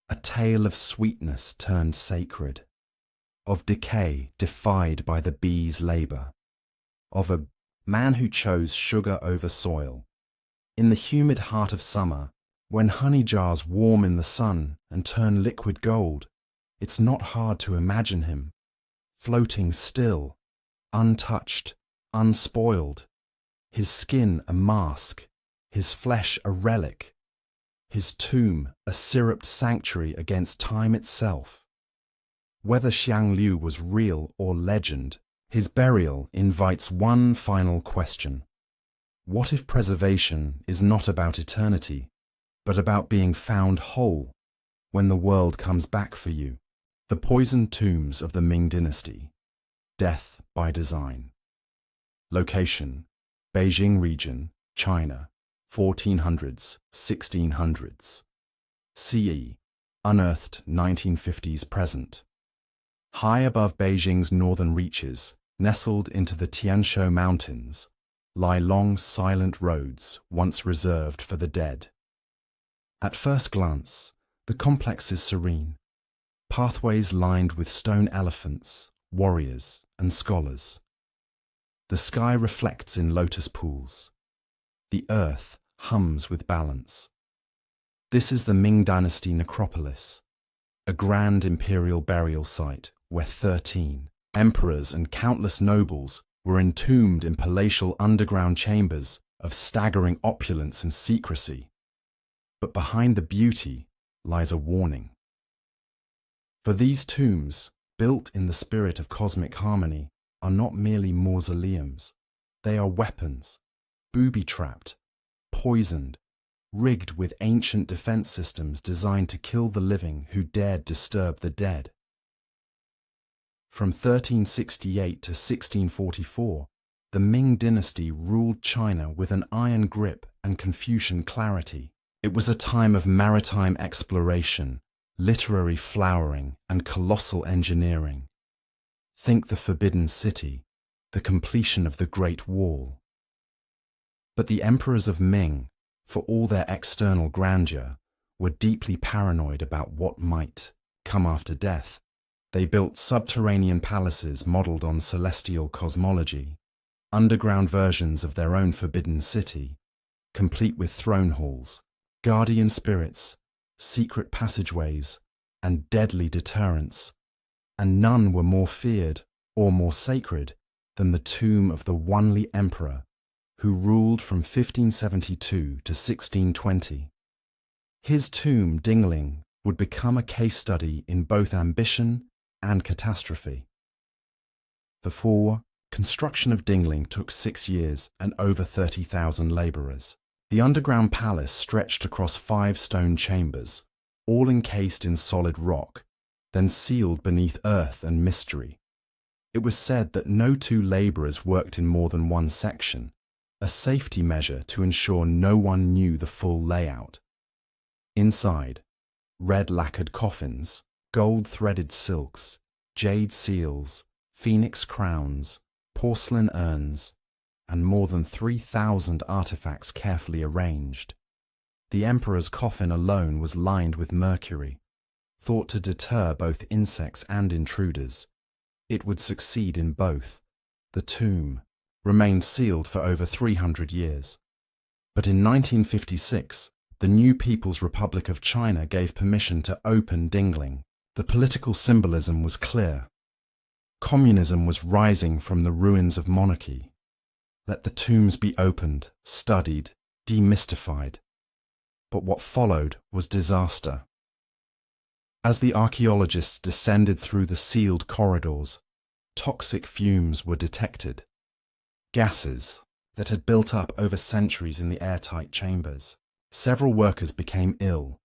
A tale of sweetness turned sacred, of decay defied by the bee's labour, of a man who chose sugar over soil. In the humid heart of summer, when honey jars warm in the sun and turn liquid gold, it's not hard to imagine him, floating still, untouched, unspoiled, his skin a mask, his flesh a relic, his tomb a syruped sanctuary against time itself. Whether Xiang Liu was real or legend, his burial invites one final question. What if preservation is not about eternity, but about being found whole when the world comes back for you? The poisoned tombs of the Ming Dynasty. Death by design. Location: Beijing region, China, 1400s, 1600s. CE, unearthed 1950s present. High above Beijing's northern reaches, nestled into the Tianshu Mountains, lie long silent roads once reserved for the dead. At first glance, the complex is serene. Pathways lined with stone elephants, warriors, and scholars. The sky reflects in lotus pools. The earth hums with balance. This is the Ming Dynasty necropolis, a grand imperial burial site where 13 emperors and countless nobles were entombed in palatial underground chambers of staggering opulence and secrecy. But behind the beauty lies a warning. For these tombs, built in the spirit of cosmic harmony, are not merely mausoleums. They are weapons, booby-trapped, poisoned, rigged with ancient defense systems designed to kill the living who dared disturb the dead. From 1368 to 1644, the Ming Dynasty ruled China with an iron grip and Confucian clarity. It was a time of maritime exploration, literary flowering, and colossal engineering. Think the Forbidden City, the completion of the Great Wall. But the emperors of Ming, for all their external grandeur, were deeply paranoid about what might come after death. They built subterranean palaces modelled on celestial cosmology, underground versions of their own forbidden city, complete with throne halls, guardian spirits, secret passageways, and deadly deterrents, and none were more feared or more sacred than the tomb of the onely emperor who ruled from 1572 to 1620. His tomb, Dingling, would become a case study in both ambition and catastrophe. Construction of Dingling took 6 years and over 30,000 labourers. The underground palace stretched across 5 stone chambers, all encased in solid rock, then sealed beneath earth and mystery. It was said that no 2 labourers worked in more than one section, a safety measure to ensure no one knew the full layout. Inside, red lacquered coffins, gold-threaded silks, jade seals, phoenix crowns, porcelain urns, and more than 3,000 artifacts carefully arranged. The emperor's coffin alone was lined with mercury, thought to deter both insects and intruders. It would succeed in both. The tomb remained sealed for over 300 years. But in 1956, the new People's Republic of China gave permission to open Dingling. The political symbolism was clear. Communism was rising from the ruins of monarchy. Let the tombs be opened, studied, demystified. But what followed was disaster. As the archaeologists descended through the sealed corridors, toxic fumes were detected. Gases that had built up over centuries in the airtight chambers. Several workers became ill.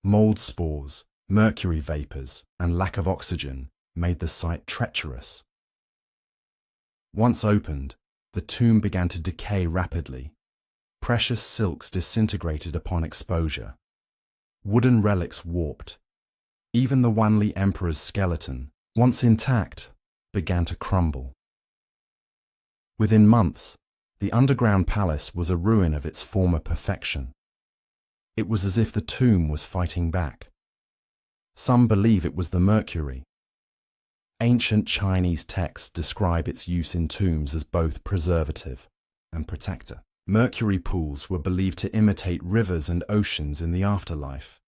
Mold spores, mercury vapors, and lack of oxygen made the site treacherous. Once opened, the tomb began to decay rapidly. Precious silks disintegrated upon exposure. Wooden relics warped. Even the Wanli Emperor's skeleton, once intact, began to crumble. Within months, the underground palace was a ruin of its former perfection. It was as if the tomb was fighting back. Some believe it was the mercury. Ancient Chinese texts describe its use in tombs as both preservative and protector. Mercury pools were believed to imitate rivers and oceans in the afterlife,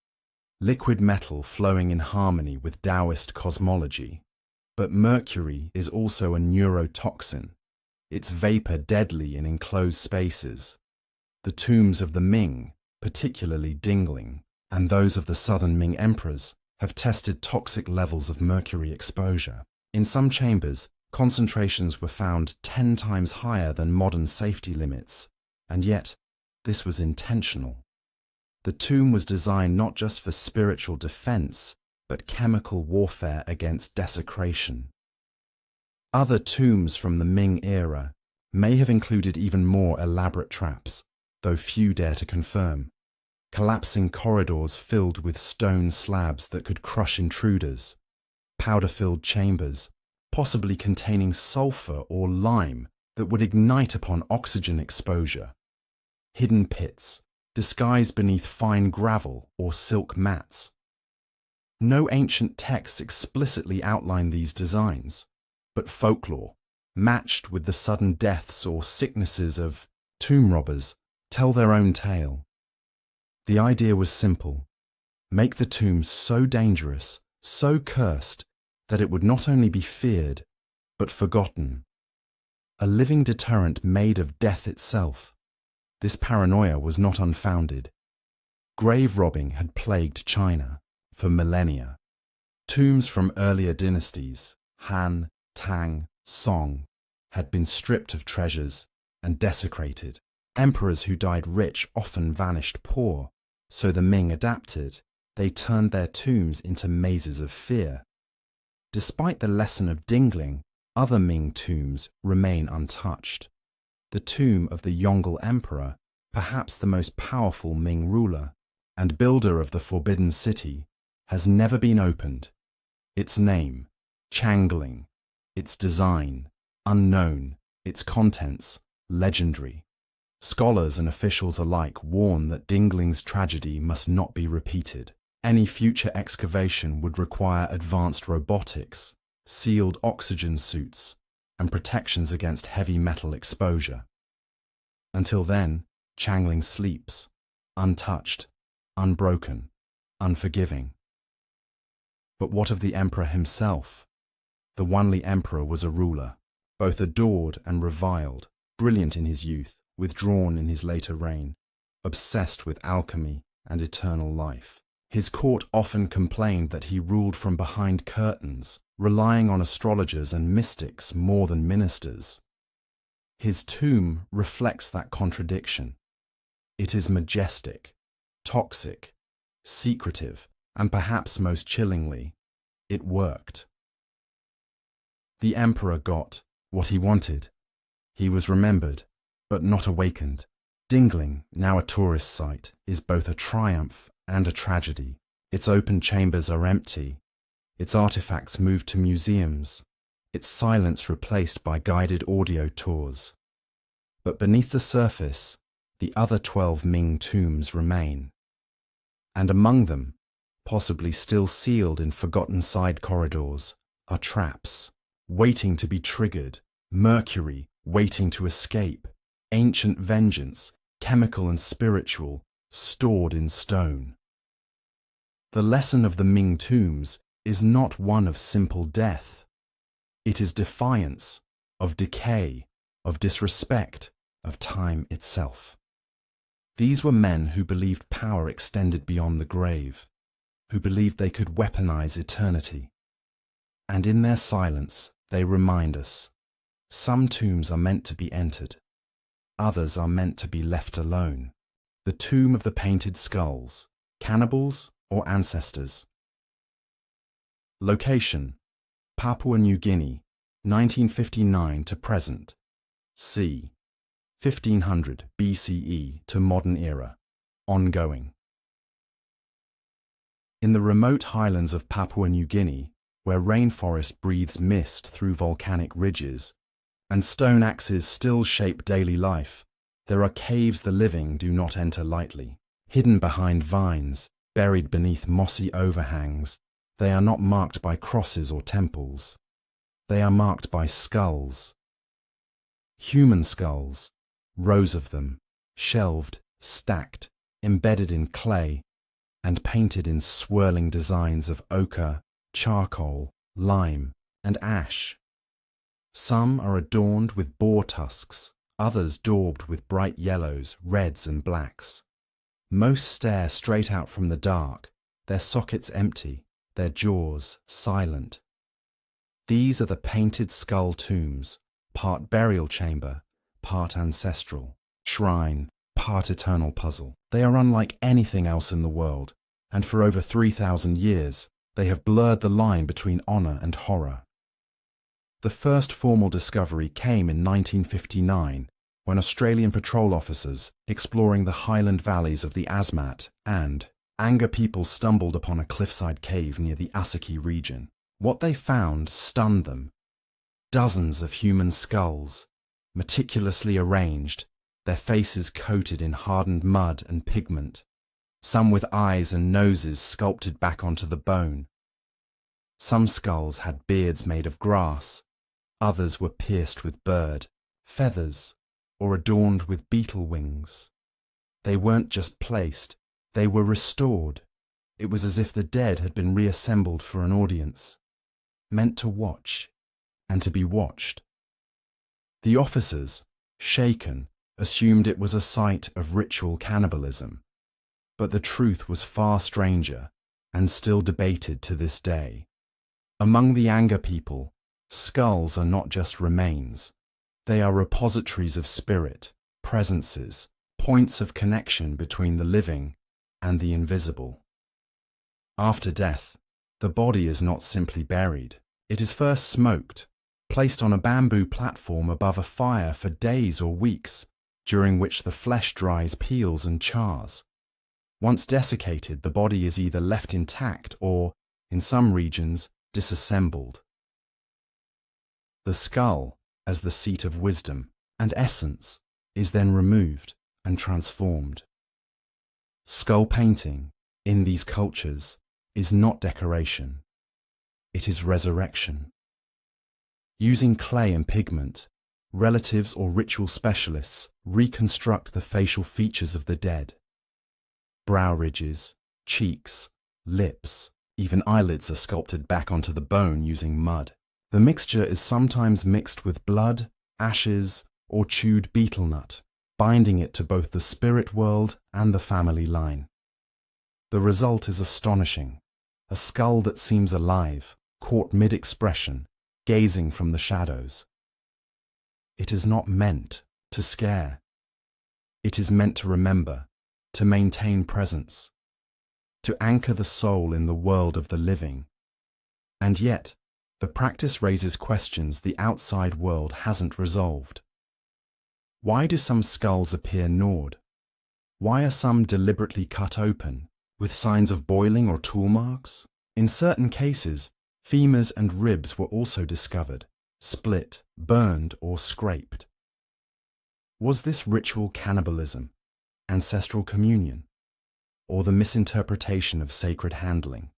liquid metal flowing in harmony with Taoist cosmology. But mercury is also a neurotoxin, its vapor deadly in enclosed spaces. The tombs of the Ming, particularly Dingling, and those of the southern Ming emperors, have tested toxic levels of mercury exposure. In some chambers, concentrations were found 10 times higher than modern safety limits, and yet this was intentional. The tomb was designed not just for spiritual defense, but chemical warfare against desecration. Other tombs from the Ming era may have included even more elaborate traps, though few dare to confirm. Collapsing corridors filled with stone slabs that could crush intruders, powder-filled chambers, possibly containing sulfur or lime that would ignite upon oxygen exposure, hidden pits, disguised beneath fine gravel or silk mats. No ancient texts explicitly outline these designs, but folklore, matched with the sudden deaths or sicknesses of tomb robbers, tell their own tale. The idea was simple: make the tomb so dangerous, so cursed, that it would not only be feared, but forgotten. A living deterrent made of death itself. This paranoia was not unfounded. Grave robbing had plagued China for millennia. Tombs from earlier dynasties, Han, Tang, Song, had been stripped of treasures and desecrated. Emperors who died rich often vanished poor, so the Ming adapted. They turned their tombs into mazes of fear. Despite the lesson of Dingling, other Ming tombs remain untouched. The tomb of the Yongle Emperor, perhaps the most powerful Ming ruler and builder of the Forbidden City, has never been opened. Its name, Changling, its design, unknown, its contents, legendary. Scholars and officials alike warn that Dingling's tragedy must not be repeated. Any future excavation would require advanced robotics, sealed oxygen suits, and protections against heavy metal exposure. Until then, Changling sleeps, untouched, unbroken, unforgiving. But what of the emperor himself? The Wanli emperor was a ruler, both adored and reviled, brilliant in his youth, withdrawn in his later reign, obsessed with alchemy and eternal life. His court often complained that he ruled from behind curtains, relying on astrologers and mystics more than ministers. His tomb reflects that contradiction. It is majestic, toxic, secretive, and perhaps most chillingly, it worked. The emperor got what he wanted. He was remembered, but not awakened. Dingling, now a tourist site, is both a triumph and a tragedy. Its open chambers are empty, its artifacts moved to museums, its silence replaced by guided audio tours. But beneath the surface, the other 12 Ming tombs remain. And among them, possibly still sealed in forgotten side corridors, are traps, waiting to be triggered, mercury waiting to escape, ancient vengeance, chemical and spiritual, stored in stone. The lesson of the Ming tombs is not one of simple death. It is defiance, of decay, of disrespect, of time itself. These were men who believed power extended beyond the grave, who believed they could weaponize eternity. And in their silence, they remind us, some tombs are meant to be entered, others are meant to be left alone. The tomb of the painted skulls, cannibals or ancestors. Location: Papua New Guinea, 1959 to present. c. 1500 BCE to modern era. Ongoing. In the remote highlands of Papua New Guinea, where rainforest breathes mist through volcanic ridges, and stone axes still shape daily life, there are caves the living do not enter lightly. Hidden behind vines, buried beneath mossy overhangs, they are not marked by crosses or temples. They are marked by skulls. Human skulls, rows of them, shelved, stacked, embedded in clay, and painted in swirling designs of ochre, charcoal, lime, and ash. Some are adorned with boar tusks, others daubed with bright yellows, reds, and blacks. Most stare straight out from the dark, their sockets empty, their jaws silent. These are the painted skull tombs, part burial chamber, part ancestral, shrine, part eternal puzzle. They are unlike anything else in the world, and for over 3,000 years, they have blurred the line between honor and horror. The first formal discovery came in 1959, when Australian patrol officers, exploring the highland valleys of the Asmat and Anga people, stumbled upon a cliffside cave near the Asaki region. What they found stunned them. Dozens of human skulls, meticulously arranged, their faces coated in hardened mud and pigment, some with eyes and noses sculpted back onto the bone. Some skulls had beards made of grass, others were pierced with bird, feathers, or adorned with beetle wings. They weren't just placed, they were restored. It was as if the dead had been reassembled for an audience, meant to watch and to be watched. The officers, shaken, assumed it was a site of ritual cannibalism. But the truth was far stranger and still debated to this day. Among the Anga people, skulls are not just remains. They are repositories of spirit, presences, points of connection between the living and the invisible. After death, the body is not simply buried. It is first smoked, placed on a bamboo platform above a fire for days or weeks, during which the flesh dries, peels and chars. Once desiccated, the body is either left intact or, in some regions, disassembled. The skull, as the seat of wisdom and essence, is then removed and transformed. Skull painting, in these cultures, is not decoration. It is resurrection. Using clay and pigment, relatives or ritual specialists reconstruct the facial features of the dead. Brow ridges, cheeks, lips, even eyelids are sculpted back onto the bone using mud. The mixture is sometimes mixed with blood, ashes, or chewed betel nut, binding it to both the spirit world and the family line. The result is astonishing. A skull that seems alive, caught mid-expression, gazing from the shadows. It is not meant to scare. It is meant to remember, to maintain presence, to anchor the soul in the world of the living. And yet, the practice raises questions the outside world hasn't resolved. Why do some skulls appear gnawed? Why are some deliberately cut open, with signs of boiling or tool marks? In certain cases, femurs and ribs were also discovered, split, burned, or scraped. Was this ritual cannibalism, ancestral communion, or the misinterpretation of sacred handling?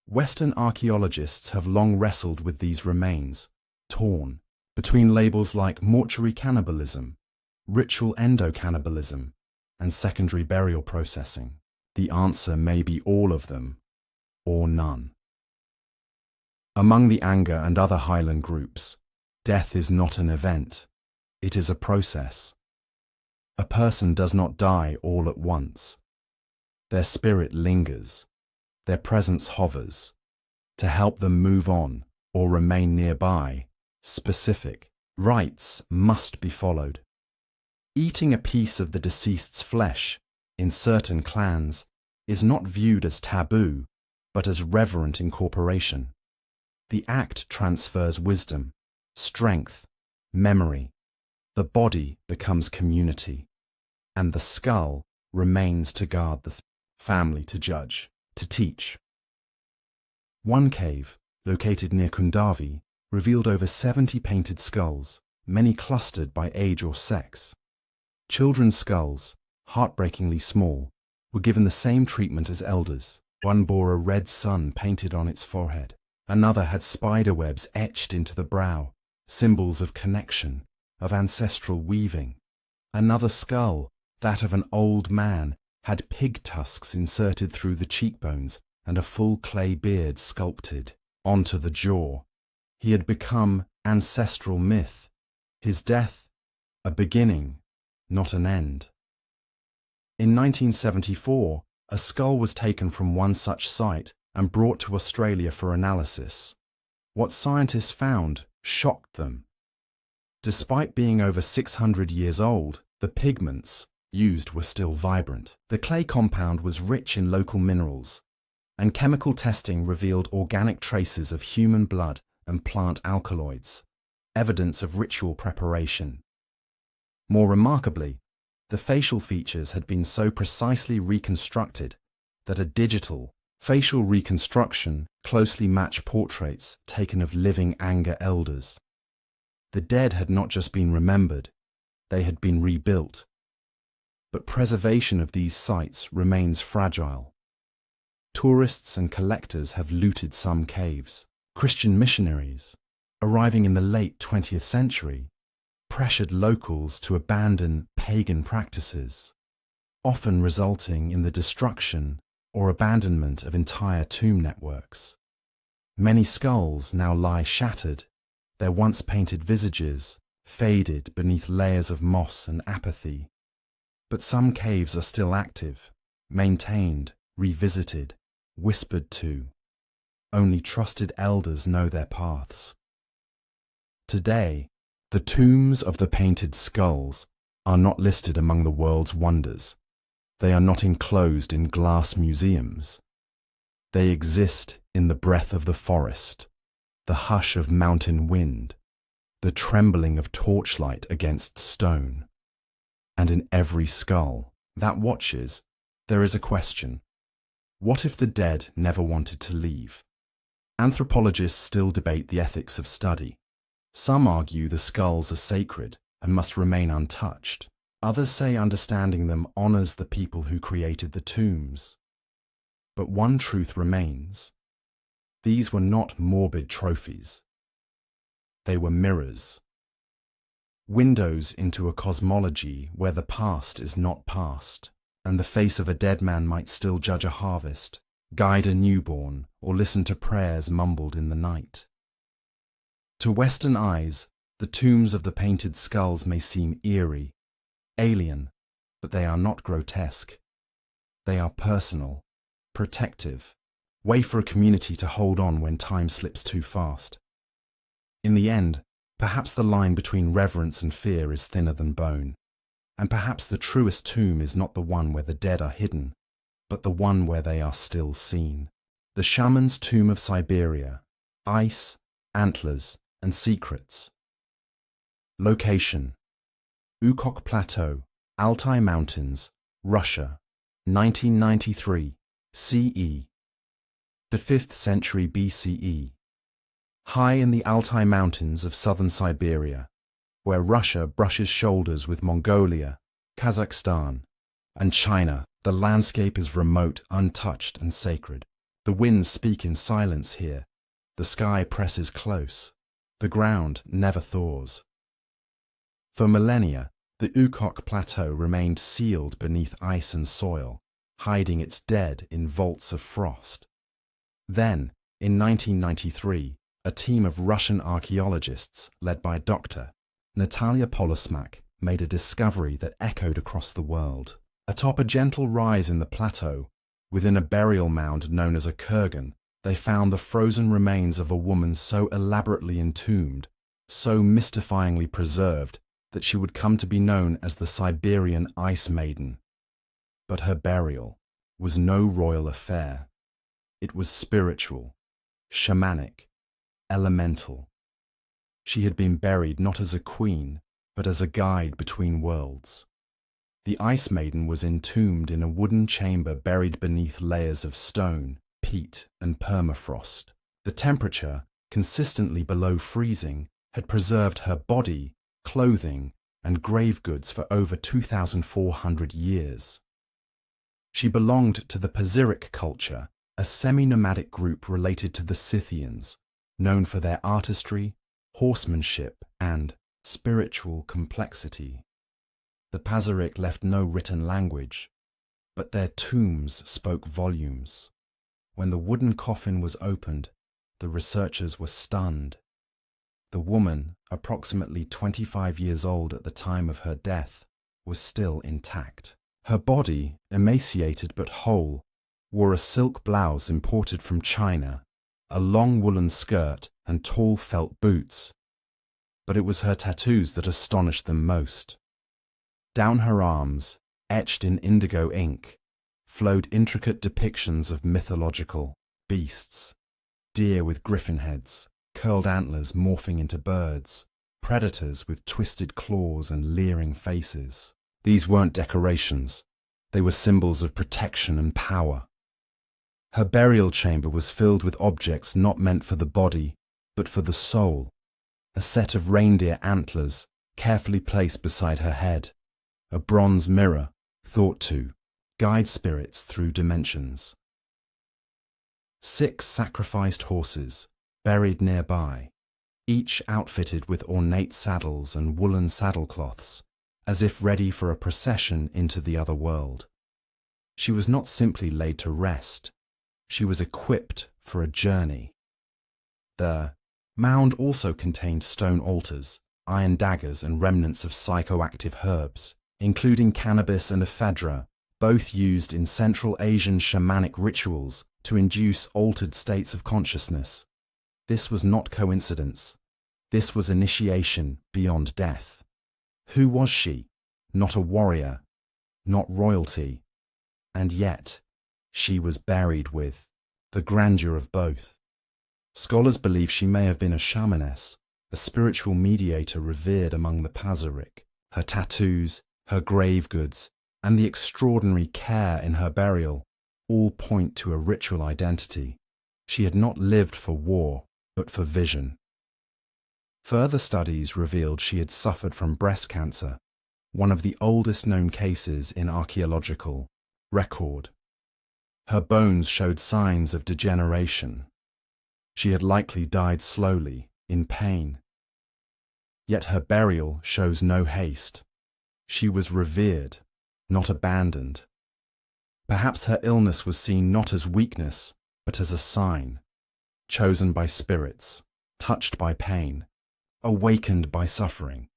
Western archaeologists have long wrestled with these remains, torn between labels like mortuary cannibalism, ritual endocannibalism, and secondary burial processing. The answer may be all of them, or none. Among the Anga and other highland groups, death is not an event, it is a process. A person does not die all at once. Their spirit lingers, their presence hovers. To help them move on or remain nearby, specific rites must be followed. Eating a piece of the deceased's flesh, in certain clans, is not viewed as taboo, but as reverent incorporation. The act transfers wisdom, strength, memory. The body becomes community, and the skull remains to guard the family, to judge, to teach. One cave, located near Kundavi, revealed over 70 painted skulls, many clustered by age or sex. Children's skulls, heartbreakingly small, were given the same treatment as elders. One bore a red sun painted on its forehead. Another had spiderwebs etched into the brow, symbols of connection, of ancestral weaving. Another skull, that of an old man, had pig tusks inserted through the cheekbones and a full clay beard sculpted onto the jaw. He had become ancestral myth. His death, a beginning, not an end. In 1974, a skull was taken from one such site and brought to Australia for analysis. What scientists found shocked them. Despite being over 600 years old, the pigments used were still vibrant. The clay compound was rich in local minerals, and chemical testing revealed organic traces of human blood and plant alkaloids, evidence of ritual preparation. More remarkably, the facial features had been so precisely reconstructed that a digital facial reconstruction closely matched portraits taken of living Anga elders. The dead had not just been remembered, they had been rebuilt. But preservation of these sites remains fragile. Tourists and collectors have looted some caves. Christian missionaries, arriving in the late 20th century, pressured locals to abandon pagan practices, often resulting in the destruction or abandonment of entire tomb networks. Many skulls now lie shattered, their once painted visages faded beneath layers of moss and apathy. But some caves are still active, maintained, revisited, whispered to. Only trusted elders know their paths. Today, the tombs of the painted skulls are not listed among the world's wonders. They are not enclosed in glass museums. They exist in the breath of the forest, the hush of mountain wind, the trembling of torchlight against stone. And in every skull that watches, there is a question. What if the dead never wanted to leave? Anthropologists still debate the ethics of study. Some argue the skulls are sacred and must remain untouched. Others say understanding them honors the people who created the tombs. But one truth remains. These were not morbid trophies. They were mirrors. Windows into a cosmology where the past is not past, and the face of a dead man might still judge a harvest, guide a newborn, or listen to prayers mumbled in the night. To Western eyes, the tombs of the painted skulls may seem eerie, alien, but they are not grotesque. They are personal, protective, way for a community to hold on when time slips too fast. In the end, perhaps the line between reverence and fear is thinner than bone, and perhaps the truest tomb is not the one where the dead are hidden, but the one where they are still seen. The Shaman's Tomb of Siberia, Ice, Antlers, and Secrets. Location: Ukok Plateau, Altai Mountains, Russia, 1993, CE. The 5th century BCE. High in the Altai Mountains of southern Siberia, where Russia brushes shoulders with Mongolia, Kazakhstan, and China, the landscape is remote, untouched, and sacred. The winds speak in silence here. The sky presses close. The ground never thaws. For millennia, the Ukok Plateau remained sealed beneath ice and soil, hiding its dead in vaults of frost. Then, in 1993, a team of Russian archaeologists, led by Dr. Natalia Polosmak, made a discovery that echoed across the world. Atop a gentle rise in the plateau, within a burial mound known as a kurgan, they found the frozen remains of a woman so elaborately entombed, so mystifyingly preserved, that she would come to be known as the Siberian Ice Maiden. But her burial was no royal affair. It was spiritual, shamanic, elemental. She had been buried not as a queen, but as a guide between worlds. The Ice Maiden was entombed in a wooden chamber buried beneath layers of stone, peat, and permafrost. The temperature, consistently below freezing, had preserved her body, clothing, and grave goods for over 2,400 years. She belonged to the Pazyryk culture, a semi-nomadic group related to the Scythians, known for their artistry, horsemanship, and spiritual complexity. The Pazyryk left no written language, but their tombs spoke volumes. When the wooden coffin was opened, the researchers were stunned. The woman, approximately 25 years old at the time of her death, was still intact. Her body, emaciated but whole, wore a silk blouse imported from China, a long woolen skirt, and tall felt boots. But it was her tattoos that astonished them most. Down her arms, etched in indigo ink, flowed intricate depictions of mythological beasts: deer with griffin heads, curled antlers morphing into birds, predators with twisted claws and leering faces. These weren't decorations. They were symbols of protection and power. Her burial chamber was filled with objects not meant for the body, but for the soul. A set of reindeer antlers, carefully placed beside her head. A bronze mirror, thought to guide spirits through dimensions. 6 sacrificed horses, buried nearby, each outfitted with ornate saddles and woolen saddlecloths, as if ready for a procession into the other world. She was not simply laid to rest. She was equipped for a journey. The mound also contained stone altars, iron daggers, and remnants of psychoactive herbs. including cannabis and ephedra, both used in Central Asian shamanic rituals to induce altered states of consciousness. This was not coincidence. This was initiation beyond death. Who was she? Not a warrior, not royalty. And yet, she was buried with the grandeur of both. Scholars believe she may have been a shamaness, a spiritual mediator revered among the Pazyryk. Her tattoos, her grave goods, and the extraordinary care in her burial all point to a ritual identity. She had not lived for war, but for vision. Further studies revealed she had suffered from breast cancer, one of the oldest known cases in archaeological record. Her bones showed signs of degeneration. She had likely died slowly, in pain. Yet her burial shows no haste. She was revered, not abandoned. Perhaps her illness was seen not as weakness, but as a sign, chosen by spirits, touched by pain, awakened by suffering.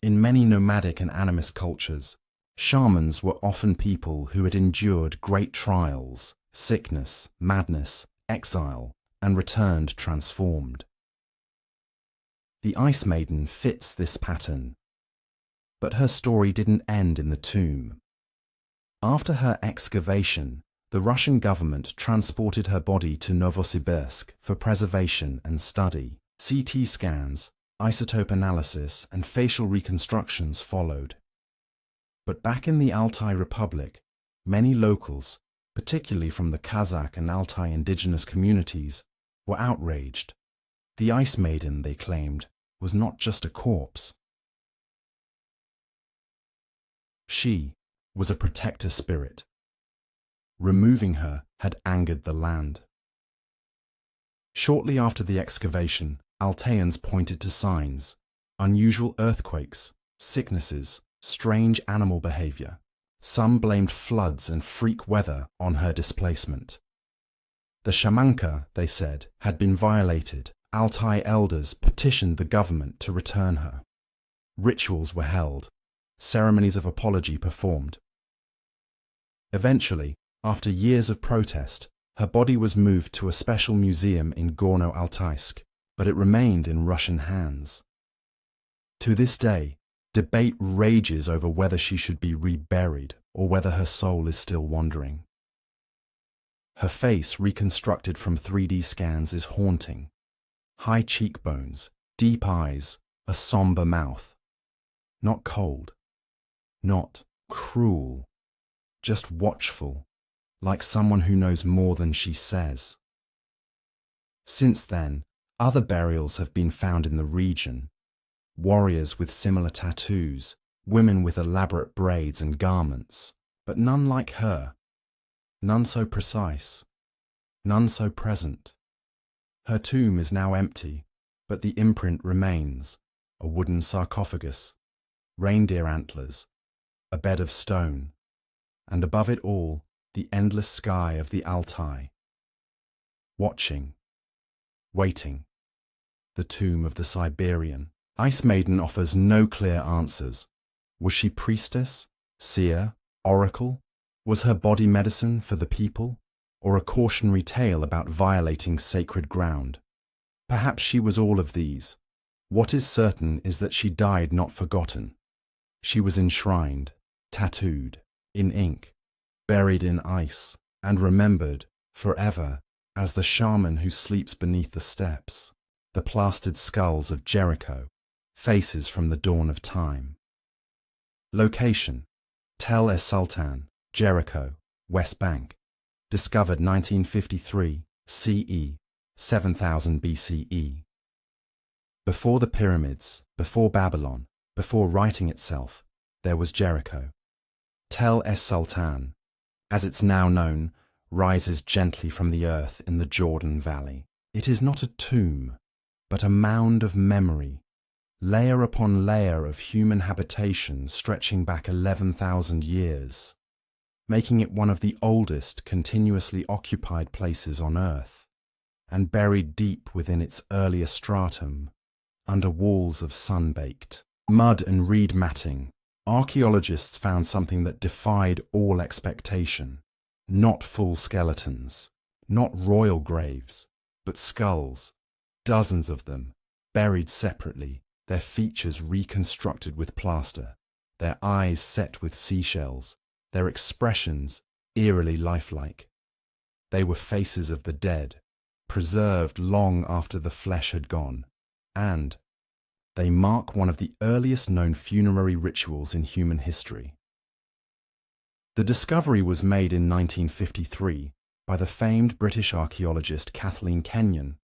In many nomadic and animist cultures, shamans were often people who had endured great trials, sickness, madness, exile, and returned transformed. The Ice Maiden fits this pattern. But her story didn't end in the tomb. After her excavation, the Russian government transported her body to Novosibirsk for preservation and study. CT scans, isotope analysis, and facial reconstructions followed. But back in the Altai Republic, many locals, particularly from the Kazakh and Altai indigenous communities, were outraged. The Ice Maiden, they claimed, was not just a corpse. She was a protector spirit. Removing her had angered the land. Shortly after the excavation, Altaians pointed to signs: unusual earthquakes, sicknesses, strange animal behavior. Some blamed floods and freak weather on her displacement. The shamanka, they said, had been violated. Altai elders petitioned the government to return her. Rituals were held. Ceremonies of apology performed. Eventually, after years of protest, her body was moved to a special museum in Gorno-Altaysk, but it remained in Russian hands. To this day, debate rages over whether she should be reburied or whether her soul is still wandering. Her face, reconstructed from 3D scans, is haunting. High cheekbones, deep eyes, a somber mouth. Not cold. Not cruel, just watchful, like someone who knows more than she says. Since then, other burials have been found in the region. Warriors with similar tattoos, women with elaborate braids and garments, but none like her. None so precise, none so present. Her tomb is now empty, but the imprint remains: a wooden sarcophagus, reindeer antlers, a bed of stone, and above it all, the endless sky of the Altai. Watching, waiting, the tomb of the Siberian. Ice Maiden offers no clear answers. Was she priestess, seer, oracle? Was her body medicine for the people, or a cautionary tale about violating sacred ground? Perhaps she was all of these. What is certain is that she died not forgotten. She was enshrined, tattooed, in ink, buried in ice, and remembered forever as the shaman who sleeps beneath the steps, the plastered skulls of Jericho, faces from the dawn of time. Location: Tel es-Sultan, Jericho, West Bank. Discovered 1953 CE, 7000 BCE. Before the pyramids, before Babylon, before writing itself, there was Jericho. Tel es-Sultan, as it's now known, rises gently from the earth in the Jordan Valley. It is not a tomb, but a mound of memory, layer upon layer of human habitation stretching back 11,000 years, making it one of the oldest continuously occupied places on Earth, and buried deep within its earlier stratum, under walls of sun-baked mud and reed matting, archaeologists found something that defied all expectation. Not full skeletons, not royal graves, but skulls, dozens of them, buried separately, their features reconstructed with plaster, their eyes set with seashells, their expressions eerily lifelike. They were faces of the dead, preserved long after the flesh had gone, and they mark one of the earliest known funerary rituals in human history. The discovery was made in 1953 by the famed British archaeologist Kathleen Kenyon,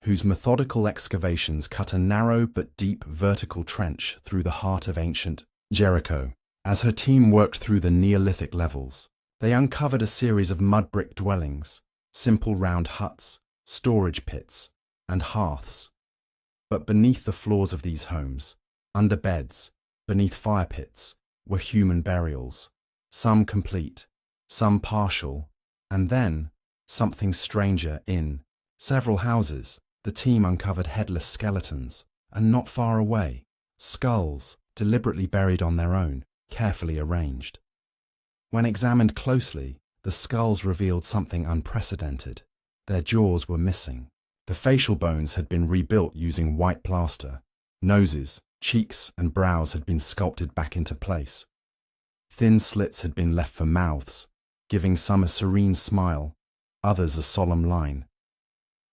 whose methodical excavations cut a narrow but deep vertical trench through the heart of ancient Jericho. As her team worked through the Neolithic levels, they uncovered a series of mud brick dwellings, simple round huts, storage pits, and hearths. But beneath the floors of these homes, under beds, beneath fire pits, were human burials, some complete, some partial, and then, something stranger, in several houses, the team uncovered headless skeletons, and not far away, skulls deliberately buried on their own, carefully arranged. When examined closely, the skulls revealed something unprecedented. Their jaws were missing. The facial bones had been rebuilt using white plaster. Noses, cheeks, and brows had been sculpted back into place. Thin slits had been left for mouths, giving some a serene smile, others a solemn line.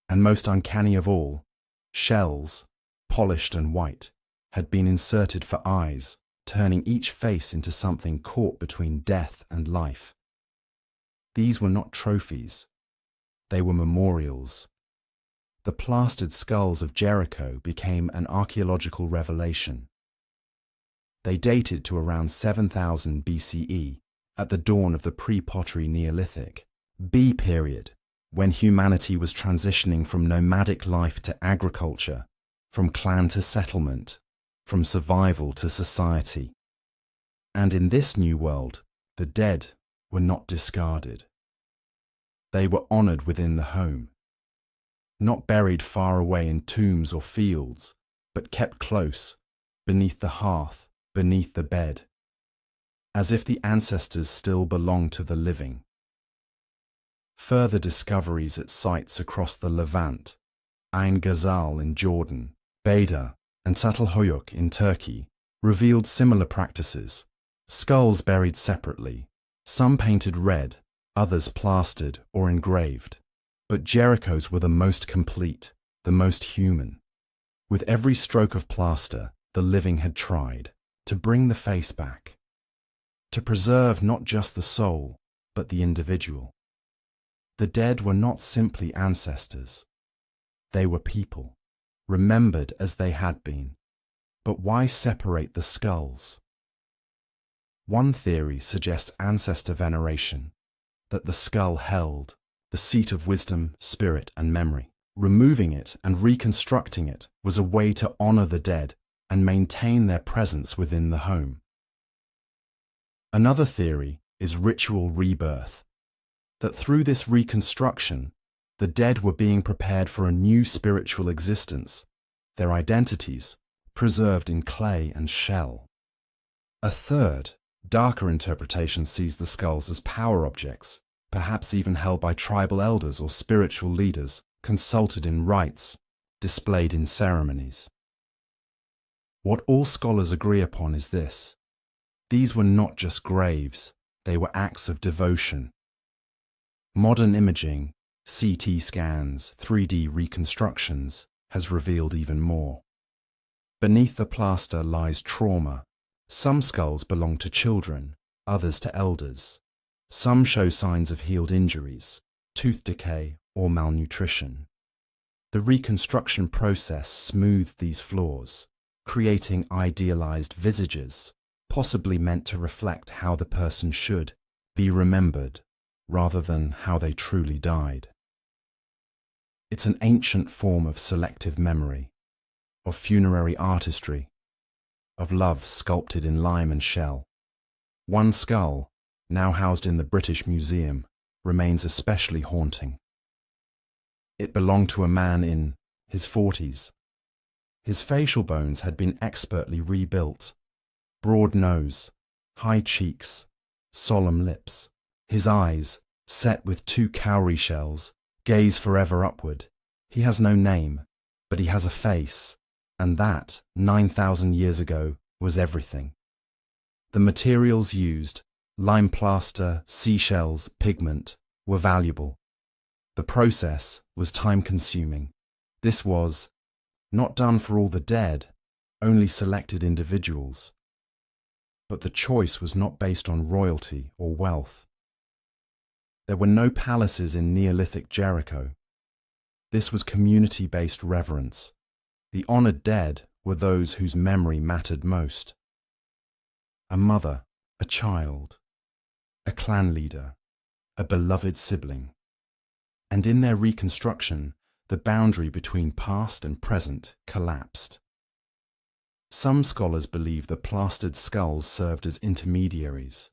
And most uncanny of all, shells, polished and white, had been inserted for eyes, turning each face into something caught between death and life. These were not trophies. They were memorials. The plastered skulls of Jericho became an archaeological revelation. They dated to around 7000 BCE, at the dawn of the pre-pottery Neolithic, B period, when humanity was transitioning from nomadic life to agriculture, from clan to settlement, from survival to society. And in this new world, the dead were not discarded. They were honored within the home, not buried far away in tombs or fields, but kept close, beneath the hearth, beneath the bed, as if the ancestors still belonged to the living. Further discoveries at sites across the Levant, Ain Ghazal in Jordan, Beyda, and Çatalhöyük in Turkey, revealed similar practices. Skulls buried separately, some painted red, others plastered or engraved. But Jericho's were the most complete, the most human. With every stroke of plaster, the living had tried to bring the face back, to preserve not just the soul, but the individual. The dead were not simply ancestors. They were people, remembered as they had been. But why separate the skulls? One theory suggests ancestor veneration, that the skull held the seat of wisdom, spirit, and memory. Removing it and reconstructing it was a way to honor the dead and maintain their presence within the home. Another theory is ritual rebirth, that through this reconstruction, the dead were being prepared for a new spiritual existence, their identities preserved in clay and shell. A third, darker interpretation sees the skulls as power objects, perhaps even held by tribal elders or spiritual leaders, consulted in rites, displayed in ceremonies. What all scholars agree upon is this: these were not just graves, they were acts of devotion. Modern imaging, CT scans, 3D reconstructions, has revealed even more. Beneath the plaster lies trauma. Some skulls belong to children, others to elders. Some show signs of healed injuries, tooth decay, or malnutrition. The reconstruction process smoothed these flaws, creating idealized visages, possibly meant to reflect how the person should be remembered, rather than how they truly died. It's an ancient form of selective memory, of funerary artistry, of love sculpted in lime and shell. One skull, now housed in the British Museum, remains especially haunting. It belonged to a man in his 40s. His facial bones had been expertly rebuilt. broad nose, high cheeks, solemn lips. His eyes, set with two cowrie shells, gaze forever upward. He has no name, but he has a face, and that, 9,000 years ago, was everything. The materials used, lime plaster, seashells, pigment, were valuable. The process was time-consuming. This was not done for all the dead, only selected individuals. But the choice was not based on royalty or wealth. There were no palaces in Neolithic Jericho. This was community-based reverence. The honored dead were those whose memory mattered most. A mother, a child, a clan leader, a beloved sibling. And in their reconstruction, the boundary between past and present collapsed. Some scholars believe the plastered skulls served as intermediaries,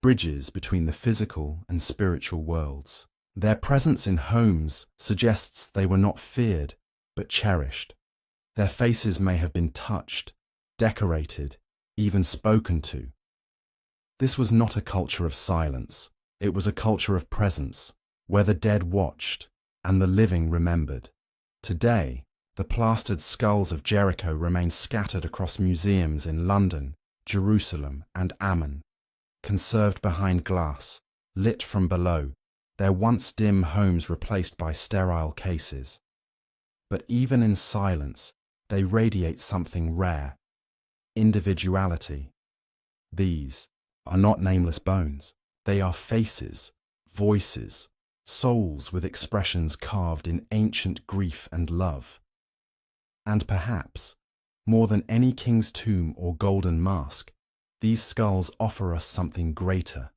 bridges between the physical and spiritual worlds. Their presence in homes suggests they were not feared, but cherished. Their faces may have been touched, decorated, even spoken to. This was not a culture of silence. It was a culture of presence, where the dead watched and the living remembered. Today, the plastered skulls of Jericho remain scattered across museums in London, Jerusalem, and Amman, conserved behind glass, lit from below, their once dim homes replaced by sterile cases. But even in silence, they radiate something rare: individuality. These are not nameless bones. They are faces, voices, souls with expressions carved in ancient grief and love. And perhaps, more than any king's tomb or golden mask, these skulls offer us something greater.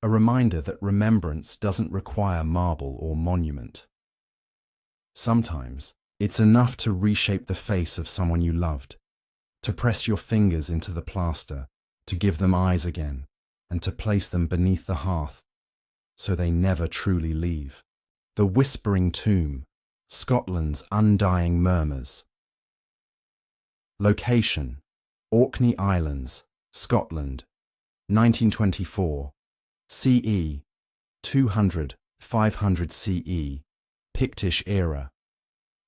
A reminder that remembrance doesn't require marble or monument. Sometimes, it's enough to reshape the face of someone you loved, to press your fingers into the plaster, to give them eyes again, and to place them beneath the hearth, so they never truly leave. The Whispering Tomb, Scotland's Undying Murmurs. Location: Orkney Islands, Scotland, 1924, CE, 200–500 CE, Pictish era.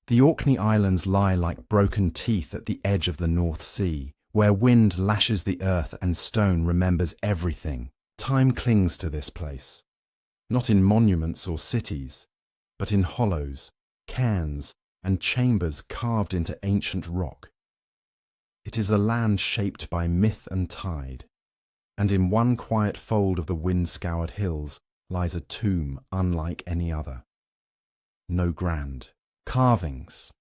The Orkney Islands lie like broken teeth at the edge of the North Sea, where wind lashes the earth and stone remembers everything. Time clings to this place, not in monuments or cities, but in hollows, cairns, and chambers carved into ancient rock. It is a land shaped by myth and tide, and in one quiet fold of the wind-scoured hills lies a tomb unlike any other. No grand carvings,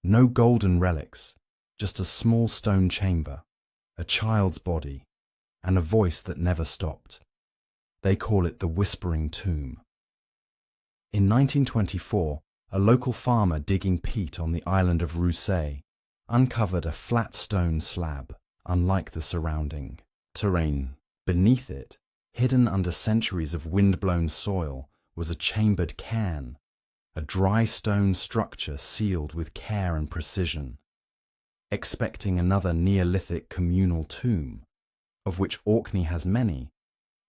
no golden relics, just a small stone chamber, a child's body, and a voice that never stopped. They call it the Whispering Tomb. In 1924, a local farmer digging peat on the island of Rousset uncovered a flat stone slab, unlike the surrounding terrain. Beneath it, hidden under centuries of wind-blown soil, was a chambered cairn, a dry stone structure sealed with care and precision. Expecting another Neolithic communal tomb, of which Orkney has many,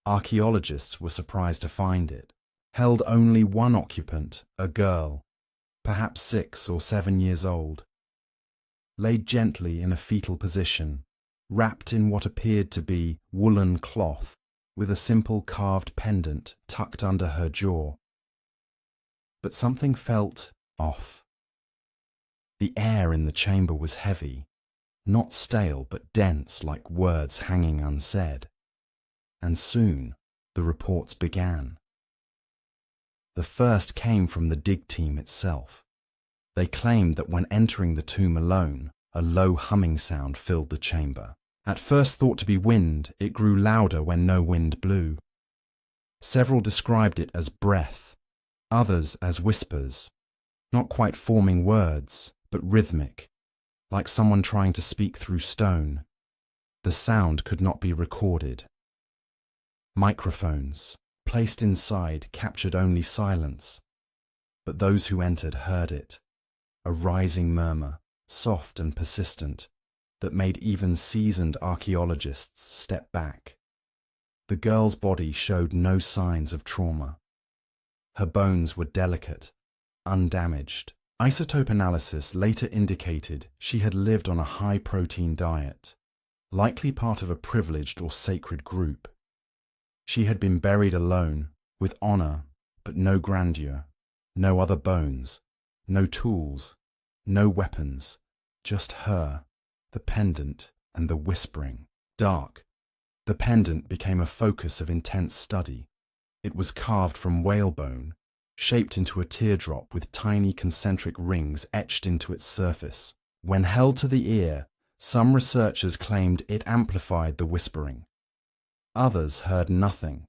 archaeologists were surprised to find it held only one occupant, a girl, perhaps 6 or 7 years old, laid gently in a fetal position, wrapped in what appeared to be woolen cloth, with a simple carved pendant tucked under her jaw. But something felt off. The air in the chamber was heavy, not stale but dense like words hanging unsaid. And soon the reports began. The first came from the dig team itself. They claimed that when entering the tomb alone, a low humming sound filled the chamber. At first thought to be wind, it grew louder when no wind blew. Several described it as breath, others as whispers, not quite forming words, but rhythmic, like someone trying to speak through stone. The sound could not be recorded. Microphones, placed inside, captured only silence, but those who entered heard it, a rising murmur, soft and persistent, that made even seasoned archaeologists step back. The girl's body showed no signs of trauma. Her bones were delicate, undamaged. Isotope analysis later indicated she had lived on a high-protein diet, likely part of a privileged or sacred group. She had been buried alone, with honor, but no grandeur, no other bones, no tools, no weapons, just her, the pendant, and the whispering. Dark. The pendant became a focus of intense study. It was carved from whalebone, shaped into a teardrop with tiny concentric rings etched into its surface. When held to the ear, some researchers claimed it amplified the whispering. Others heard nothing.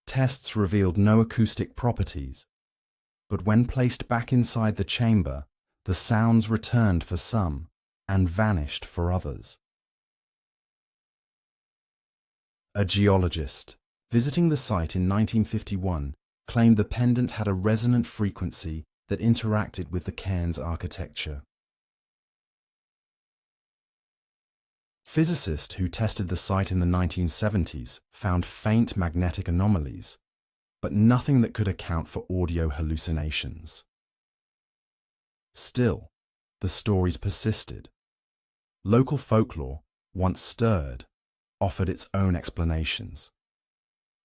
Tests revealed no acoustic properties. But when placed back inside the chamber, the sounds returned for some and vanished for others. A geologist, visiting the site in 1951, claimed the pendant had a resonant frequency that interacted with the cairn's architecture. Physicists who tested the site in the 1970s found faint magnetic anomalies, but nothing that could account for audio hallucinations. Still, the stories persisted. Local folklore, once stirred, offered its own explanations.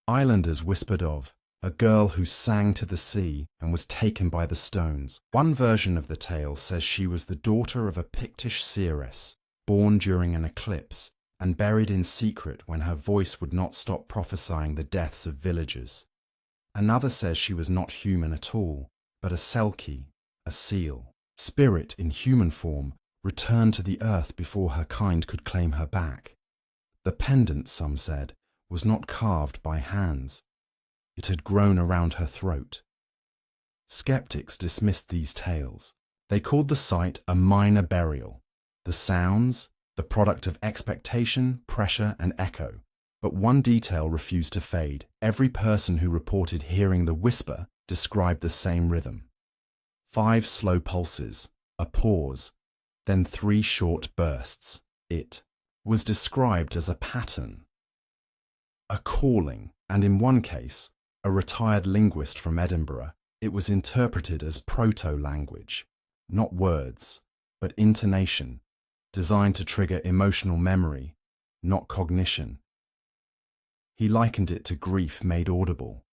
Islanders whispered of a girl who sang to the sea and was taken by the stones. One version of the tale says she was the daughter of a Pictish seeress, born during an eclipse and buried in secret when her voice would not stop prophesying the deaths of villagers. Another says she was not human at all, but a selkie, a seal. Spirit in human form returned to the earth before her kind could claim her back. The pendant, some said, was not carved by hands. It had grown around her throat. Skeptics dismissed these tales. They called the site a minor burial. The sounds, the product of expectation, pressure, and echo. But one detail refused to fade. Every person who reported hearing the whisper described the same rhythm. 5 slow pulses, a pause, then 3 short bursts. It was described as a pattern, a calling, and in one case, a retired linguist from Edinburgh, it was interpreted as proto-language, not words, but intonation, designed to trigger emotional memory, not cognition. He likened it to grief made audible.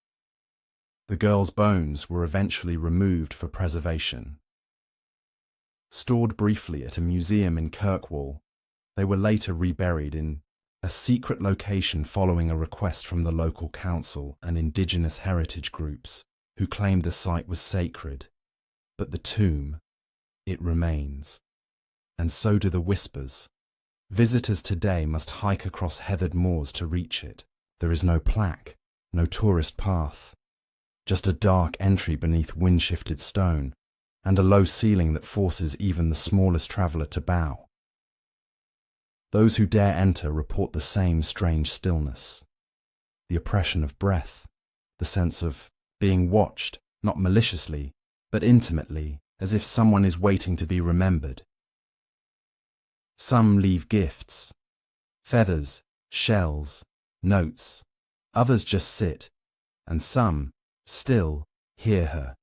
The girl's bones were eventually removed for preservation. Stored briefly at a museum in Kirkwall, they were later reburied in a secret location following a request from the local council and indigenous heritage groups who claimed the site was sacred. But the tomb, it remains. And so do the whispers. Visitors today must hike across heathered moors to reach it. There is no plaque, no tourist path, just a dark entry beneath wind-shifted stone and a low ceiling that forces even the smallest traveller to bow. Those who dare enter report the same strange stillness, the oppression of breath, the sense of being watched, not maliciously, but intimately, as if someone is waiting to be remembered. Some leave gifts, feathers, shells, notes. Others just sit, and some, still, hear her.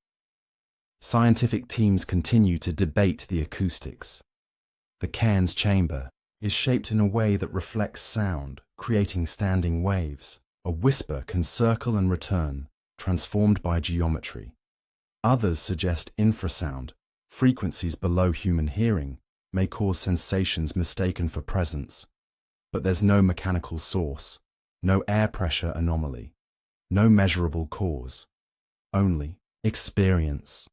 Scientific teams continue to debate the acoustics. The cairn's chamber is shaped in a way that reflects sound, creating standing waves. A whisper can circle and return, transformed by geometry. Others suggest infrasound, frequencies below human hearing, may cause sensations mistaken for presence. But there's no mechanical source, no air pressure anomaly, no measurable cause, only experience.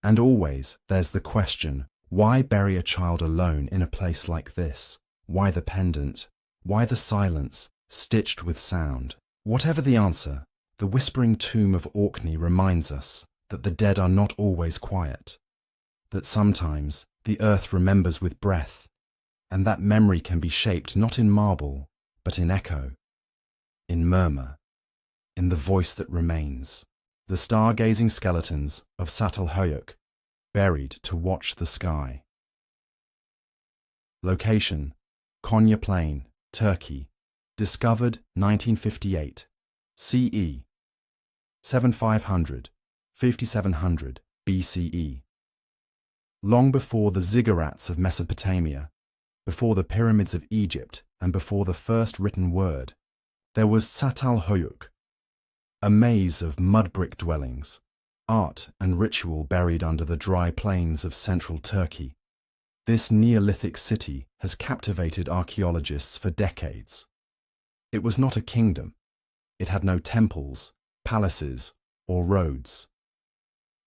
And always there's the question, why bury a child alone in a place like this? Why the pendant? Why the silence, stitched with sound? Whatever the answer, the whispering tomb of Orkney reminds us that the dead are not always quiet, that sometimes the earth remembers with breath, and that memory can be shaped not in marble, but in echo, in murmur, in the voice that remains. The stargazing skeletons of Çatalhöyük, buried to watch the sky. Location: Konya Plain, Turkey, discovered 1958, CE, 7500, 5700 BCE. Long before the ziggurats of Mesopotamia, before the pyramids of Egypt, and before the first written word, there was Çatalhöyük, a maze of mud brick dwellings, art and ritual buried under the dry plains of central Turkey. This Neolithic city has captivated archaeologists for decades. It was not a kingdom. It had no temples, palaces, or roads.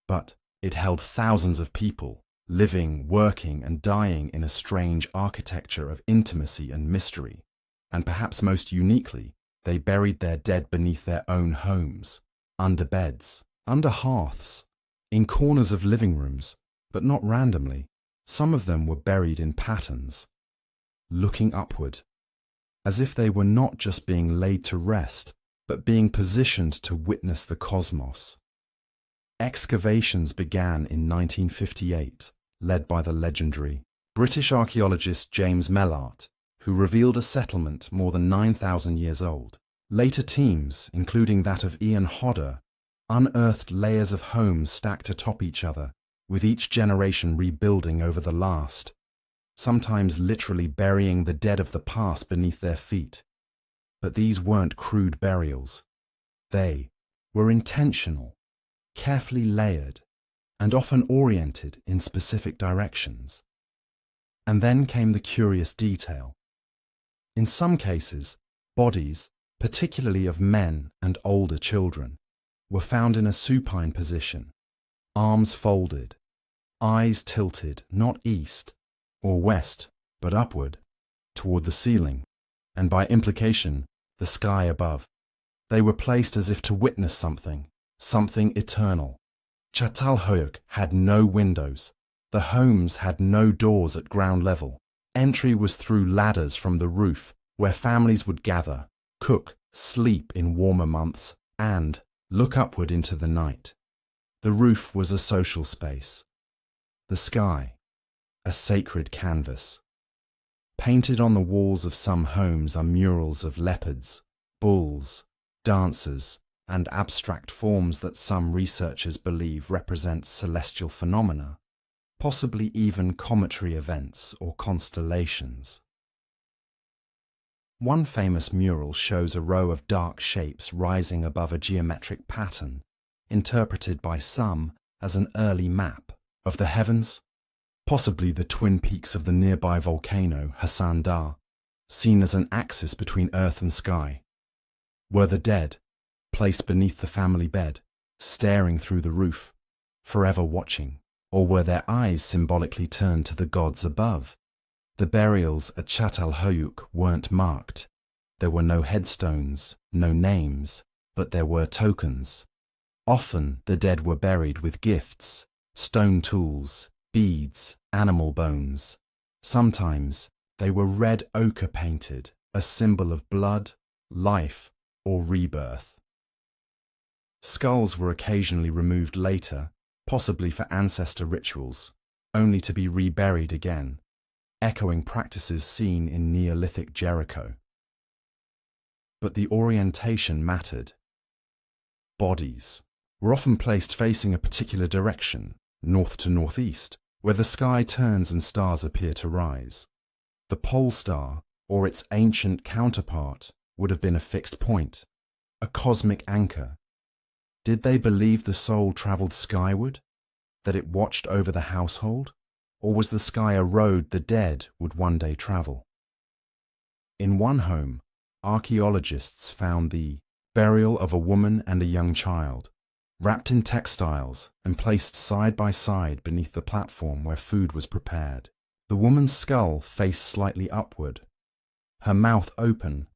But it held thousands of people, living, working, and dying in a strange architecture of intimacy and mystery. And perhaps most uniquely, they buried their dead beneath their own homes, under beds, under hearths, in corners of living rooms, but not randomly. Some of them were buried in patterns, looking upward, as if they were not just being laid to rest, but being positioned to witness the cosmos. Excavations began in 1958, led by the legendary British archaeologist James Mellart, who revealed a settlement more than 9,000 years old. Later teams, including that of Ian Hodder, unearthed layers of homes stacked atop each other, with each generation rebuilding over the last, sometimes literally burying the dead of the past beneath their feet. But these weren't crude burials. They were intentional, carefully layered, and often oriented in specific directions. And then came the curious detail. In some cases, bodies, particularly of men and older children, were found in a supine position, arms folded, eyes tilted not east or west, but upward, toward the ceiling, and by implication, the sky above. They were placed as if to witness something eternal. Çatalhöyük had no windows. The homes had no doors at ground level. Entry was through ladders from the roof, where families would gather, cook, sleep in warmer months, and look upward into the night. The roof was a social space. The sky, a sacred canvas. Painted on the walls of some homes are murals of leopards, bulls, dancers, and abstract forms that some researchers believe represent celestial phenomena, possibly even cometary events or constellations. One famous mural shows a row of dark shapes rising above a geometric pattern, interpreted by some as an early map of the heavens, possibly the twin peaks of the nearby volcano Hassan Dar, seen as an axis between earth and sky. Were the dead, placed beneath the family bed, staring through the roof, forever watching, or were their eyes symbolically turned to the gods above? The burials at Çatalhöyük weren't marked. There were no headstones, no names, but there were tokens. Often the dead were buried with gifts, stone tools, beads, animal bones. Sometimes they were red ochre painted, a symbol of blood, life, or rebirth. Skulls were occasionally removed later, possibly for ancestor rituals, only to be reburied again, echoing practices seen in Neolithic Jericho. But the orientation mattered. Bodies were often placed facing a particular direction, north to northeast, where the sky turns and stars appear to rise. The pole star, or its ancient counterpart, would have been a fixed point, a cosmic anchor. Did they believe the soul travelled skyward, that it watched over the household, or was the sky a road the dead would one day travel? In one home, archaeologists found the burial of a woman and a young child, wrapped in textiles and placed side by side beneath the platform where food was prepared. The woman's skull faced slightly upward, her mouth open,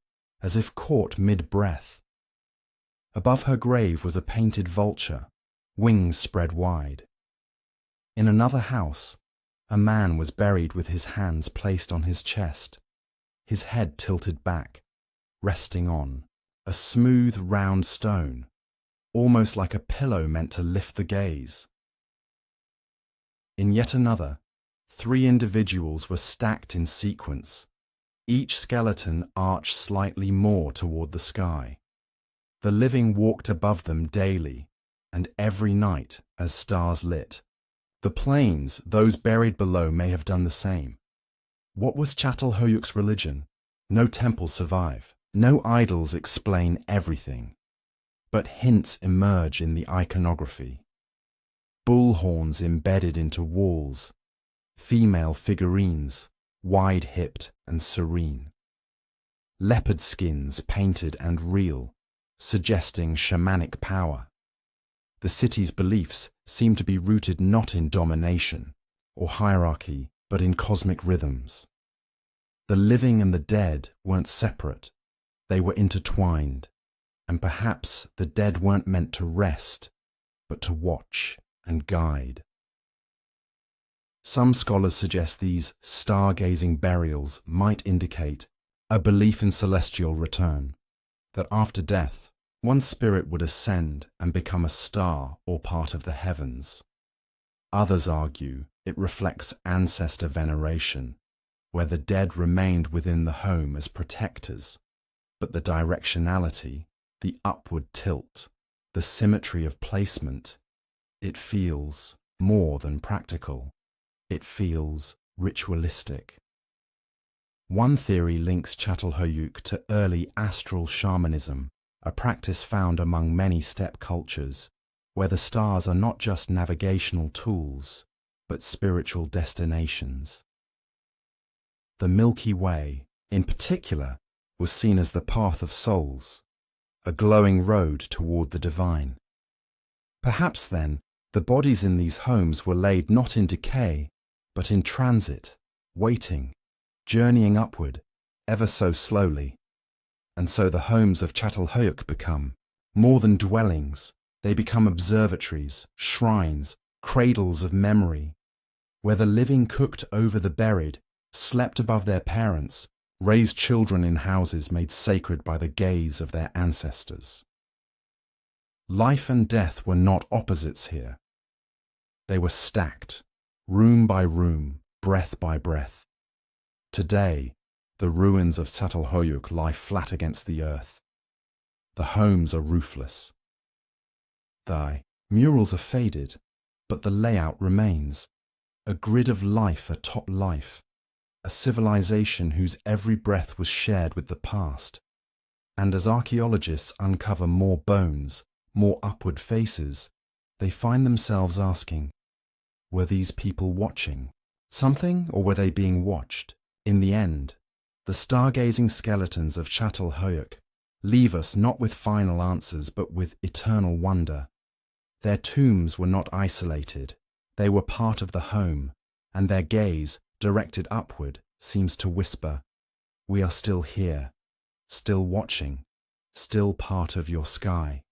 as if caught mid-breath. Above her grave was a painted vulture, wings spread wide. In another house, a man was buried with his hands placed on his chest, his head tilted back, resting on a smooth, round stone, almost like a pillow meant to lift the gaze. In yet another, 3 individuals were stacked in sequence, Each skeleton arched slightly more toward the sky. The living walked above them daily, and every night as stars lit. The plains, those buried below, may have done the same. What was Çatalhöyük's religion? No temples survive. No idols explain everything. But hints emerge in the iconography. Bull horns embedded into walls. Female figurines, wide-hipped and serene. Leopard skins painted and real, suggesting shamanic power. The city's beliefs seem to be rooted not in domination or hierarchy, but in cosmic rhythms. The living and the dead weren't separate. They were intertwined, and perhaps the dead weren't meant to rest, but to watch and guide. Some scholars suggest these stargazing burials might indicate a belief in celestial return, that after death, one's spirit would ascend and become a star or part of the heavens. Others argue it reflects ancestor veneration, where the dead remained within the home as protectors, but the directionality, the upward tilt, the symmetry of placement, it feels more than practical. It feels ritualistic. One theory links Çatalhöyük to early astral shamanism, a practice found among many steppe cultures, where the stars are not just navigational tools, but spiritual destinations. The Milky Way, in particular, was seen as the path of souls, a glowing road toward the divine. Perhaps then, the bodies in these homes were laid not in decay, but in transit, waiting, journeying upward, ever so slowly. And so the homes of Çatalhöyük become more than dwellings. They become observatories, shrines, cradles of memory, where the living cooked over the buried, slept above their parents, raised children in houses made sacred by the gaze of their ancestors. Life and death were not opposites here. They were stacked, room by room, breath by breath. Today, the ruins of Çatalhöyük lie flat against the earth. The homes are roofless. The murals are faded, but the layout remains. A grid of life atop life, a civilization whose every breath was shared with the past. And as archaeologists uncover more bones, more upward faces, they find themselves asking, were these people watching something, or were they being watched? In the end, the stargazing skeletons of Çatalhöyük leave us not with final answers, but with eternal wonder. Their tombs were not isolated. They were part of the home, and their gaze, directed upward, seems to whisper, we are still here, still watching, still part of your sky.